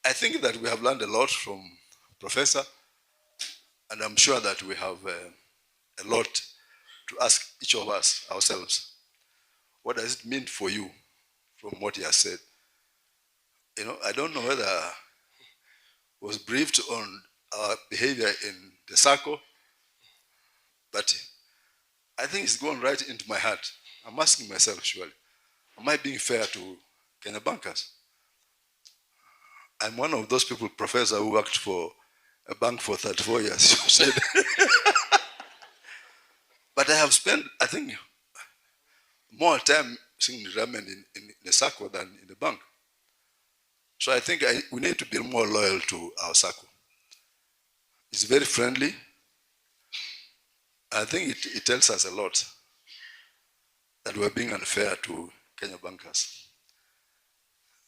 I think that we have learned a lot from Professor, and I'm sure that we have a lot to ask each of us ourselves. What does it mean for you from what he has said? You know, I don't know whether I was briefed on our behavior in the SACCO, but I think it's gone right into my heart. I'm asking myself, surely, am I being fair to Kenya bankers? I'm one of those people, Professor, who worked for a bank for 34 years, you said. But I have spent, I think, more time seeing ramen in the SACCO than in the bank. So I think we need to be more loyal to our SACCO. It's very friendly. I think it tells us a lot that we're being unfair to Kenya bankers.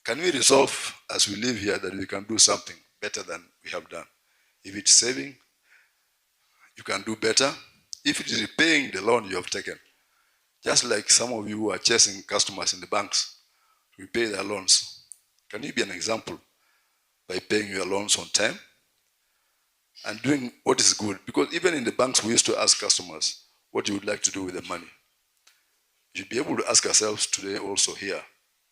Can we resolve as we live here that we can do something better than we have done? If it's saving, you can do better. If it is repaying the loan you have taken, just like some of you who are chasing customers in the banks to repay their loans, can you be an example by paying your loans on time and doing what is good? Because even in the banks, we used to ask customers what you would like to do with the money. You should be able to ask ourselves today also here,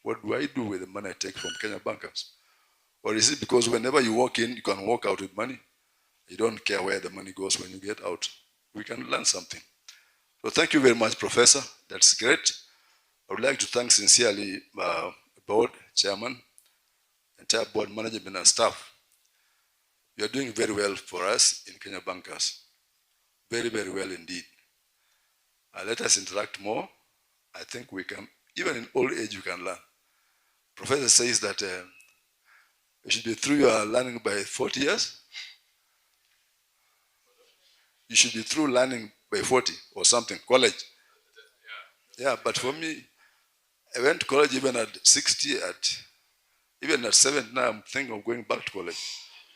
what do I do with the money I take from Kenya bankers? Or is it because whenever you walk in, you can walk out with money? You don't care where the money goes when you get out. We can learn something. So thank you very much, Professor. That's great. I would like to thank sincerely board, chairman, entire board management and staff. You are doing very well for us in Kenya bankers. Very, very well indeed. Let us interact more. I think we can, even in old age, you can learn. Professor says that you should be through your learning by 40 years. You should be through learning by 40 or something, college. Yeah, but for me, I went to college even at 60, even at 70, now I'm thinking of going back to college.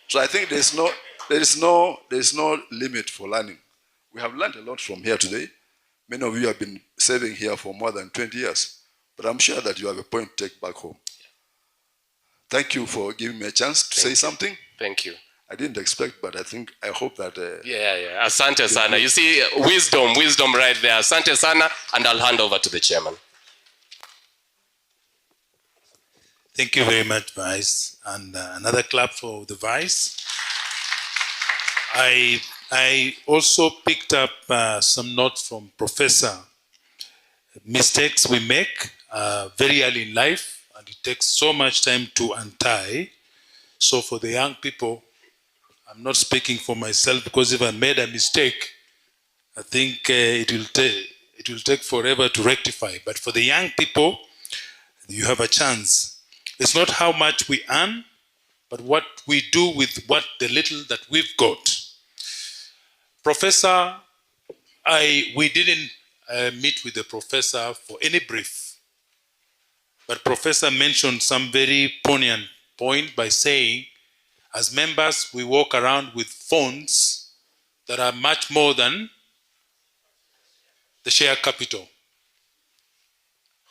So I think there is no limit for learning. We have learned a lot from here today. Many of you have been serving here for more than 20 years, but I'm sure that you have a point to take back home. Thank you for giving me a chance to say something. Thank you. I didn't expect, but I hope that... yeah. Asante sana. You see, wisdom right there. Asante sana, and I'll hand over to the chairman. Thank you very much, Vice. And another clap for the Vice. I also picked up some notes from Professor. Mistakes we make very early in life, and it takes so much time to untie. So for the young people, I'm not speaking for myself, because if I made a mistake, I think it will take forever to rectify. But for the young people, you have a chance. It's not how much we earn, but what we do with the little that we've got. Professor, we didn't meet with the professor for any brief, but Professor mentioned some very poignant point by saying, as members, we walk around with phones that are much more than the share capital.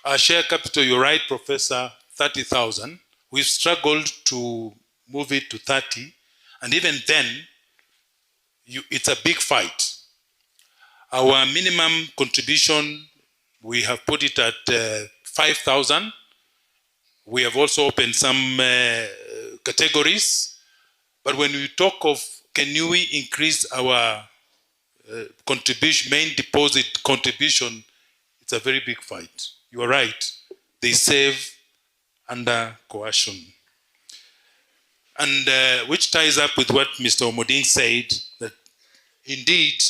Our share capital, you're right, Professor, 30,000. We've struggled to move it to 30, and even then, it's a big fight. Our minimum contribution, we have put it at 5,000. We have also opened some categories. But when we talk of can we increase our contribution, main deposit contribution, it's a very big fight. You are right. They save under coercion. And which ties up with what Mr. Omoding said, that indeed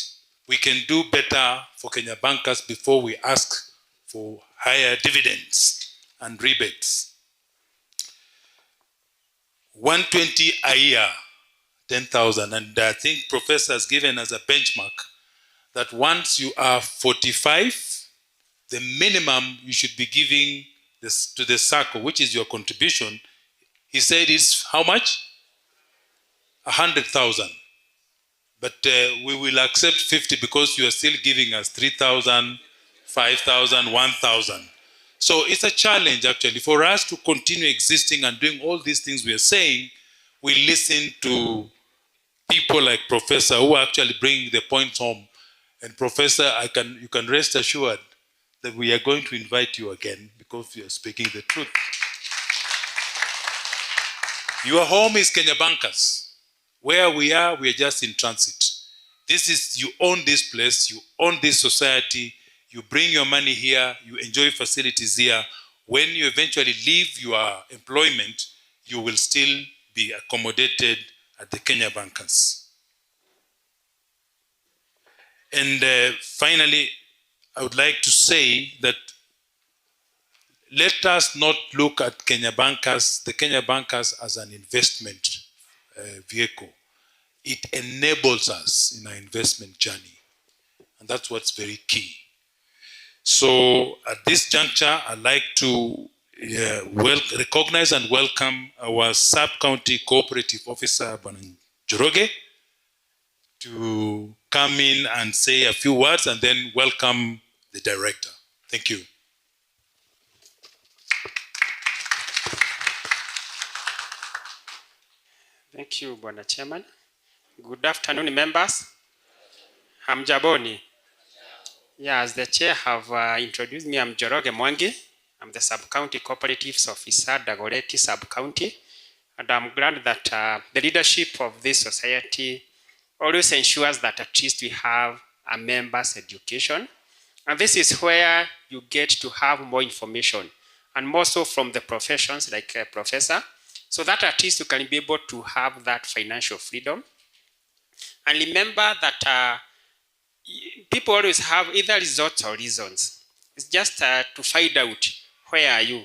we can do better for Kenya bankers before we ask for higher dividends and rebates. 120 a year, 10,000. And I think Professor has given us a benchmark that once you are 45, the minimum you should be giving this to the SACCO, which is your contribution, he said is how much? 100,000. But we will accept 50 because you are still giving us 3,000, 5,000, 1,000. So it's a challenge actually for us to continue existing and doing all these things we are saying. We listen to people like Professor who actually bring the points home. And Professor, you can rest assured that we are going to invite you again because you are speaking the truth. Your home is Kenya Bankers. Where we are just in transit. This is, you own this place, you own this society, you bring your money here, you enjoy facilities here. When you eventually leave your employment, you will still be accommodated at the Kenya Bankers. And finally, I would like to say that let us not look at Kenya Bankers, the Kenya Bankers as an investment vehicle. It enables us in our investment journey. And that's what's very key. So at this juncture, I'd like to recognize and welcome our sub-county cooperative officer, Banan Joroge, to come in and say a few words and then welcome the director. Thank you. Thank you, Bwana Chairman. Good afternoon, members. Hamjaboni. Yeah, as the chair have introduced me, I'm Joroge Mwangi. I'm the sub-county cooperatives officer, Dagoretti sub-county. And I'm glad that the leadership of this society always ensures that at least we have a members' education. And this is where you get to have more information, and more so from the professions like a professor, so that at least you can be able to have that financial freedom. And remember that people always have either results or reasons. It's just to find out where are you.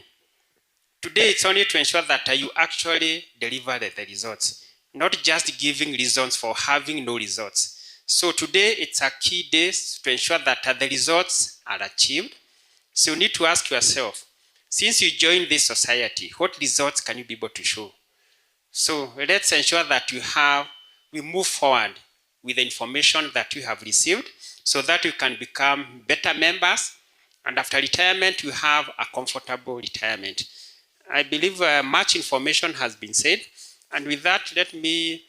Today it's only to ensure that you actually deliver the results, not just giving reasons for having no results. So today it's a key day to ensure that the results are achieved. So you need to ask yourself, since you joined this society, what results can you be able to show? So let's ensure that we move forward with the information that you have received so that you can become better members, and after retirement you have a comfortable retirement. I believe much information has been said, and with that let me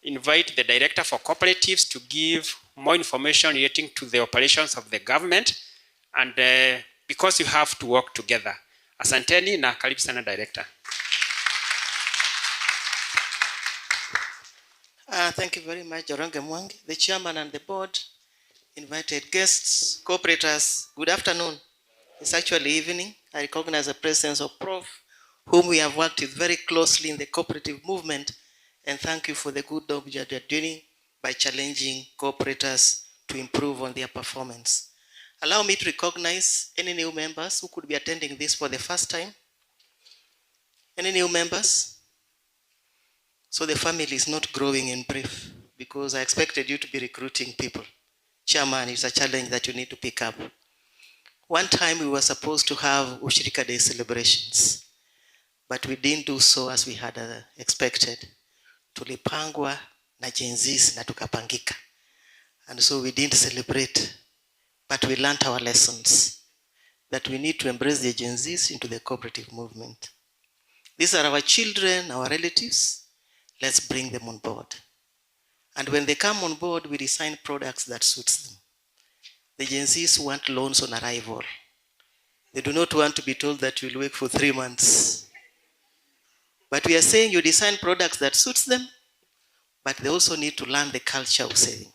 invite the Director for Cooperatives to give more information relating to the operations of the government, and because you have to work together. Asanteni na karibu sana Director. Thank you very much, Joronge Mwangi, the chairman and the board, invited guests, cooperators, good afternoon. It's actually evening. I recognize the presence of Prof, whom we have worked with very closely in the cooperative movement, and thank you for the good job you are doing by challenging cooperators to improve on their performance. Allow me to recognize any new members who could be attending this for the first time. Any new members? So the family is not growing in brief, because I expected you to be recruiting people. Chairman, it's a challenge that you need to pick up. One time we were supposed to have Ushirika Day celebrations, but we didn't do so as we had expected. Tulipangwa na Gen Zs na tukapangika. And so we didn't celebrate, but we learned our lessons that we need to embrace the Gen Zs into the cooperative movement. These are our children, our relatives. Let's bring them on board. And when they come on board, we design products that suits them. The Gen Zs want loans on arrival. They do not want to be told that you'll work for 3 months. But we are saying you design products that suits them, but they also need to learn the culture of saving.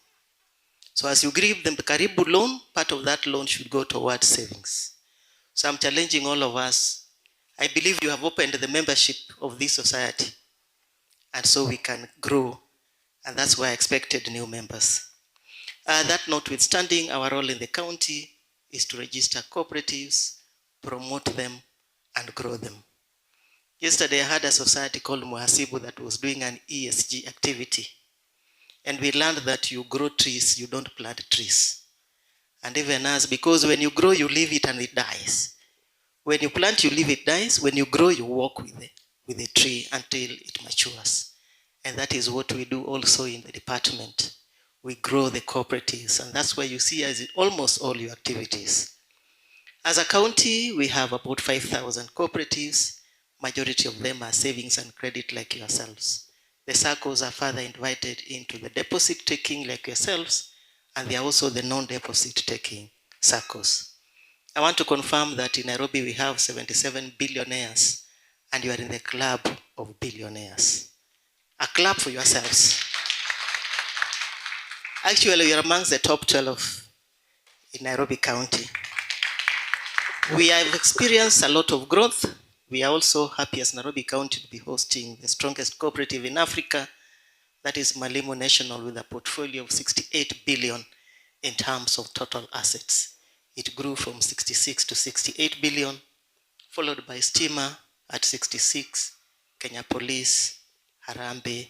So as you give them the Karibu loan, part of that loan should go towards savings. So I'm challenging all of us. I believe you have opened the membership of this society, and so we can grow, and that's why I expected new members. That notwithstanding, our role in the county is to register cooperatives, promote them, and grow them. Yesterday I had a society called Muhasibu that was doing an ESG activity, and we learned that you grow trees, you don't plant trees. And even us, because when you grow, you leave it and it dies. When you plant, you leave it dies. When you grow, you walk with the tree until it matures. And that is what we do also in the department. we grow the cooperatives, and that's why you see us in almost all your activities. As a county, we have about 5,000 cooperatives. Majority of them are savings and credit like yourselves. The SACCOs are further invited into the deposit taking like yourselves, and they are also the non-deposit taking SACCOs. I want to confirm that in Nairobi we have 77 billionaires, and you are in the club of billionaires. A clap for yourselves. Actually, you are amongst the top 12 in Nairobi County. We have experienced a lot of growth. We are also happy as Nairobi County to be hosting the strongest cooperative in Africa, that is Malimo National, with a portfolio of 68 billion in terms of total assets. It grew from 66 to 68 billion, followed by Stima at 66, Kenya Police, Harambee,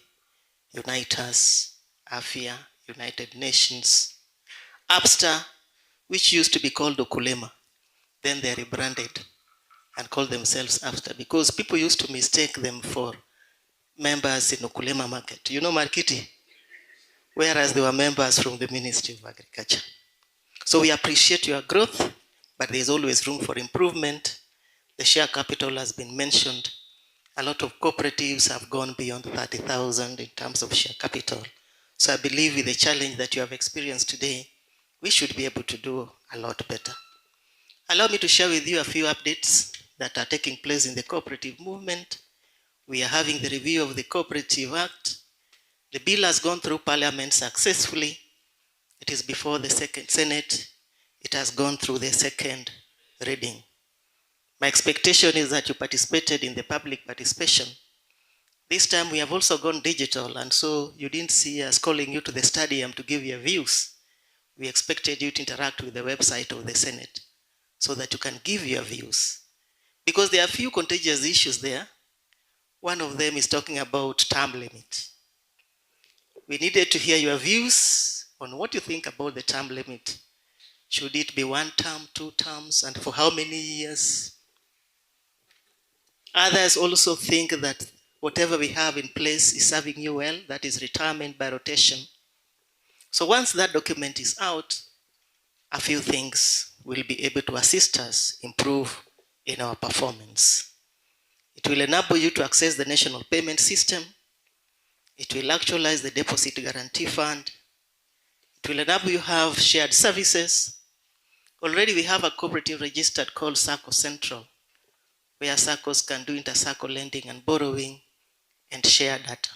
Unitas, Afia, United Nations, Abster, which used to be called Okulema. Then they rebranded and called themselves Abster because people used to mistake them for members in Okulema Market. You know Markiti? Whereas they were members from the Ministry of Agriculture. So we appreciate your growth, but there's always room for improvement. The share capital has been mentioned. A lot of cooperatives have gone beyond 30,000 in terms of share capital. So I believe with the challenge that you have experienced today, we should be able to do a lot better. Allow me to share with you a few updates that are taking place in the cooperative movement. We are having the review of the Cooperative Act. The bill has gone through Parliament successfully. It is before the second Senate. It has gone through the second reading. My expectation is that you participated in the public participation. This time we have also gone digital, and so you didn't see us calling you to the stadium to give your views. We expected you to interact with the website of the Senate so that you can give your views. Because there are a few contentious issues there. One of them is talking about term limit. We needed to hear your views on what you think about the term limit. Should it be 1 term, 2 terms, and for how many years? Others also think that whatever we have in place is serving you well, that is retirement by rotation. So once that document is out, a few things will be able to assist us improve in our performance. It will enable you to access the national payment system. It will actualize the deposit guarantee fund. It will enable you to have shared services. Already we have a cooperative registered called SACCO Central, where SACCOs can do inter-SACCO lending and borrowing and share data.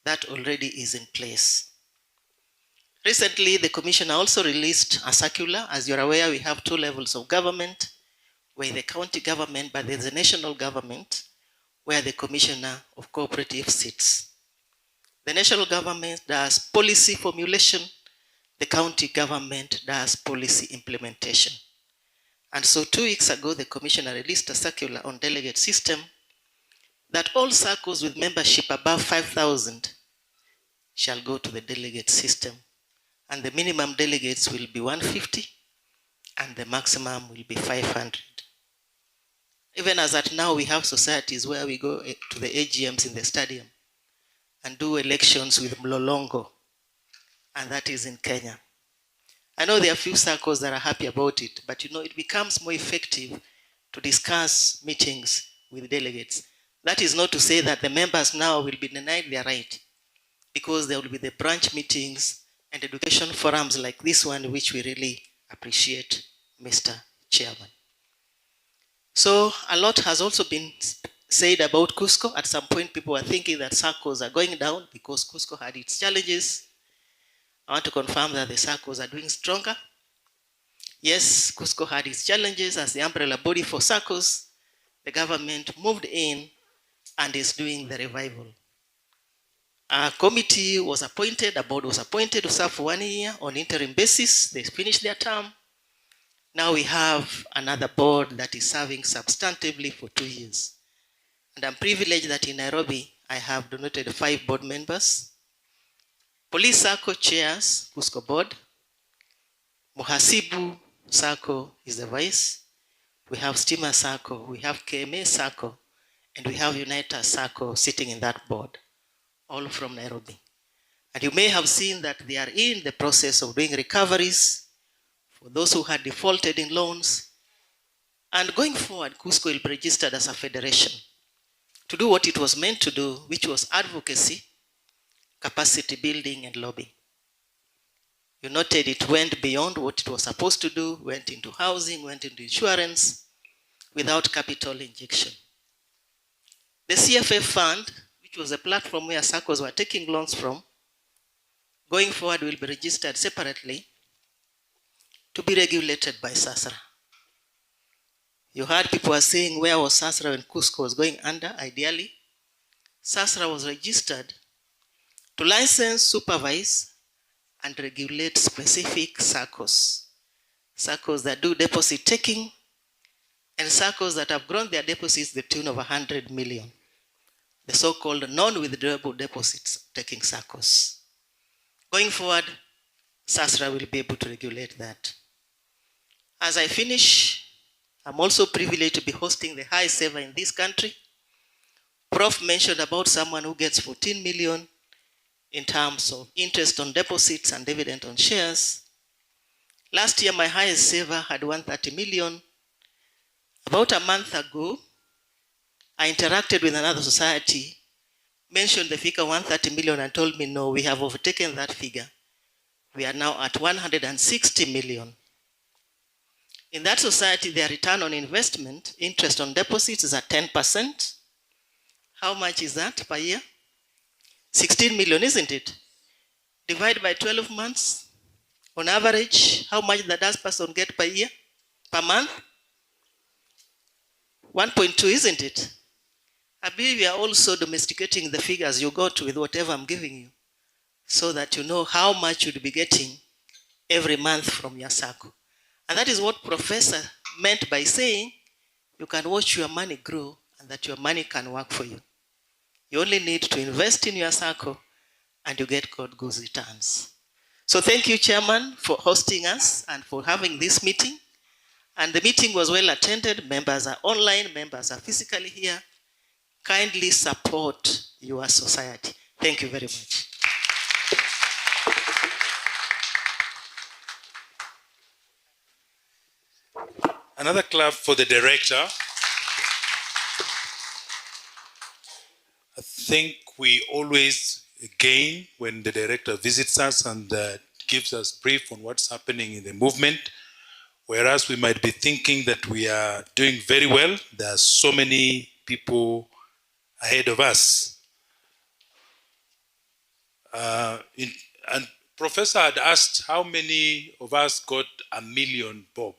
That already is in place. Recently, the Commissioner also released a circular. As you're aware, we have 2 levels of government, where the county government, but there's a national government, where the Commissioner of Cooperatives sits. The national government does policy formulation, the county government does policy implementation. And so 2 weeks ago, the Commissioner released a circular on delegate system that all SACCOs with membership above 5,000 shall go to the delegate system. And the minimum delegates will be 150 and the maximum will be 500. Even as at now, we have societies where we go to the AGMs in the stadium and do elections with Mlolongo, and that is in Kenya. I know there are few SACCOs that are happy about it, but you know, it becomes more effective to discuss meetings with delegates. That is not to say that the members now will be denied their right, because there will be the branch meetings and education forums like this one, which we really appreciate, Mr. Chairman. So a lot has also been said about Cusco. At some point, people were thinking that SACCOs are going down because Cusco had its challenges. I want to confirm that the SACCOs are doing stronger. Yes, Cusco had its challenges as the umbrella body for SACCOs. The government moved in and is doing the revival. A committee was appointed, a board was appointed to serve for 1 year on interim basis. They finished their term. Now we have another board that is serving substantively for 2 years. And I'm privileged that in Nairobi, I have donated 5 board members. Police SACCO chairs Cusco board. Muhasibu SACCO is the vice. We have Stima SACCO, we have KMA SACCO, and we have Unitas SACCO sitting in that board, all from Nairobi. And you may have seen that they are in the process of doing recoveries for those who had defaulted in loans. And going forward, Cusco will be registered as a federation to do what it was meant to do, which was advocacy, capacity building, and lobbying. You noted it went beyond what it was supposed to do, went into housing, went into insurance, without capital injection. The CFF fund, which was a platform where SACCOs were taking loans from, going forward will be registered separately to be regulated by SASRA. You heard people were saying, where was SASRA when Cusco was going under? Ideally, SASRA was registered to license, supervise, and regulate specific SACCOs. SACCOs that do deposit taking, and SACCOs that have grown their deposits to the tune of 100 million. The so-called non-withdrawable deposits taking SACCOs. Going forward, SASRA will be able to regulate that. As I finish, I'm also privileged to be hosting the highest ever in this country. Prof mentioned about someone who gets 14 million in terms of interest on deposits and dividend on shares. Last year, my highest ever had 130 million. About a month ago, I interacted with another society, mentioned the figure 130 million and told me, no, we have overtaken that figure. We are now at 160 million. In that society, their return on investment, interest on deposits is at 10%. How much is that per year? 16 million, isn't it? Divide by 12 months. On average, how much does person get per year? Per month? 1.2, isn't it? I believe we are also domesticating the figures you got with whatever I'm giving you, so that you know how much you'd be getting every month from your SACCO. And that is what Professor meant by saying you can watch your money grow and that your money can work for you. You only need to invest in your SACCO and you get good returns. So thank you, Chairman, for hosting us and for having this meeting. And the meeting was well attended. Members are online, members are physically here. Kindly support your society. Thank you very much. Another clap for the director. I think we always gain when the director visits us and gives us brief on what's happening in the movement. Whereas we might be thinking that we are doing very well, there are so many people ahead of us. And Professor had asked how many of us got $1 million, Bob,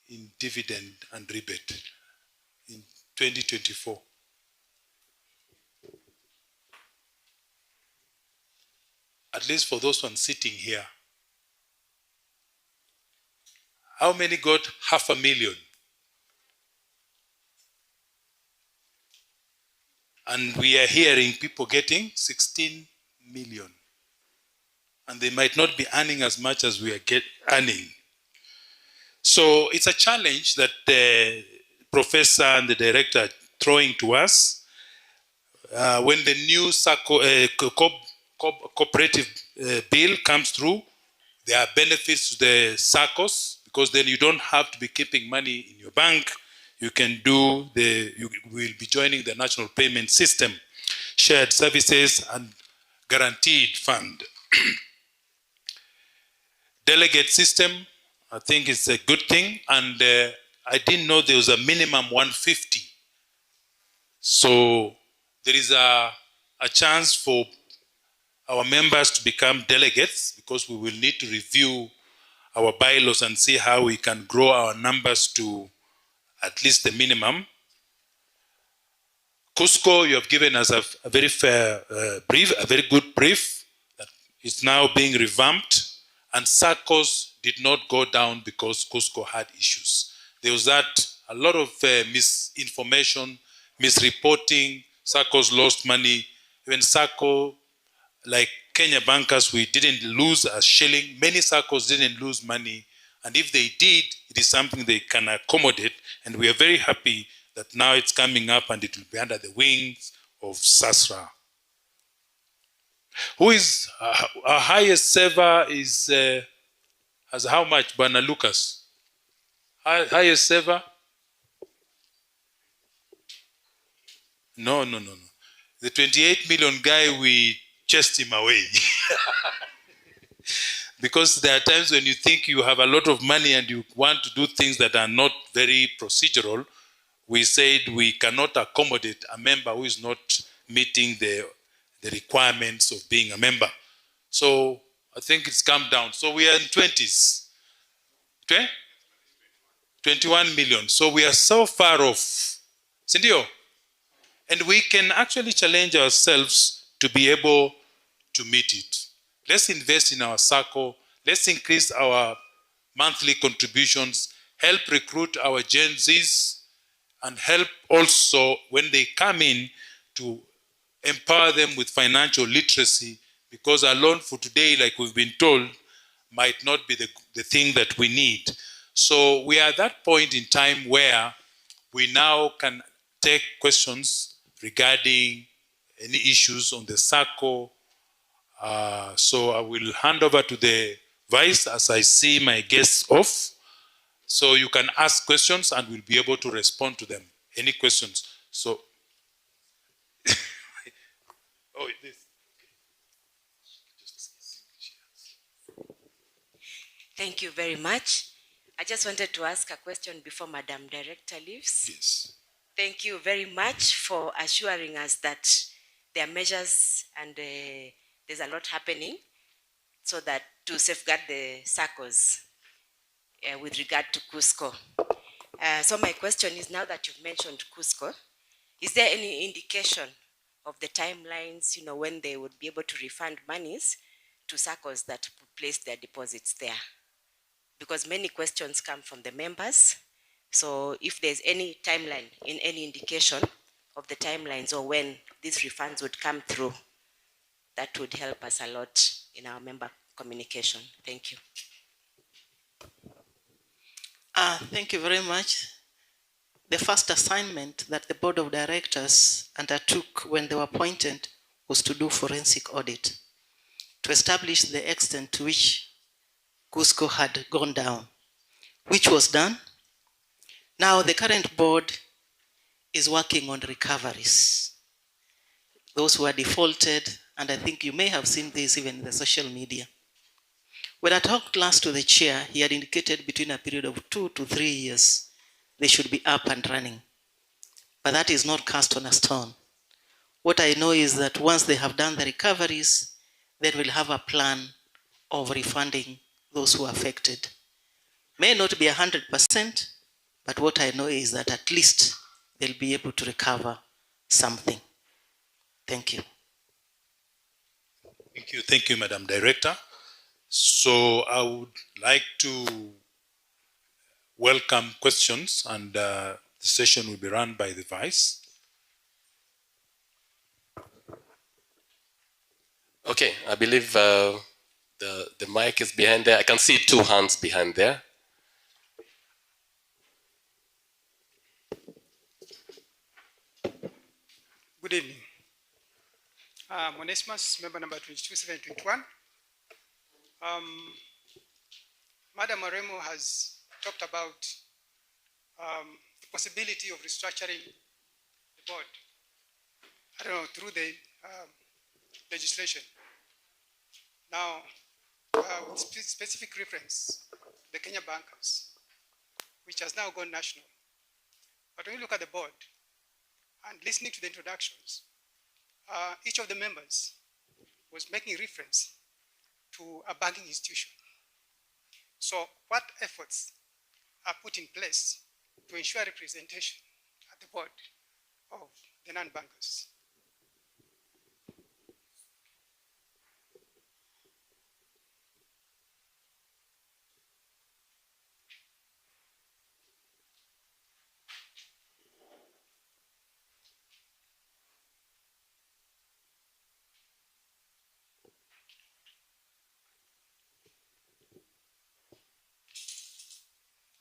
in dividend and rebate in 2024. At least for those ones sitting here. How many got $500,000? And we are hearing people getting 16 million. And they might not be earning as much as we are earning. So it's a challenge that the professor and the director are throwing to us. When the new SACCO, cooperative bill comes through, there are benefits to the SACCOs, because then you don't have to be keeping money in your bank. You can do you will be joining the national payment system, shared services and guaranteed fund. Delegate system, I think it's a good thing. And I didn't know there was a minimum 150. So there is a chance for our members to become delegates, because we will need to review our bylaws and see how we can grow our numbers to at least the minimum. Cusco, you have given us a very fair brief, a very good brief that is now being revamped, and SACCOs did not go down because Cusco had issues. There was a lot of misinformation, misreporting. SACCOs lost money. Even SACCO, like Kenya Bankers, we didn't lose a shilling. Many SACCOs didn't lose money. And if they did, it is something they can accommodate. And we are very happy that now it's coming up and it will be under the wings of SASRA. Who is our highest saver is has how much, Bana Lucas? Highest saver? No. The 28 million guy, we chased him away. Because there are times when you think you have a lot of money and you want to do things that are not very procedural. We said we cannot accommodate a member who is not meeting the requirements of being a member. So I think it's come down. So we are in 20s. 21 million. So we are so far off. Sindio? And we can actually challenge ourselves to be able to meet it. Let's invest in our SACCO. Let's increase our monthly contributions, help recruit our Gen Zs, and help also when they come in to empower them with financial literacy, because a loan for today, like we've been told, might not be the thing that we need. So we are at that point in time where we now can take questions regarding any issues on the SACCO. So I will hand over to the Vice as I see my guests off. So you can ask questions and we'll be able to respond to them. Any questions? So, this. Thank you very much. I just wanted to ask a question before Madam Director leaves. Yes. Thank you very much for assuring us that there are measures and there's a lot happening so that to safeguard the SACCOs with regard to Cusco. So my question is, now that you've mentioned Cusco, is there any indication of the timelines, when they would be able to refund monies to SACCOs that placed their deposits there? Because many questions come from the members. So if there's any timeline, in any indication of the timelines or when these refunds would come through, that would help us a lot in our member communication. Thank you. Thank you very much. The first assignment that the board of directors undertook when they were appointed was to do forensic audit, to establish the extent to which Cusco had gone down, which was done. Now the current board is working on recoveries. Those who are defaulted, and I think you may have seen this even in the social media. When I talked last to the chair, he had indicated between a period of 2 to 3 years, they should be up and running. But that is not cast on a stone. What I know is that once they have done the recoveries, then we'll have a plan of refunding those who are affected. May not be 100%, but what I know is that at least they'll be able to recover something. Thank you. Thank you, Madam Director. So I would like to welcome questions, and the session will be run by the Vice. Okay, I believe the mic is behind there. I can see 2 hands behind there. Good evening. Monesmus, member number 22721. Madam Maremo has talked about the possibility of restructuring the board, I don't know, through the legislation. Now, with specific reference, the Kenya Bankers, which has now gone national. But when you look at the board and listening to the introductions, each of the members was making reference to a banking institution. So what efforts are put in place to ensure representation at the board of the non-bankers?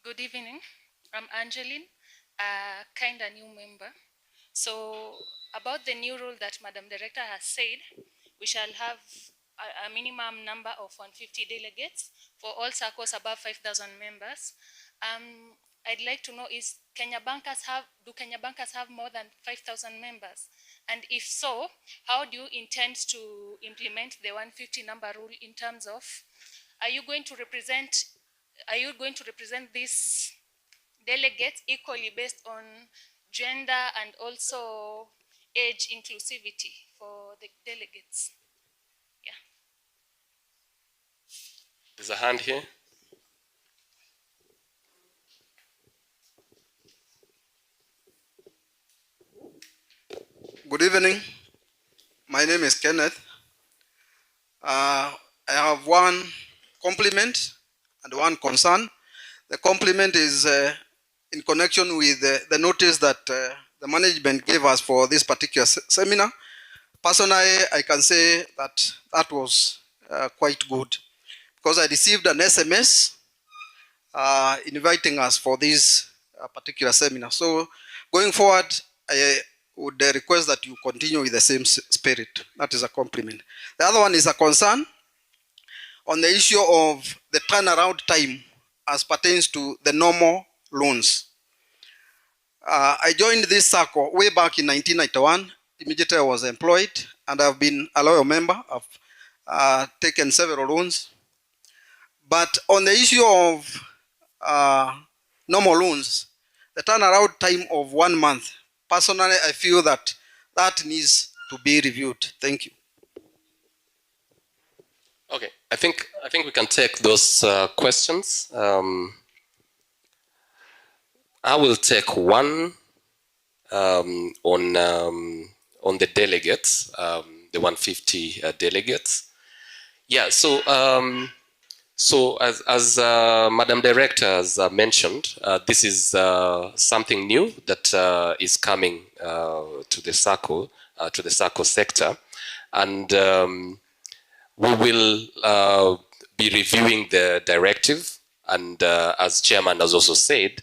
Good evening. I'm Angeline, a new member. So about the new rule that Madam Director has said, we shall have a minimum number of 150 delegates for all SACCOs above 5,000 members. I'd like to know, do Kenya Bankers have more than 5,000 members? And if so, how do you intend to implement the 150 number rule in terms of, are you going to represent these delegates equally based on gender and also age inclusivity for the delegates? Yeah. There's a hand here. Good evening. My name is Kenneth. I have one compliment and one concern. The compliment is in connection with the notice that the management gave us for this particular seminar. Personally, I can say that that was quite good, because I received an SMS inviting us for this particular seminar. So going forward, I would request that you continue with the same spirit. That is a compliment. The other one is a concern on the issue of the turnaround time as pertains to the normal loans. I joined this SACCO way back in 1991. Immediately I was employed, and I've been a loyal member. I've taken several loans. But on the issue of normal loans, the turnaround time of 1 month, personally, I feel that that needs to be reviewed. Thank you. Okay, I think we can take those questions. I will take one on the delegates, the 150 delegates. Yeah. So as Madam Director has mentioned, this is something new that is coming to the SACCO sector, and we will be reviewing the directive, and as Chairman has also said,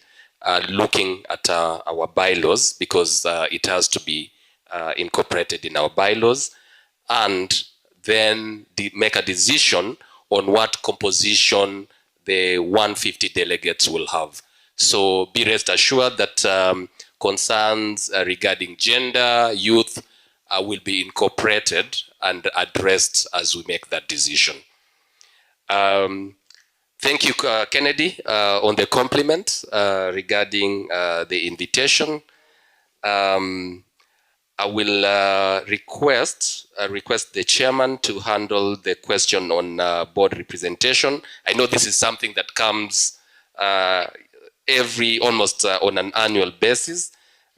looking at our bylaws, because it has to be incorporated in our bylaws, and then make a decision on what composition the 150 delegates will have. So be rest assured that concerns regarding gender, youth will be incorporated and addressed as we make that decision. Thank you, Kennedy, on the compliment regarding the invitation. I will request the chairman to handle the question on board representation. I know this is something that comes almost on an annual basis,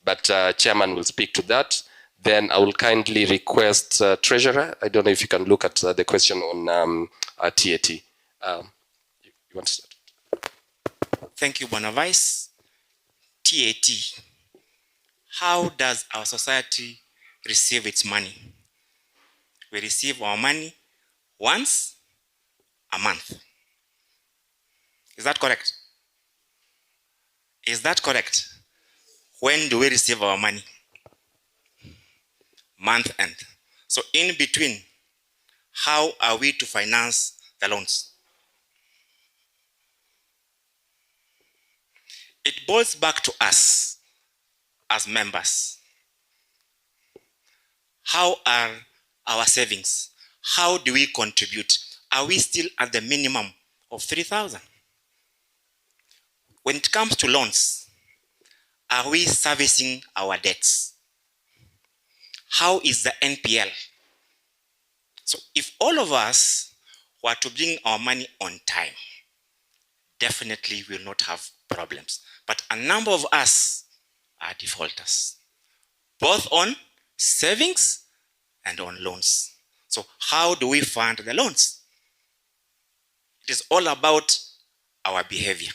but chairman will speak to that. Then I will kindly request treasurer. I don't know if you can look at the question on TAT. You want to start? Thank you, Bwana Vice. TAT. How does our society receive its money? We receive our money once a month. Is that correct? Is that correct? When do we receive our money? Month end. So in between, how are we to finance the loans? It boils back to us as members. How are our savings? How do we contribute? Are we still at the minimum of 3,000? When it comes to loans, are we servicing our debts? How is the NPL? So if all of us were to bring our money on time, definitely we will not have problems. But a number of us are defaulters, both on savings and on loans. So how do we fund the loans? It is all about our behavior.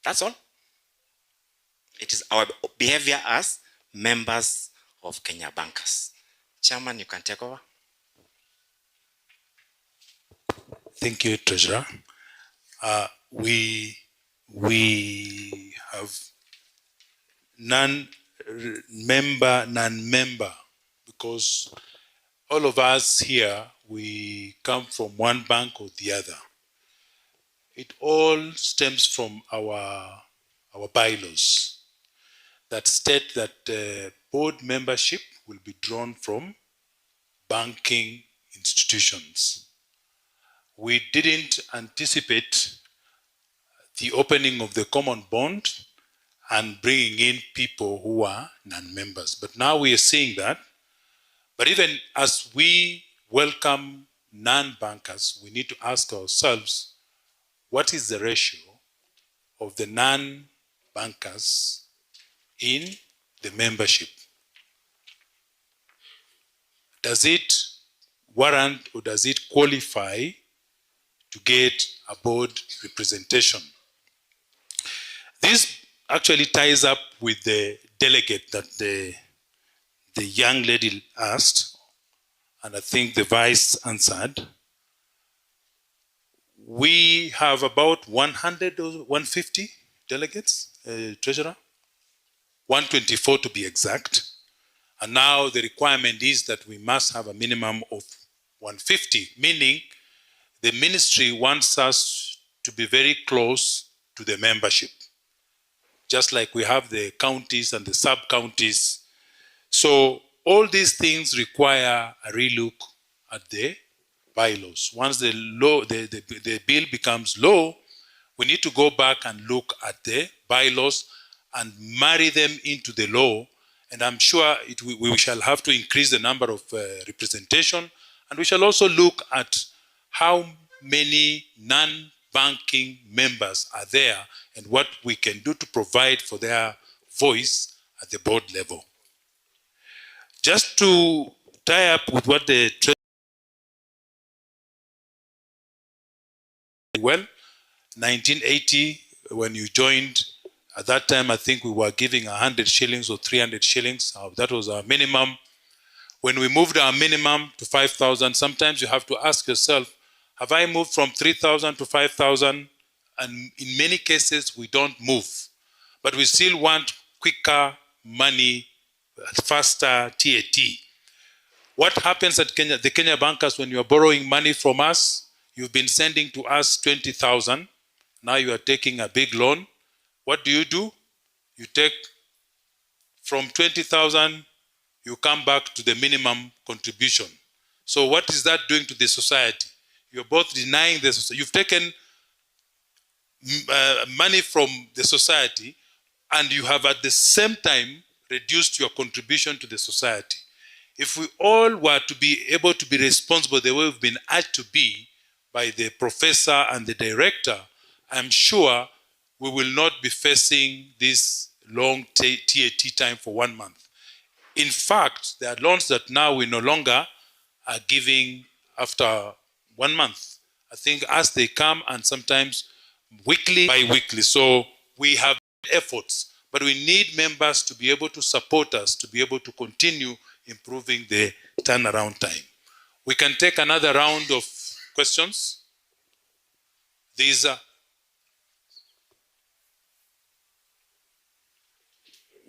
That's all. It is our behavior as members of Kenya Bankers. Chairman, you can take over. Thank you, Treasurer. We have non-member, because all of us here, we come from one bank or the other. It all stems from our bylaws that state that board membership will be drawn from banking institutions. We didn't anticipate the opening of the common bond and bringing in people who are non-members. But now we are seeing that. But even as we welcome non-bankers, we need to ask ourselves, what is the ratio of the non-bankers in the membership? Does it warrant or does it qualify to get a board representation? This actually ties up with the delegate that the young lady asked, and I think the vice answered. We have about 100 or 150 delegates, treasurer, 124 to be exact. And now the requirement is that we must have a minimum of 150, meaning the ministry wants us to be very close to the membership, just like we have the counties and the sub-counties. So all these things require a relook at the bylaws. Once the bill becomes law, we need to go back and look at the bylaws and marry them into the law. And I'm sure we shall have to increase the number of representation. And we shall also look at how many non-banking members are there and what we can do to provide for their voice at the board level. Just to tie up with what the well, 1980, when you joined, at that time, I think we were giving 100 shillings or 300 shillings. That was our minimum. When we moved our minimum to 5,000, sometimes you have to ask yourself, have I moved from 3,000 to 5,000? And in many cases, we don't move. But we still want quicker money, faster TAT. What happens at Kenya, the Kenya bankers, when you are borrowing money from us? You've been sending to us 20,000. Now you are taking a big loan. What do? You take from 20,000, you come back to the minimum contribution. So what is that doing to the society? You're both denying the society. You've taken money from the society and you have at the same time reduced your contribution to the society. If we all were to be able to be responsible the way we've been asked to be by the professor and the director, I'm sure we will not be facing this long TAT time for 1 month. In fact, there are loans that now we no longer are giving after 1 month. I think as they come and sometimes weekly, bi-weekly. So we have efforts, but we need members to be able to support us, to be able to continue improving the turnaround time. We can take another round of questions. These are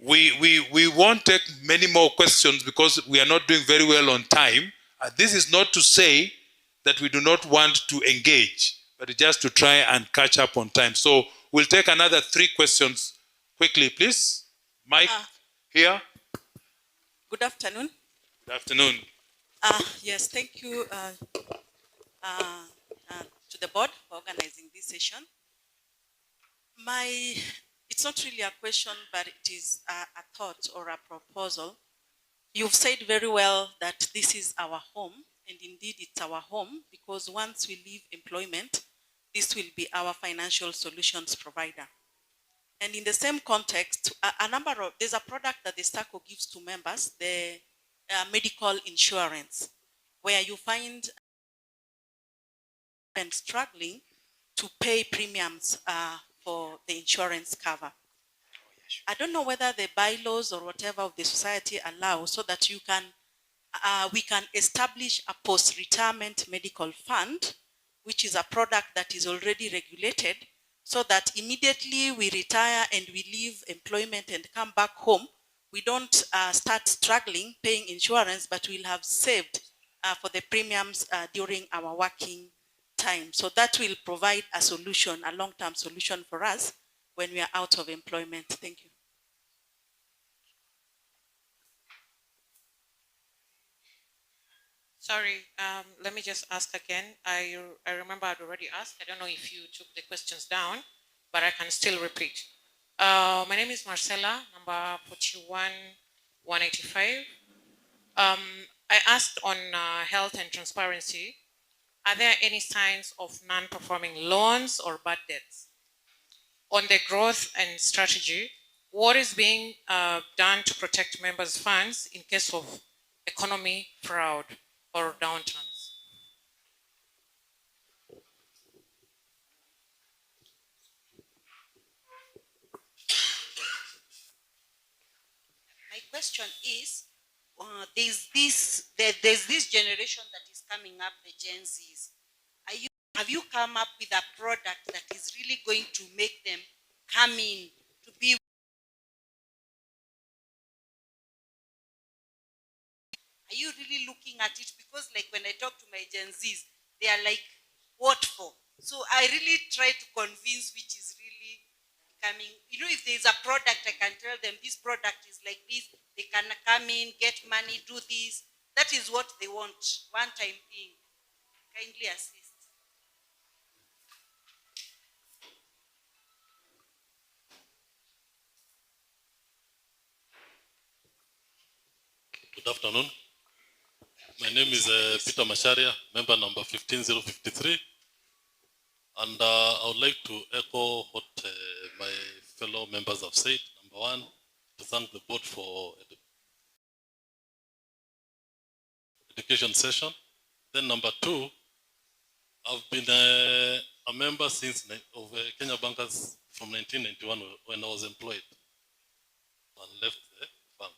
we won't take many more questions because we are not doing very well on time. This is not to say that we do not want to engage, but just to try and catch up on time. So we'll take another 3 questions quickly, please. Mike, here. Good afternoon. Good afternoon. Yes, thank you to the board for organizing this session. It's not really a question, but it is a thought or a proposal. You've said very well that this is our home, and indeed it's our home because once we leave employment, this will be our financial solutions provider. And in the same context, there's a product that the SACCO gives to members, the medical insurance, where you find and struggling to pay premiums for the insurance cover. I don't know whether the bylaws or whatever of the society allow so that you can, we can establish a post-retirement medical fund, which is a product that is already regulated, so that immediately we retire and we leave employment and come back home, we don't start struggling paying insurance, but we'll have saved for the premiums during our working time. So that will provide a solution, a long-term solution for us when we are out of employment. Thank you. Sorry, let me just ask again. I remember I'd already asked. I don't know if you took the questions down, but I can still repeat. My name is Marcella, number 41-185. I asked on health and transparency, are there any signs of non-performing loans or bad debts? On the growth and strategy, what is being done to protect members' funds in case of economy fraud or downturns? My question is, there's this generation that is coming up, the Gen Zs. Have you come up with a product that is really going to make them come in to be? Are you really looking at it? Because like when I talk to my Gen Zs, they are like, what for? So I really try to convince which is really coming. You know, if there's a product, I can tell them this product is like this. They can come in, get money, do this. That is what they want. One time thing. Kindly assist. Good afternoon. My name is Peter Masharia, member number 15053. And I would like to echo what my fellow members have said. Number one, to thank the board for education session. Then number two, I've been a member since of Kenya Bankers from 1991 when I was employed and left the bank.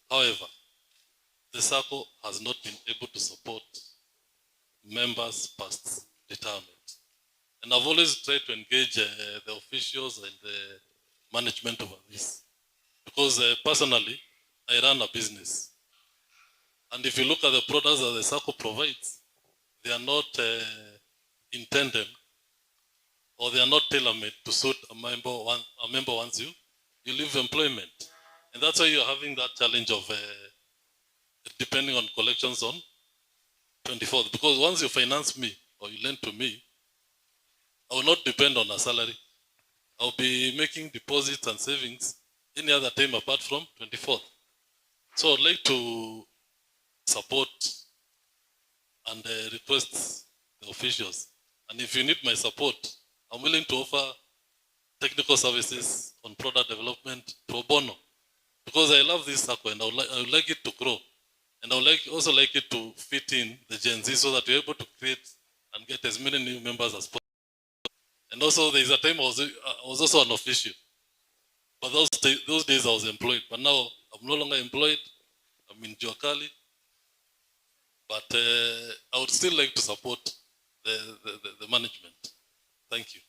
However, the SACCO has not been able to support members past retirement. And I've always tried to engage the officials and the management over this. Because personally, I run a business. And if you look at the products that the SACCO provides, they are not intended or they are not tailor-made to suit a member once you leave employment. And that's why you're having that challenge of depending on collections on 24th. Because once you finance me or you lend to me, I will not depend on a salary. I'll be making deposits and savings any other time apart from 24th. So I'd like to support and request the officials. And if you need my support, I'm willing to offer technical services on product development pro bono. Because I love this SACCO and I would like it to grow. And I would also like it to fit in the Gen Z so that we're able to create and get as many new members as possible. And also there is a time I was also an official. But those days I was employed. But now I'm no longer employed. I'm in Juakali. But I would still like to support the management. Thank you.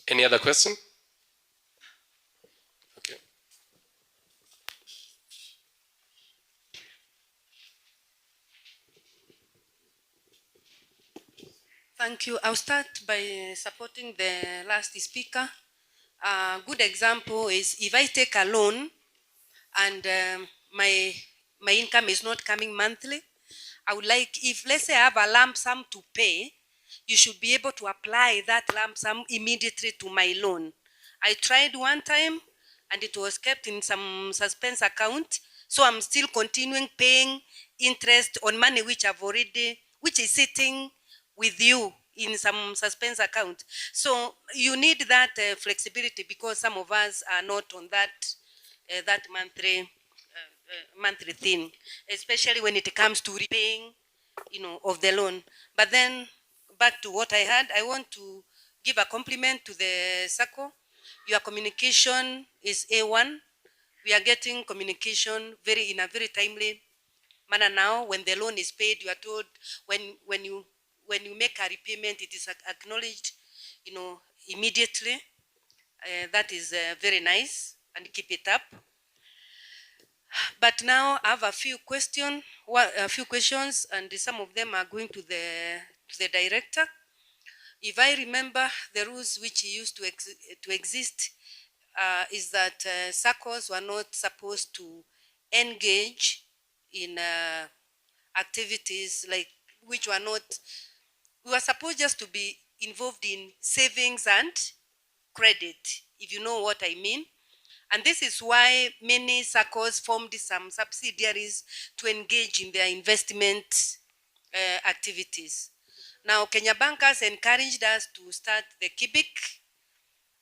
Any other question? Okay. Thank you. I'll start by supporting the last speaker. A good example is if I take a loan and my income is not coming monthly, I would like, if let's say I have a lump sum to pay, you should be able to apply that lump sum immediately to my loan. I tried one time and it was kept in some suspense account. So I'm still continuing paying interest on money which is sitting with you in some suspense account. So you need that flexibility because some of us are not on that monthly thing, especially when it comes to repaying, of the loan. But then back to what I had, I want to give a compliment to the SACCO. Your communication is A1. We are getting communication in a very timely Maana now when the loan is paid, you are told when you make a repayment, it is acknowledged, immediately. That is very nice, and keep it up. But now I have a few questions, and some of them are going to the director. If I remember the rules which used to exist, is that SACCOs were not supposed to engage in activities like which were not. We were supposed just to be involved in savings and credit, if you know what I mean. And this is why many SACCOs formed some subsidiaries to engage in their investment activities. Now, Kenya Bankers encouraged us to start the KIBIC,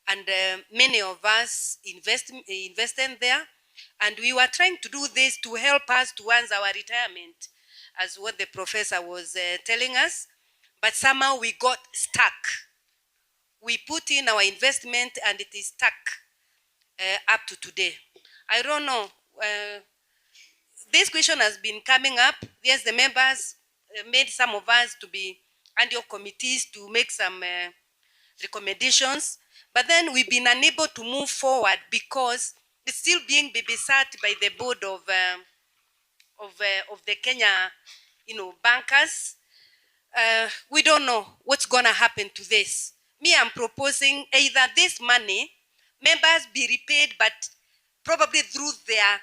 and many of us invested there. And we were trying to do this to help us towards our retirement, as what the professor was telling us. But somehow we got stuck. We put in our investment and it is stuck up to today. I don't know. This question has been coming up. Yes, the members made some of us to be under committees to make some recommendations, but then we've been unable to move forward because it's still being babysat by the board of the Kenya, bankers. We don't know what's going to happen to this. Me, I'm proposing either this money, members be repaid, but probably through their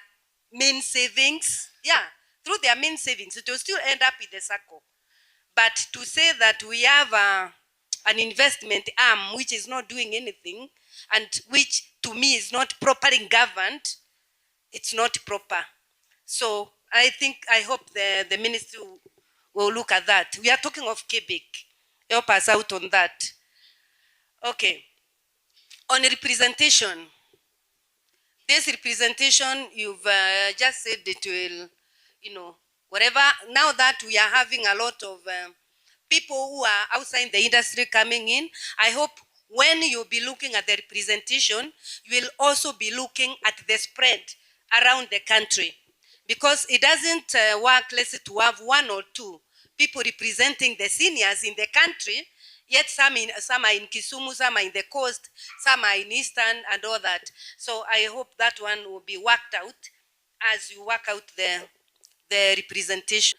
main savings. Yeah, through their main savings. It will still end up in the SACCO. But to say that we have an investment arm which is not doing anything and which to me is not properly governed, it's not proper. So I hope the ministry will look at that. We are talking of Quebec. Help us out on that. Okay. On representation. This representation, you've just said it will, whatever. Now that we are having a lot of people who are outside the industry coming in, I hope when you'll be looking at the representation, you will also be looking at the spread around the country. Because it doesn't work, let's say, to have one or two people representing the seniors in the country, yet some are in Kisumu, some are in the coast, some are in Eastern and all that. So I hope that one will be worked out as you work out the representation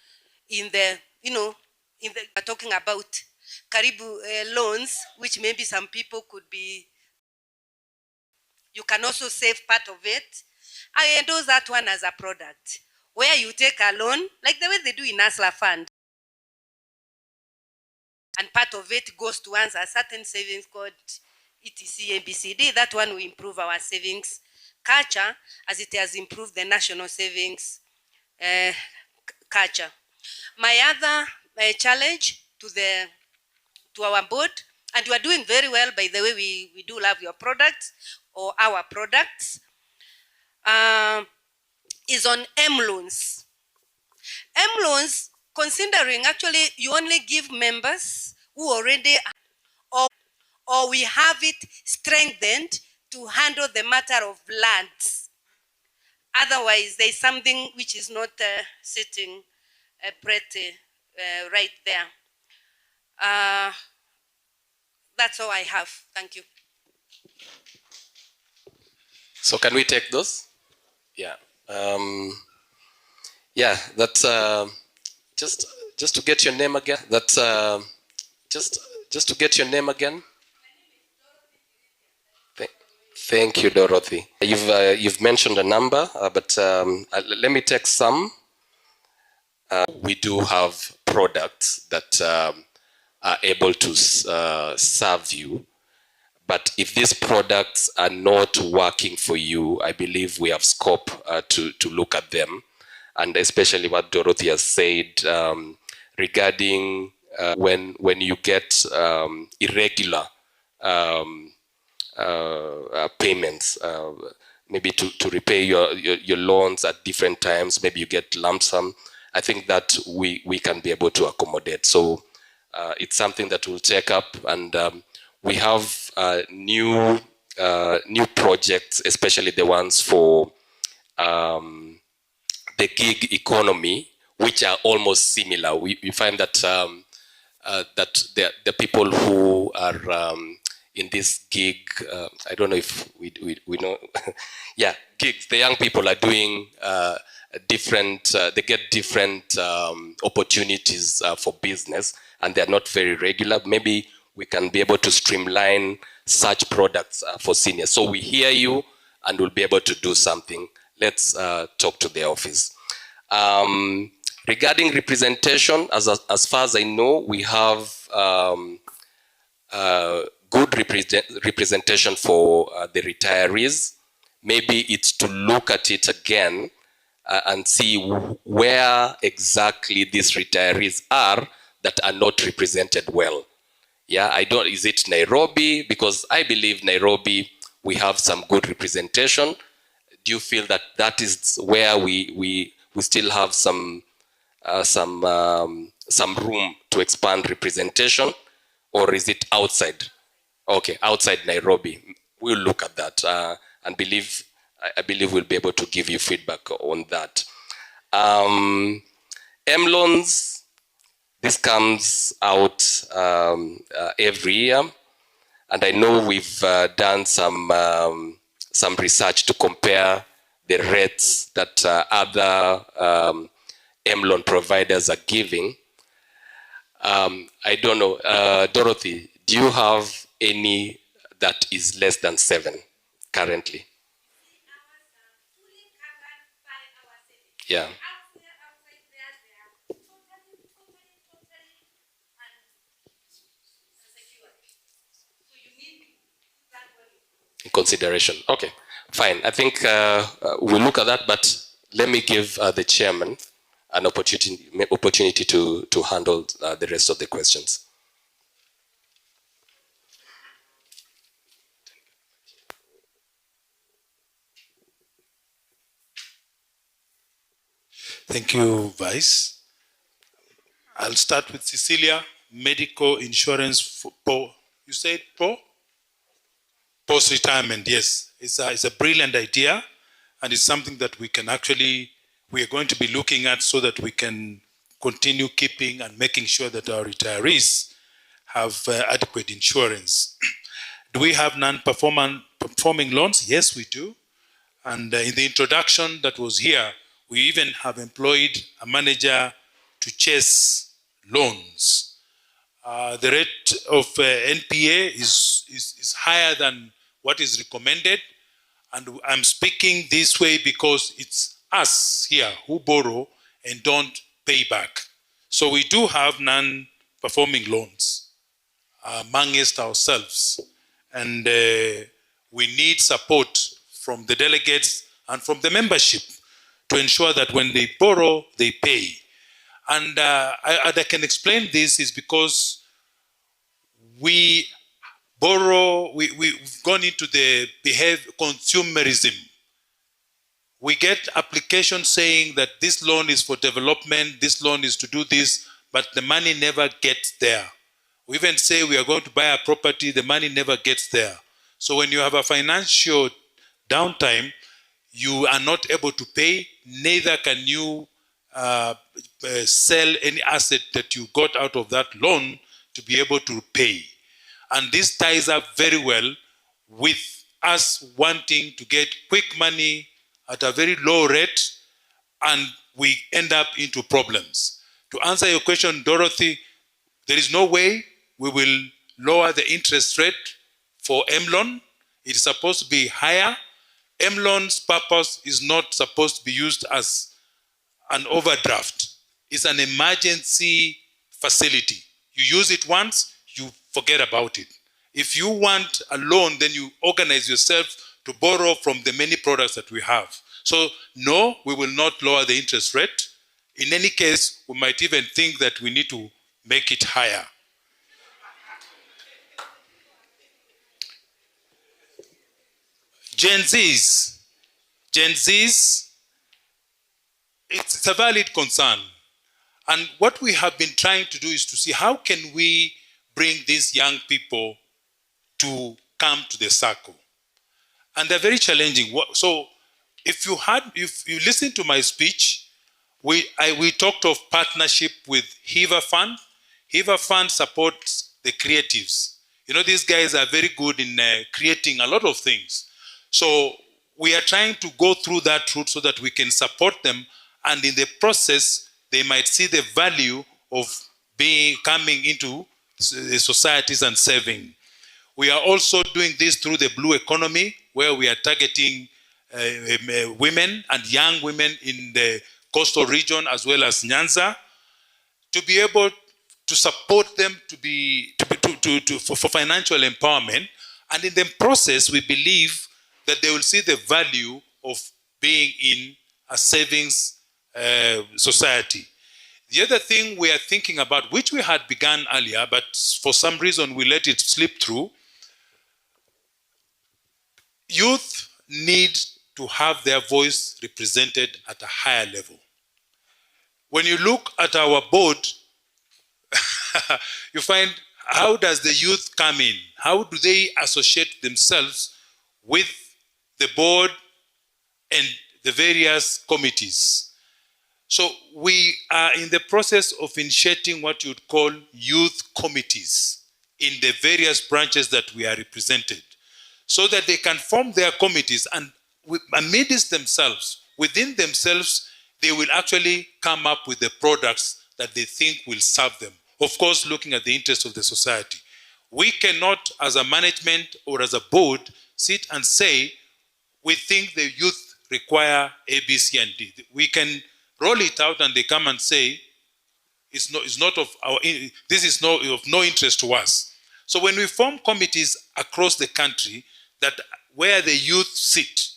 in the, we're talking about Karibu loans, which maybe some people could be, you can also save part of it. I endorse that one as a product, where you take a loan, like the way they do in ASLA fund, and part of it goes towards a certain savings called ETC, ABCD. That one will improve our savings culture as it has improved the national savings culture. My other challenge to our board, and you are doing very well, by the way, we do love your products or our products, is on M loans. M loans, considering actually you only give members who already or we have it strengthened to handle the matter of lands. Otherwise, there is something which is not sitting pretty right there. That's all I have. Thank you. So can we take those? Yeah. Yeah, that's just to get your name again. That's just to get your name again. Thank you, Dorothy. You've mentioned a number, but let me take some. We do have products that are able to serve you. But if these products are not working for you, I believe we have scope to look at them. And especially what Dorothy has said regarding when you get irregular payments, maybe to repay your loans at different times, maybe you get lump sum. I think that we can be able to accommodate. So it's something that we'll take up, and we have new projects, especially the ones for the gig economy, which are almost similar. We find that that the people who are in this gig, I don't know if we know, yeah, gigs. The young people are doing different. They get different opportunities for business, and they are not very regular. Maybe we can be able to streamline such products for seniors. So we hear you, and we'll be able to do something. Let's talk to the office. Regarding representation, as far as I know, we have good representation for the retirees. Maybe it's to look at it again and see where exactly these retirees are that are not represented well. Yeah, I don't, is it Nairobi? Because I believe Nairobi, we have some good representation. Do you feel that that is where we still have some room to expand representation, or is it outside? Okay, outside Nairobi. We'll look at that and I believe we'll be able to give you feedback on that. M-loans, this comes out every year, and I know we've done some research to compare the rates that other M-loan providers are giving. I don't know, Dorothy, do you have any that is less than 7 currently? Yeah. In consideration. Okay, fine. I think we'll look at that, but let me give the chairman an opportunity to handle the rest of the questions. Thank you, Vice. I'll start with Cecilia. Medical insurance for you said post-retirement, yes. It's a brilliant idea, and it's something that we can actually, we are going to be looking at so that we can continue keeping and making sure that our retirees have adequate insurance. Do we have non-performing loans? Yes, we do. And in the introduction that was here, we even have employed a manager to chase loans. The rate of NPA is higher than what is recommended. And I'm speaking this way because it's us here who borrow and don't pay back. So we do have non-performing loans amongst ourselves. And we need support from the delegates and from the membership to ensure that when they borrow, they pay. And I can explain this is because we borrow, we've gone into the consumerism. We get applications saying that this loan is for development, this loan is to do this, but the money never gets there. We even say we are going to buy a property, the money never gets there. So when you have a financial downtime, you are not able to pay, neither can you sell any asset that you got out of that loan to be able to pay. And this ties up very well with us wanting to get quick money at a very low rate, and we end up into problems. To answer your question, Dorothy, there is no way we will lower the interest rate for M-loan. It's supposed to be higher. M-loan's purpose is not supposed to be used as an overdraft. It's an emergency facility. You use it once, you forget about it. If you want a loan, then you organize yourself to borrow from the many products that we have. So no, we will not lower the interest rate. In any case, we might even think that we need to make it higher. Gen Zs, it's a valid concern. And what we have been trying to do is to see how can we bring these young people to come to the SACCO. And they're very challenging. So if you listen to my speech, We talked of partnership with Hiva Fund. Hiva Fund supports the creatives. You know, these guys are very good in creating a lot of things. So we are trying to go through that route so that we can support them, and in the process, they might see the value of coming into the societies and saving. We are also doing this through the blue economy, where we are targeting women and young women in the coastal region as well as Nyanza, to be able to support them for financial empowerment. And in the process, we believe that they will see the value of being in a savings society. The other thing we are thinking about, which we had begun earlier, but for some reason we let it slip through, youth need to have their voice represented at a higher level. When you look at our board, you find, how does the youth come in? How do they associate themselves with the board and the various committees? So we are in the process of initiating what you'd call youth committees in the various branches that we are represented, so that they can form their committees, and amidst themselves, within themselves, they will actually come up with the products that they think will serve them. Of course, looking at the interests of the society. We cannot, as a management or as a board, sit and say, we think the youth require A, B, C, and D. We can roll it out and they come and say, this is of no interest to us. So when we form committees across the country, that where the youth sit,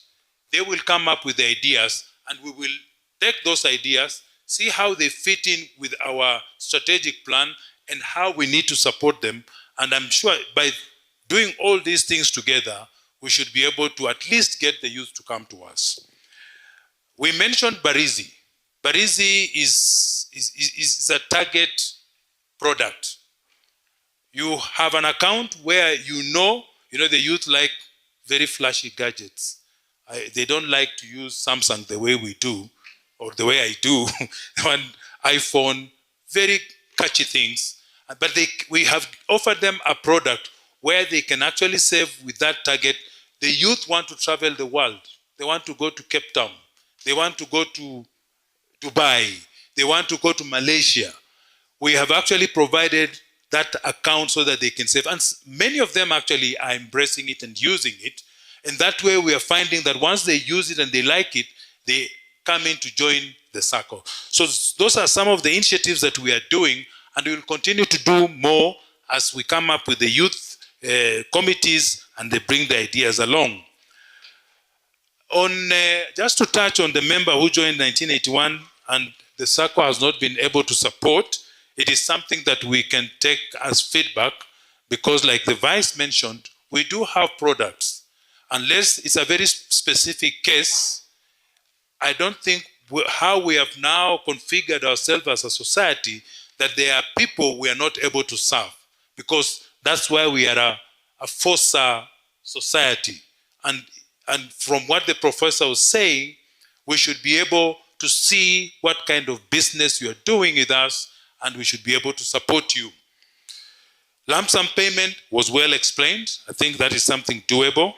they will come up with the ideas, and we will take those ideas, see how they fit in with our strategic plan and how we need to support them. And I'm sure by doing all these things together, we should be able to at least get the youth to come to us. We mentioned Barizi. Barizi is a target product. You have an account where you know the youth like very flashy gadgets. They don't like to use Samsung the way we do, or the way I do, on iPhone, very catchy things. But we have offered them a product where they can actually save with that target. The youth want to travel the world. They want to go to Cape Town. They want to go to Dubai. They want to go to Malaysia. We have actually provided that account so that they can save. And many of them actually are embracing it and using it. And that way we are finding that once they use it and they like it, they come in to join the SACCO. So those are some of the initiatives that we are doing, and we will continue to do more as we come up with the youth committees and they bring the ideas along. Just to touch on the member who joined 1981 and the SACCO has not been able to support, it is something that we can take as feedback, because like the Vice mentioned, we do have products. Unless it's a very specific case, I don't think how we have now configured ourselves as a society that there are people we are not able to serve, because that's why we are a FOSA society. And from what the professor was saying, we should be able to see what kind of business you are doing with us, and we should be able to support you. Lump sum payment was well explained. I think that is something doable.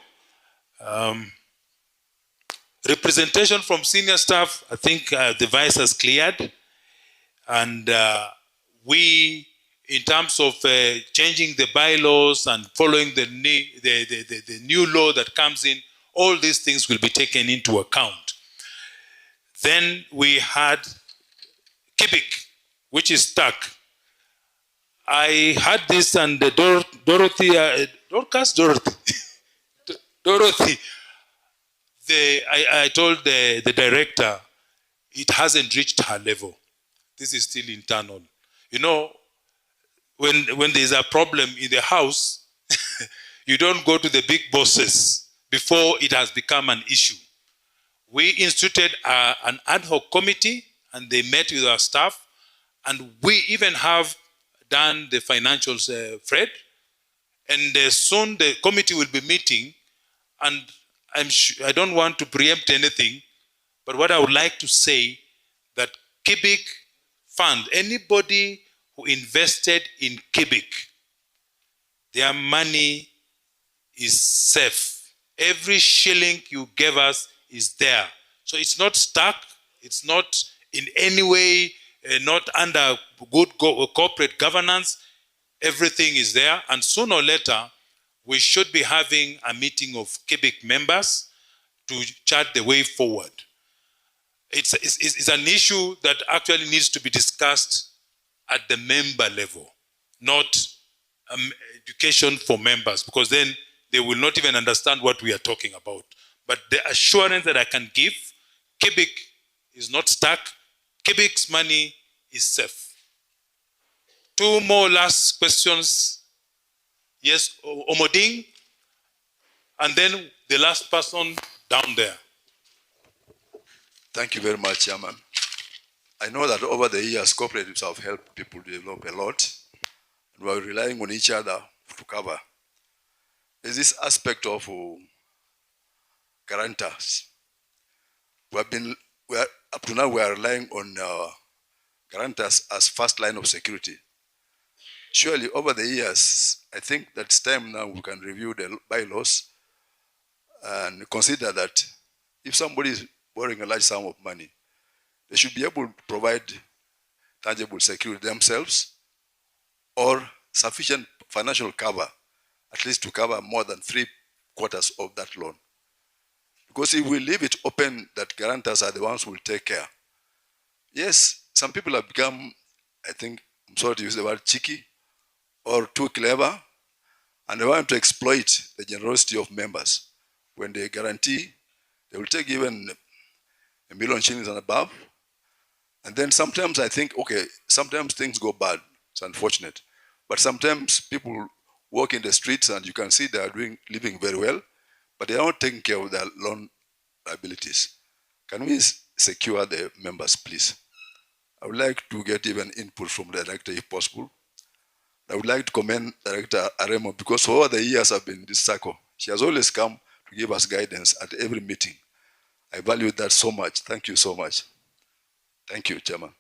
Representation from senior staff, I think the Vice has cleared. And we, in terms of changing the bylaws and following the new law that comes in, all these things will be taken into account. Then we had Kibik, which is stuck. I had this, and Dorothy, I told the director, it hasn't reached her level. This is still internal. You know, when there's a problem in the house, you don't go to the big bosses before it has become an issue. We instituted an ad hoc committee, and they met with our staff, and we even have done the financials, Fred, and soon the committee will be meeting, and I don't want to preempt anything, but what I would like to say, that Civic fund, anybody who invested in Civic, their money is safe. Every shilling you gave us is there. So it's not stuck. It's not in any way not under good corporate governance. Everything is there. And sooner or later, we should be having a meeting of Civic members to chart the way forward. It's an issue that actually needs to be discussed at the member level, not education for members, because then they will not even understand what we are talking about. But the assurance that I can give, Civic is not stuck. Civic's money is safe. Two more last questions. Yes, Omoding, and then the last person down there. Thank you very much, Chairman. I know that over the years, cooperatives have helped people develop a lot, and we are relying on each other to cover. There's this aspect of guarantors. Up to now, we are relying on guarantors as first line of security. Surely, over the years, I think that it's time now we can review the bylaws and consider that if somebody is borrowing a large sum of money, they should be able to provide tangible security themselves or sufficient financial cover, at least to cover more than 3/4 of that loan. Because if we leave it open that guarantors are the ones who will take care, yes, some people have become, I think, I'm sorry to use the word cheeky, or too clever, and they want to exploit the generosity of members. When they guarantee, they will take even $1 million shillings and above. And then sometimes I think, okay, sometimes things go bad. It's unfortunate. But sometimes people walk in the streets and you can see they are living very well, but they are not taking care of their loan liabilities. Can we secure the members, please? I would like to get even input from the director if possible. I would like to commend Director Aremo because over the years I've been in this SACCO, she has always come to give us guidance at every meeting. I value that so much. Thank you so much. Thank you, Chairman.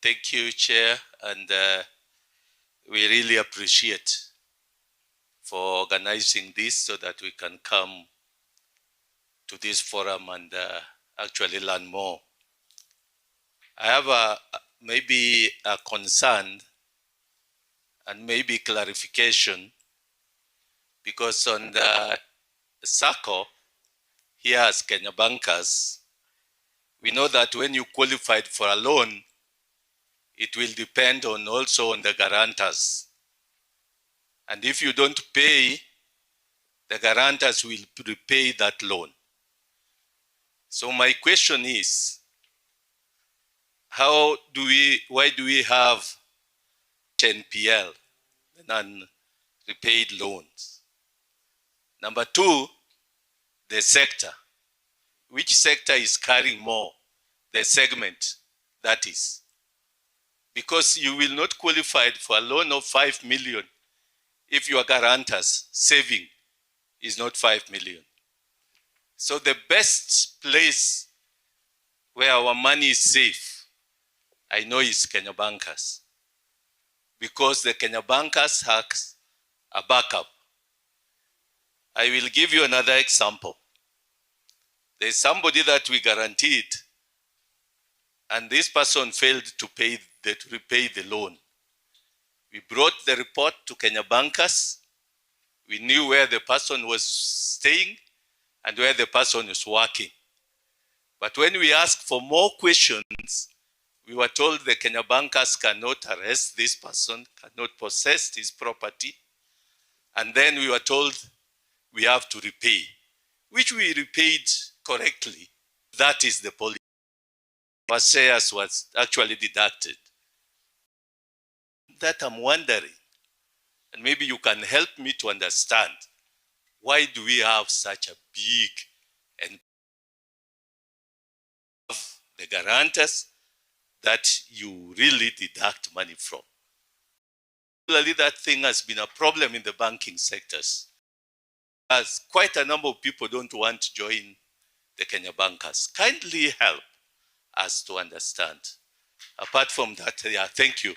Thank you, Chair, and we really appreciate for organizing this so that we can come to this forum and actually learn more. I have maybe a concern and maybe clarification, because on the SACCO, here as Kenya Bankers, we know that when you qualified for a loan, it will depend on also on the guarantors. And if you don't pay, the guarantors will repay that loan. So my question is, why do we have NPL, non-repaid loans? Number two, the sector. Which sector is carrying more? The segment, that is. Because you will not qualify for a loan of 5 million if your guarantors saving is not 5 million. So the best place where our money is safe, I know, is Kenya Bankers. Because the Kenya Bankers have a backup. I will give you another example. There's somebody that we guaranteed, and this person failed to repay the loan. We brought the report to Kenya Bankers. We knew where the person was staying and where the person is working. But when we asked for more questions, we were told the Kenya Bankers cannot arrest this person, cannot possess his property. And then we were told we have to repay, which we repaid correctly. That is the policy. Our shares was actually deducted. That I'm wondering, and maybe you can help me to understand, why do we have such a big and the guarantors that you really deduct money from. Particularly, that thing has been a problem in the banking sectors, as quite a number of people don't want to join the Kenya bankers. Kindly help us to understand. Apart from that, yeah, thank you.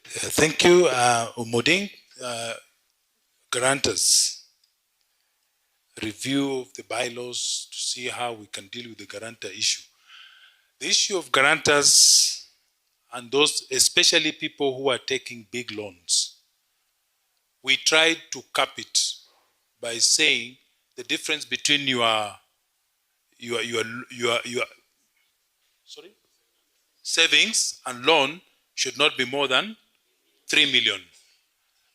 Thank you, Umoding. Guarantors. Review of the bylaws to see how we can deal with the guarantor issue. The issue of guarantors and those, especially people who are taking big loans, we tried to cap it by saying the difference between your sorry, savings and loan should not be more than 3 million.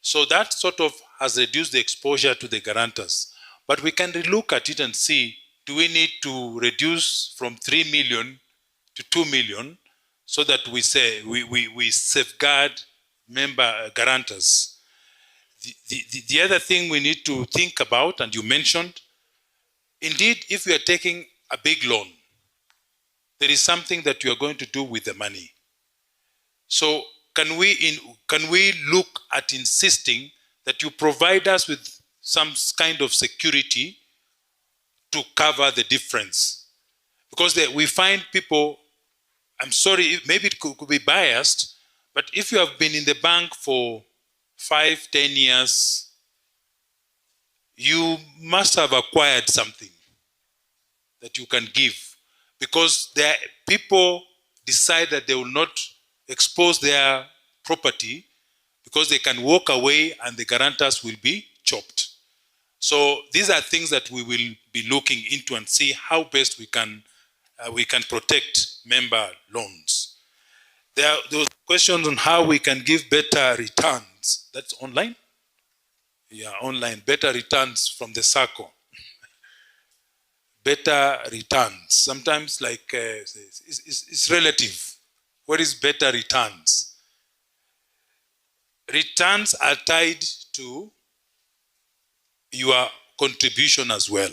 So that sort of has reduced the exposure to the guarantors. But we can look at it and see, do we need to reduce from 3 million to 2 million so that we say we safeguard member guarantors? The other thing we need to think about, and you mentioned, indeed, if we are taking a big loan, there is something that you are going to do with the money. So can we look at insisting that you provide us with some kind of security to cover the difference? Because we find people, I'm sorry, maybe it could be biased, but if you have been in the bank for 5, 10 years, you must have acquired something that you can give. Because there people decide that they will not expose their property because they can walk away and the guarantors will be chopped. So these are things that we will be looking into and see how best we can protect member loans. There were questions on how we can give better returns. That's online? Yeah, online. Better returns from the SACCO. Better returns. Sometimes like it's relative. What is better returns? Returns are tied to your contribution as well.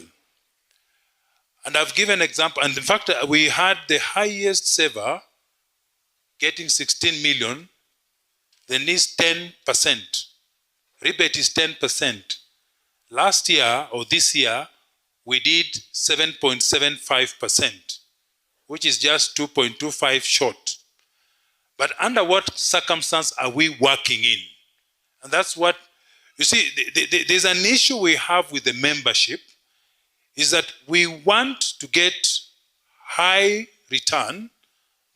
And I've given an example, and in fact, we had the highest saver getting 16 million, then is 10%. Rebate is 10%. Last year, or this year, we did 7.75%, which is just 2.25 short. But under what circumstance are we working in? And that's what, you see, there's an issue we have with the membership, is that we want to get high return,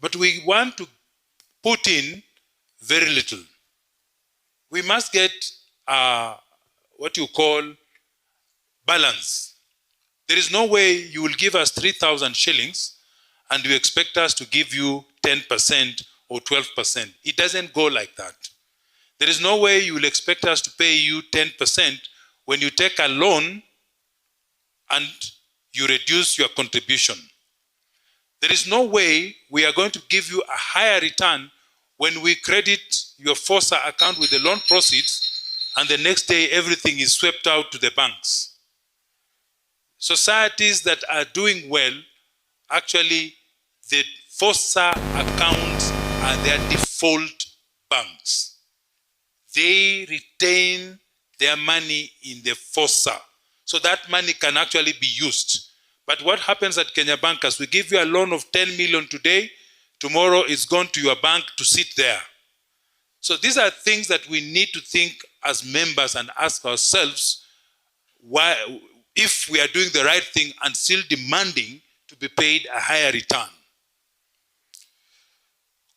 but we want to put in very little. We must get what you call balance. There is no way you will give us 3,000 shillings and you expect us to give you 10% or 12%. It doesn't go like that. There is no way you will expect us to pay you 10% when you take a loan and you reduce your contribution. There is no way we are going to give you a higher return when we credit your FOSA account with the loan proceeds and the next day everything is swept out to the banks. Societies that are doing well, actually the FOSA accounts are their default banks. They retain their money in the FOSA. So that money can actually be used. But what happens at Kenya Bankers? We give you a loan of 10 million today, tomorrow it's gone to your bank to sit there. So these are things that we need to think as members and ask ourselves why, if we are doing the right thing and still demanding to be paid a higher return.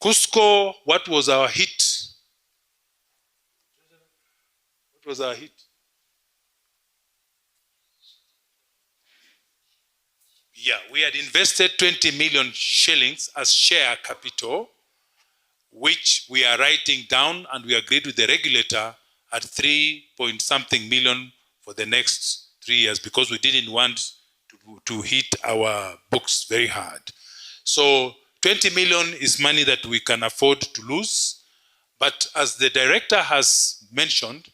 Cusco, what was our hit? What was our hit? Yeah, we had invested 20 million shillings as share capital, which we are writing down, and we agreed with the regulator at 3-point-something million for the next 3 years because we didn't want to hit our books very hard. So 20 million is money that we can afford to lose. But as the director has mentioned,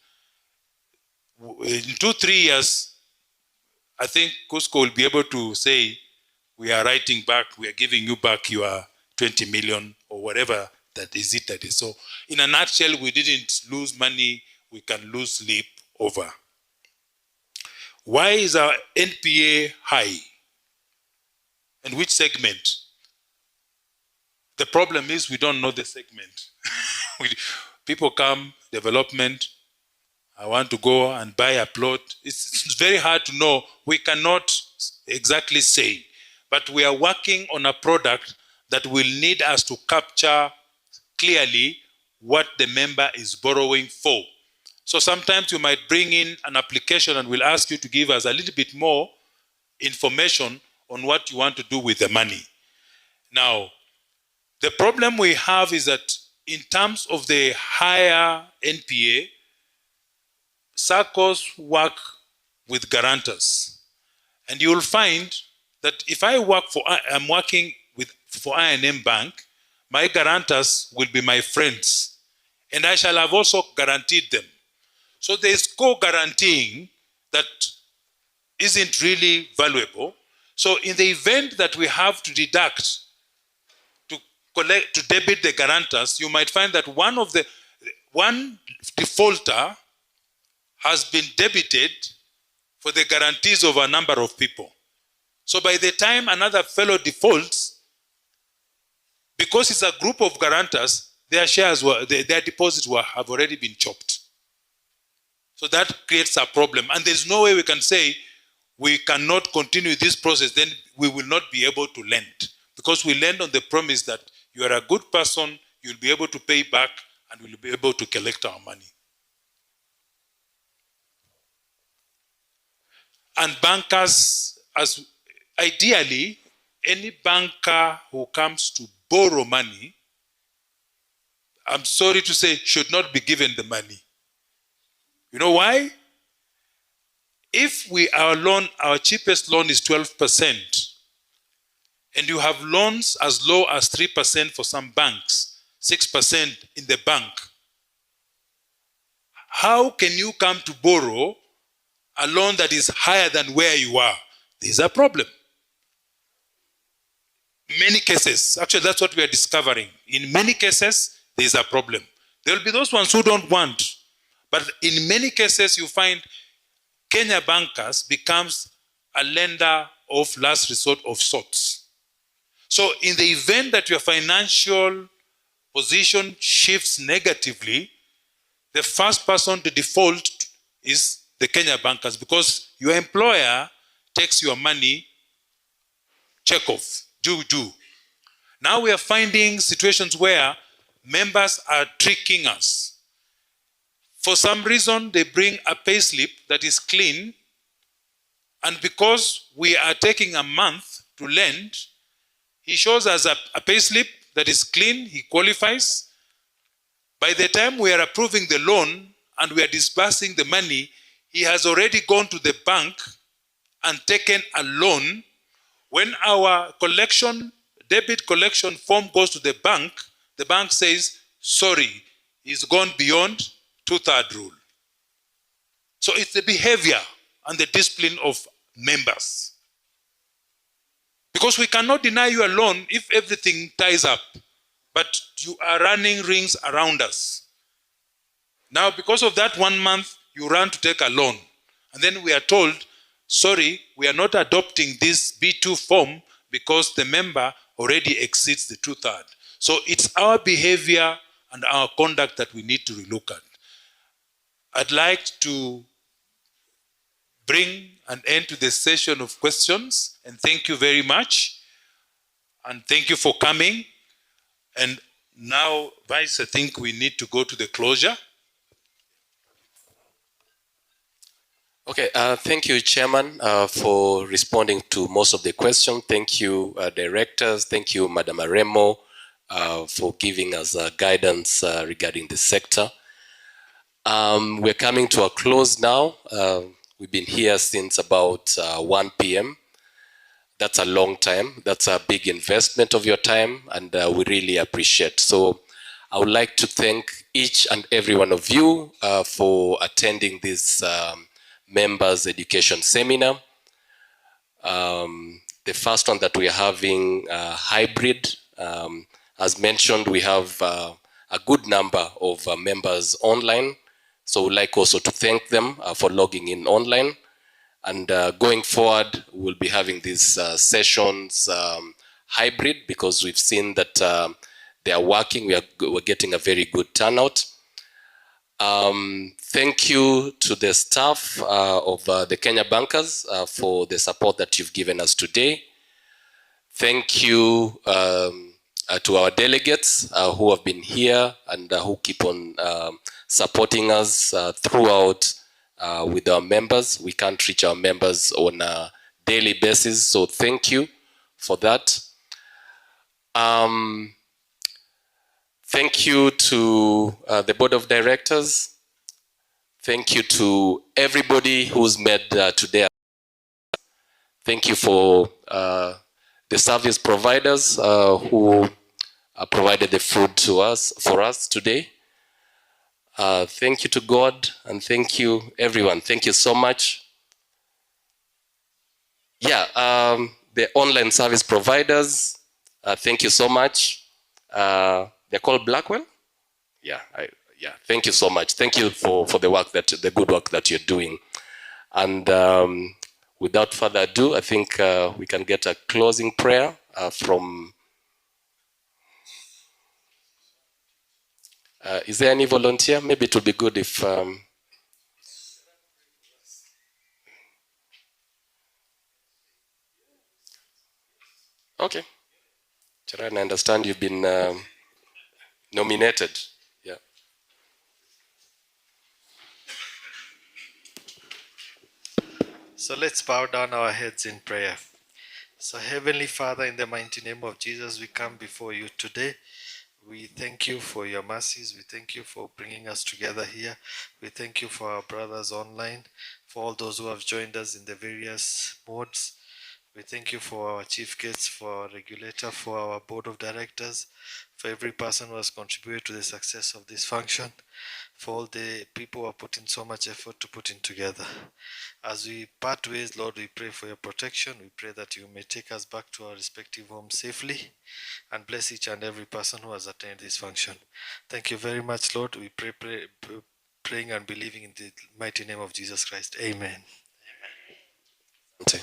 in 2-3 years, I think Cusco will be able to say, we are writing back, we are giving you back your 20 million or whatever that is. So in a nutshell, we didn't lose money, we can lose sleep over. Why is our NPA high? And which segment? The problem is we don't know the segment. People come, development, I want to go and buy a plot. It's very hard to know. We cannot exactly say. But we are working on a product that will need us to capture clearly what the member is borrowing for. So sometimes you might bring in an application and we'll ask you to give us a little bit more information on what you want to do with the money. Now, the problem we have is that in terms of the higher NPA, SACCOs work with guarantors. And you'll find that if I'm working for I&M Bank, my guarantors will be my friends. And I shall have also guaranteed them. So there's co-guaranteeing that isn't really valuable. So in the event that we have to deduct, to debit the guarantors, you might find that one defaulter has been debited for the guarantees of a number of people. So by the time another fellow defaults, because it's a group of guarantors, their deposits have already been chopped. So that creates a problem. And there's no way we can say we cannot continue this process, then we will not be able to lend. Because we lend on the promise that you are a good person, you'll be able to pay back, and we'll be able to collect our money. And bankers, ideally, any banker who comes to borrow money, I'm sorry to say, should not be given the money. You know why? If our cheapest loan is 12%, and you have loans as low as 3% for some banks, 6% in the bank, how can you come to borrow a loan that is higher than where you are? There's a problem. Many cases, actually that's what we are discovering. In many cases, there's a problem. There will be those ones who don't want. But in many cases, you find Kenya bankers becomes a lender of last resort of sorts. So in the event that your financial position shifts negatively, the first person to default is the Kenya bankers, because your employer takes your money, check off, do. Now we are finding situations where members are tricking us. For some reason, they bring a payslip that is clean, and because we are taking a month to lend, he shows us a payslip that is clean, he qualifies. By the time we are approving the loan and we are disbursing the money, he has already gone to the bank and taken a loan. When our debit collection form goes to the bank says, sorry, he's gone beyond 2/3 rule. So it's the behavior and the discipline of members. Because we cannot deny you a loan if everything ties up, but you are running rings around us. Now, because of that 1 month, you run to take a loan. And then we are told, sorry, we are not adopting this B2 form because the member already exceeds the 2/3. So it's our behavior and our conduct that we need to relook at. I'd like to bring an end to the session of questions, and thank you very much. And thank you for coming. And now, Vice, I think we need to go to the closure. Okay, thank you, Chairman, for responding to most of the questions. Thank you, directors. Thank you, Madam Aremo, for giving us guidance regarding the sector. We're coming to a close now. We've been here since about 1 p.m. That's a long time. That's a big investment of your time, and we really appreciate. So I would like to thank each and every one of you for attending this members education seminar. The first one that we are having hybrid. As mentioned, we have a good number of members online. So we'd like also to thank them for logging in online. And going forward, we'll be having these sessions hybrid because we've seen that they are working. We're getting a very good turnout. Thank you to the staff of the Kenya Bankers for the support that you've given us today. Thank you to our delegates who have been here and who keep on supporting us throughout with our members. We can't reach our members on a daily basis, so thank you for that. Thank you to the board of directors. Thank you to everybody who's made today. Thank you for the service providers who provided the food to us for us today. Thank you to God and thank you everyone. Thank you so much. Yeah, the online service providers. Thank you so much. They're called Blackwell. Yeah, yeah. Thank you so much. Thank you for the good work that you're doing. And without further ado, I think we can get a closing prayer from. Is there any volunteer? Maybe it would be good if. Okay. Charan, I understand you've been nominated. Yeah. So let's bow down our heads in prayer. So Heavenly Father, in the mighty name of Jesus, we come before you today. We thank you for your mercies. We thank you for bringing us together here. We thank you for our brothers online, for all those who have joined us in the various modes. We thank you for our chief guests, for our regulator, for our board of directors, for every person who has contributed to the success of this function, for all the people who have put in so much effort to put in together. As we part ways, Lord, we pray for your protection. We pray that you may take us back to our respective homes safely and bless each and every person who has attended this function. Thank you very much, Lord. We praying and believing in the mighty name of Jesus Christ. Amen. Okay.